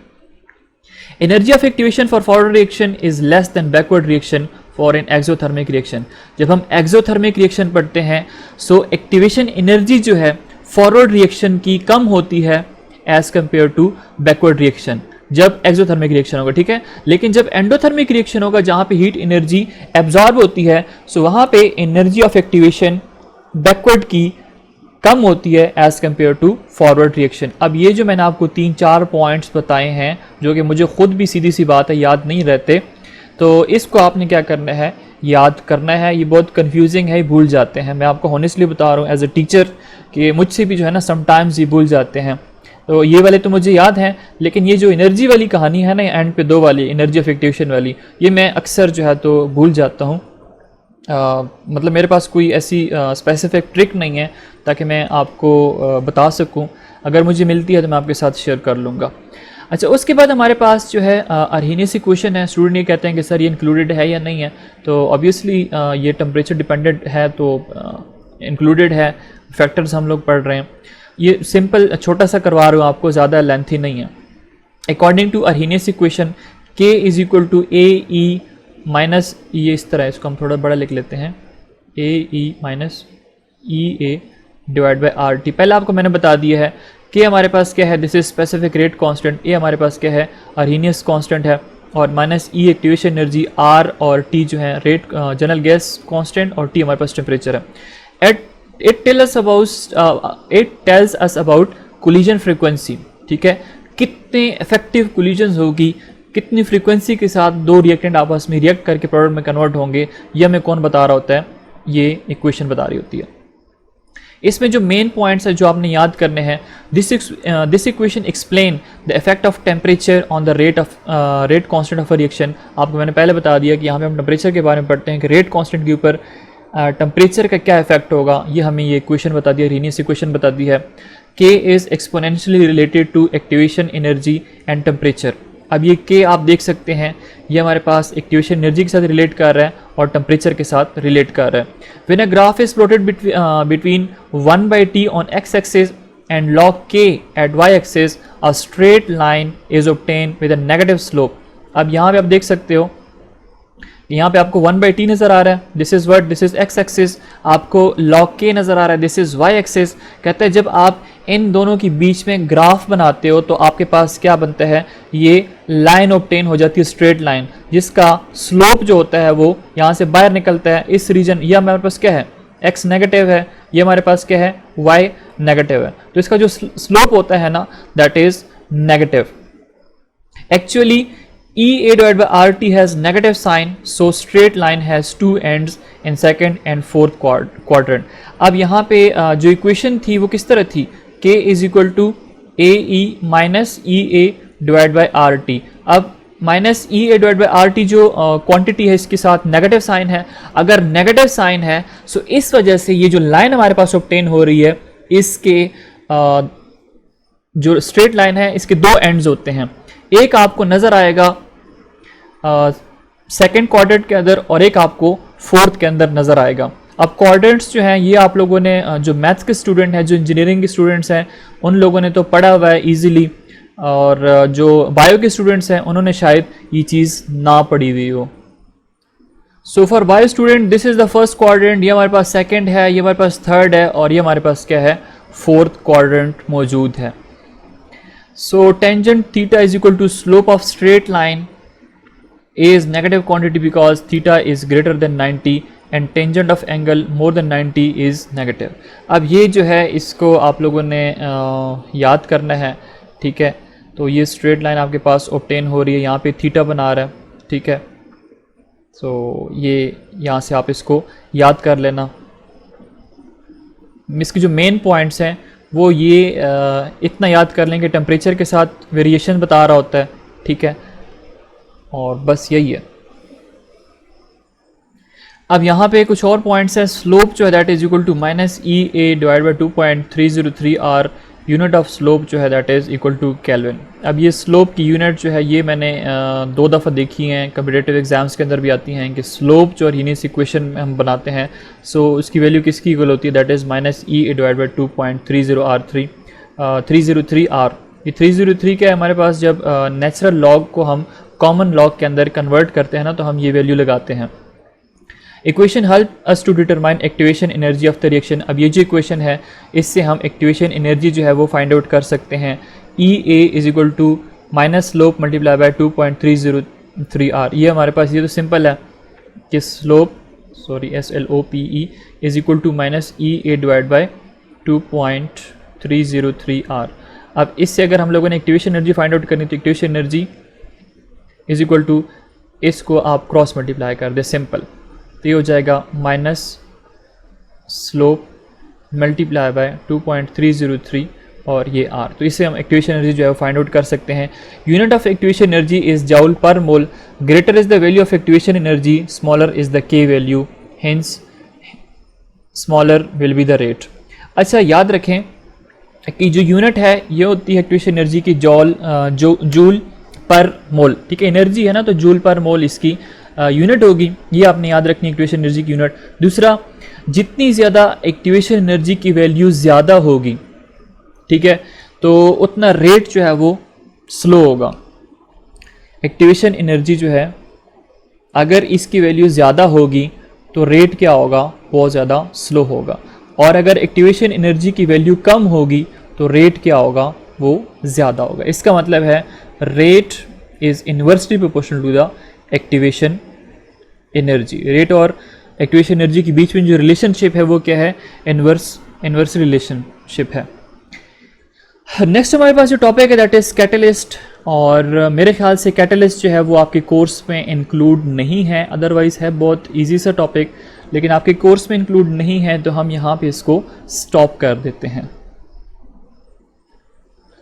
Energy of activation for forward reaction is less then backward reaction for an exothermic reaction. जब हम एक्सोथर्मिक रिएक्शन पढ़ते हैं सो एक्टिवेशन एनर्जी जो है फॉरवर्ड रिएक्शन की कम होती है as compare to backward reaction, जब एक्सोथर्मिक रिएक्शन होगा, ठीक है। लेकिन जब एंडोथर्मिक रिएक्शन होगा जहाँ पे हीट एनर्जी एब्जॉर्ब होती है, सो वहाँ पे एनर्जी ऑफ एक्टिवेशन बैकवर्ड की कम होती है as compare to forward reaction. अब ये जो मैंने आपको 3-4 पॉइंट्स बताए हैं जो कि मुझे खुद भी सीधी सी बात है याद नहीं रहते, तो इसको आपने क्या करना है, याद करना है। ये बहुत कंफ्यूजिंग है, भूल जाते हैं, मैं आपको हॉनेस्टली बता रहा हूँ एज अ टीचर कि मुझसे भी जो है ना समटाइम्स ये भूल जाते हैं। तो ये वाले तो मुझे याद हैं, लेकिन ये जो एनर्जी वाली कहानी है ना एंड पे 2 वाली एनर्जी ऑफ एक्टिवेशन वाली, ये मैं अक्सर जो है तो भूल जाता हूँ। मतलब मेरे पास कोई ऐसी स्पेसिफिक ट्रिक नहीं है ताकि मैं आपको बता सकूं। अगर मुझे मिलती है तो मैं आपके साथ शेयर कर लूँगा। अच्छा, उसके बाद हमारे पास जो है अर्हीनियस इक्वेशन है। स्टूडेंट ये कहते हैं कि सर ये इंक्लूडेड है या नहीं है, तो ऑब्वियसली ये टेम्परेचर डिपेंडेंट है तो इंक्लूडेड है, फैक्टर्स हम लोग पढ़ रहे हैं। ये सिंपल छोटा सा करवा रहा हूँ आपको, ज़्यादा लेंथी नहीं है। According to Arrhenius equation K is equal to AE minus, ये इस तरह है, इसको हम थोड़ा बड़ा लिख लेते हैं, AE minus EA divide by RT। पहले आपको मैंने बता दिया है कि हमारे पास क्या है, this is specific rate constant, A हमारे पास क्या है, अर्हीनियस कांस्टेंट है, और minus E activation energy, R और T जो है रेट जनरल गैस कांस्टेंट, और T हमारे पास टेम्परेचर है। At it tells us about collision frequency, ठीक है, कितने इफेक्टिव कोलिजन्स होगी, कितनी फ्रीक्वेंसी के साथ दो रिएक्टेंट आपस में रिएक्ट करके प्रोडक्ट में कन्वर्ट होंगे, ये हमें कौन बता रहा होता है, ये इक्वेशन बता रही होती है। इसमें जो मेन पॉइंट्स है जो आपने याद करने हैं, this equation explain the effect of temperature on the rate constant of reaction. आपको मैंने पहले बता दिया कि यहाँ पे हम टेम्परेचर के बारे में पढ़ते हैं कि रेट कांस्टेंट के ऊपर टेम्परेचर का क्या इफेक्ट होगा, ये हमें ये इक्वेशन बता दिया, रीनियस इक्वेशन बता दी है। K is exponentially related to activation energy and temperature. अब ये K आप देख सकते हैं, ये हमारे पास एक्टिवेशन एनर्जी के साथ रिलेट कर रहा है और टेम्परेचर के साथ रिलेट कर रहा है। When a graph is plotted between 1/t on x axis and log k at y axis, a straight line is obtain with a negative slope. अब यहाँ पे आप देख सकते हो, यहाँ पे आपको 1/t नज़र आ रहा है, this is what, this is x axis, आपको log k नज़र आ रहा है, दिस इज़ y एक्सिस। कहते हैं जब आप इन दोनों के बीच में ग्राफ बनाते हो तो आपके पास क्या बनता है, ये लाइन ऑब्टेन हो जाती है, स्ट्रेट लाइन, जिसका स्लोप जो होता है वो यहाँ से बाहर निकलता है इस रीजन। ये हमारे पास क्या है, x नेगेटिव है, ये हमारे पास क्या है, y नेगेटिव है, तो इसका जो स्लोप होता है ना, that is negative. Actually EA divided by RT has negative sign, so straight line has two ends in second and fourth quadrant. अब यहाँ पे जो इक्वेशन थी वो किस तरह थी, K is equal to AE minus EA divided by RT। अब minus EA divide by RT जो क्वांटिटी है इसके साथ नेगेटिव साइन है, अगर नेगेटिव साइन है सो इस वजह से ये जो लाइन हमारे पास ऑब्टेन हो रही है, इसके जो स्ट्रेट लाइन है इसके दो एंड्स होते हैं, एक आपको नज़र आएगा सेकेंड क्वाड्रेंट के अंदर और एक आपको फोर्थ के अंदर नज़र आएगा। अब क्वाड्रेंट्स जो हैं ये आप लोगों ने जो मैथ्स के स्टूडेंट हैं, जो इंजीनियरिंग के स्टूडेंट्स हैं, उन लोगों ने तो पढ़ा हुआ है ईजिली, और जो बायो के स्टूडेंट्स हैं उन्होंने शायद ये चीज़ ना पढ़ी हुई हो। So for bio student this is the first quadrant, ये हमारे पास सेकेंड है, ये हमारे पास थर्ड है, और ये हमारे पास क्या है, फोर्थ क्वाड्रेंट मौजूद है। So tangent theta is equal to slope of straight line is negative quantity because theta is greater than 90 and tangent of angle more than 90 is negative। अब ये जो है इसको आप लोगों ने याद करना है, ठीक है। तो ये स्ट्रेट लाइन आपके पास ऑब्टेन हो रही है, यहाँ पे थीटा बना रहा है, ठीक है। तो ये यहाँ से आप इसको याद कर लेना। इसके जो मेन पॉइंट्स हैं वो ये इतना याद कर लें कि टेम्परेचर के साथ वेरिएशन बता रहा होता है, ठीक है, और बस यही है। अब यहाँ पे कुछ और पॉइंट्स हैं। स्लोप जो है that is equal to minus EA divide by 2.303 R, unit of slope जो है that is equal to kelvin. अब ये स्लोप की यूनिट जो है ये मैंने 2 दफ़ा देखी हैं, कम्पिटेटिव एग्जाम्स के अंदर भी आती हैं कि स्लोप जो रीनियस इक्वेशन में हम बनाते हैं सो उसकी वैल्यू किसकी इक्वल होती है, that is minus EA divide by 2.303 R। ये 303 क्या है हमारे पास, जब नेचुरल लॉग को हम कॉमन लॉग के अंदर कन्वर्ट करते हैं ना तो हम ये वैल्यू लगाते हैं। Equation help us to determine activation energy of the reaction. अब ये जो इक्वेशन है इससे हम एक्टिवेशन एनर्जी जो है वो फाइंड आउट कर सकते हैं। EA is equal to minus slope multiply by 2.303 R। ये हमारे पास ये तो सिंपल है कि slope SLOPE is equal to minus EA divide by 2.303 R। अब इससे अगर हम लोगों ने एक्टिवेशन एनर्जी फाइंड आउट करनी तो activation energy is equal to, इसको आप क्रॉस मल्टीप्लाई कर दे सिंपल, तो ये हो जाएगा माइनस स्लोप मल्टीप्लाई बाय 2.303 और ये R। तो इससे हम एक्टिवेशन एनर्जी जो है वो फाइंड आउट कर सकते हैं। Unit of activation energy is joule पर मोल, greater is the value of activation energy, smaller is the K value, hence smaller will be the rate. अच्छा याद रखें कि जो यूनिट है ये होती है एक्टिवेशन एनर्जी की जूल पर मोल, ठीक है, एनर्जी है ना तो जूल पर मोल इसकी यूनिट होगी, ये आपने याद रखनी है एक्टिवेशन एनर्जी की यूनिट। दूसरा, जितनी ज़्यादा एक्टिवेशन एनर्जी की वैल्यू ज़्यादा होगी, ठीक है, तो उतना रेट जो है वो स्लो होगा। एक्टिवेशन एनर्जी जो है अगर इसकी वैल्यू ज़्यादा होगी तो रेट क्या होगा, बहुत ज़्यादा स्लो होगा, और अगर एक्टिवेशन एनर्जी की वैल्यू कम होगी तो रेट क्या होगा, वो ज़्यादा होगा। इसका मतलब है rate is inversely proportional to the activation energy. Rate और एक्टिवेशन एनर्जी के बीच में जो रिलेशनशिप है वो क्या है, इनवर्स रिलेशनशिप है। नेक्स्ट हमारे पास जो टॉपिक है दैट इज कैटलिस्ट, और मेरे ख्याल से कैटलिस्ट जो है वो आपके कोर्स में इंक्लूड नहीं है, अदरवाइज है बहुत इजी सा टॉपिक, लेकिन आपके कोर्स में इंक्लूड नहीं है तो हम यहाँ पे इसको स्टॉप कर देते हैं।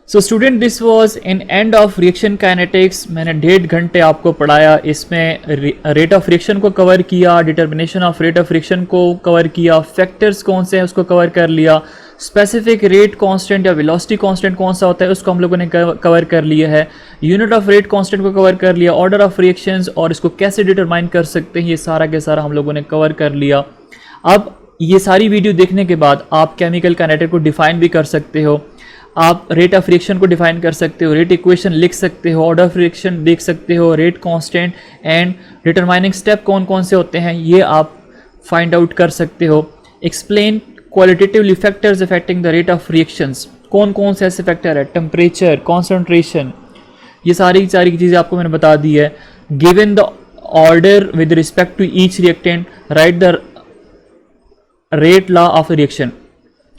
So student, this was in end of reaction kinetics. मैंने 1.5 घंटे आपको पढ़ाया, इसमें रेट ऑफ रिएक्शन को कवर किया, determination of rate of reaction को कवर किया, फैक्टर्स कौन से हैं उसको कवर कर लिया, स्पेसिफिक रेट कांस्टेंट या वेलोसिटी कांस्टेंट कौन सा होता है उसको हम लोगों ने कवर कर लिया है, यूनिट ऑफ रेट कांस्टेंट को कवर कर लिया, ऑर्डर ऑफ रिएक्शंस और इसको कैसे डिटरमाइन कर सकते हैं, ये सारा के सारा हम लोगों ने कवर कर लिया। अब ये सारी वीडियो देखने के बाद आप केमिकल काइनेटिक को डिफाइन भी कर सकते हो, आप रेट ऑफ रिएक्शन को डिफाइन कर सकते हो, रेट इक्वेशन लिख सकते हो, ऑर्डर ऑफ रिएक्शन देख सकते हो, rate constant and determining step कौन कौन से होते हैं ये आप फाइंड आउट कर सकते हो। Explain qualitatively factors affecting the rate of reactions, कौन कौन से ऐसे फैक्टर है, टेम्परेचर, कॉन्सेंट्रेशन, ये सारी चीज़ें आपको मैंने बता दी है। Given the order with respect to each reactant, write the rate law of reaction,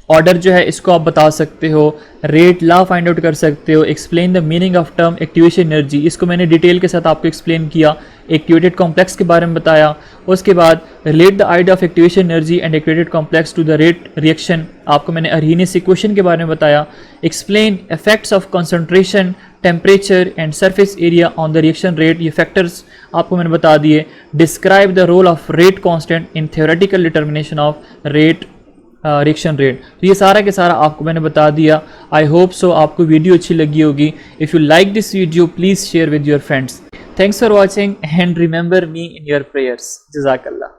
order जो है इसको आप बता सकते हो, रेट लॉ फाइंड आउट कर सकते हो। Explain the meaning of term activation energy, इसको मैंने डिटेल के साथ आपको एक्सप्लेन किया, एक्टिवेटेड कॉम्प्लेक्स के बारे में बताया। उसके बाद relate the idea of activation energy and activated complex to the rate reaction, आपको मैंने अर्हीनियस इक्वेशन के बारे में बताया। Explain effects of concentration, temperature and surface area on the reaction rate, ये फैक्टर्स आपको मैंने बता दिए। Describe the role of rate constant in theoretical determination of rate reaction rate, तो ये सारा के सारा आपको मैंने बता दिया। आई होप सो आपको वीडियो अच्छी लगी होगी। If you like this video please share with your friends. Thanks for watching and remember me in your prayers. जज़ाकल्लाह।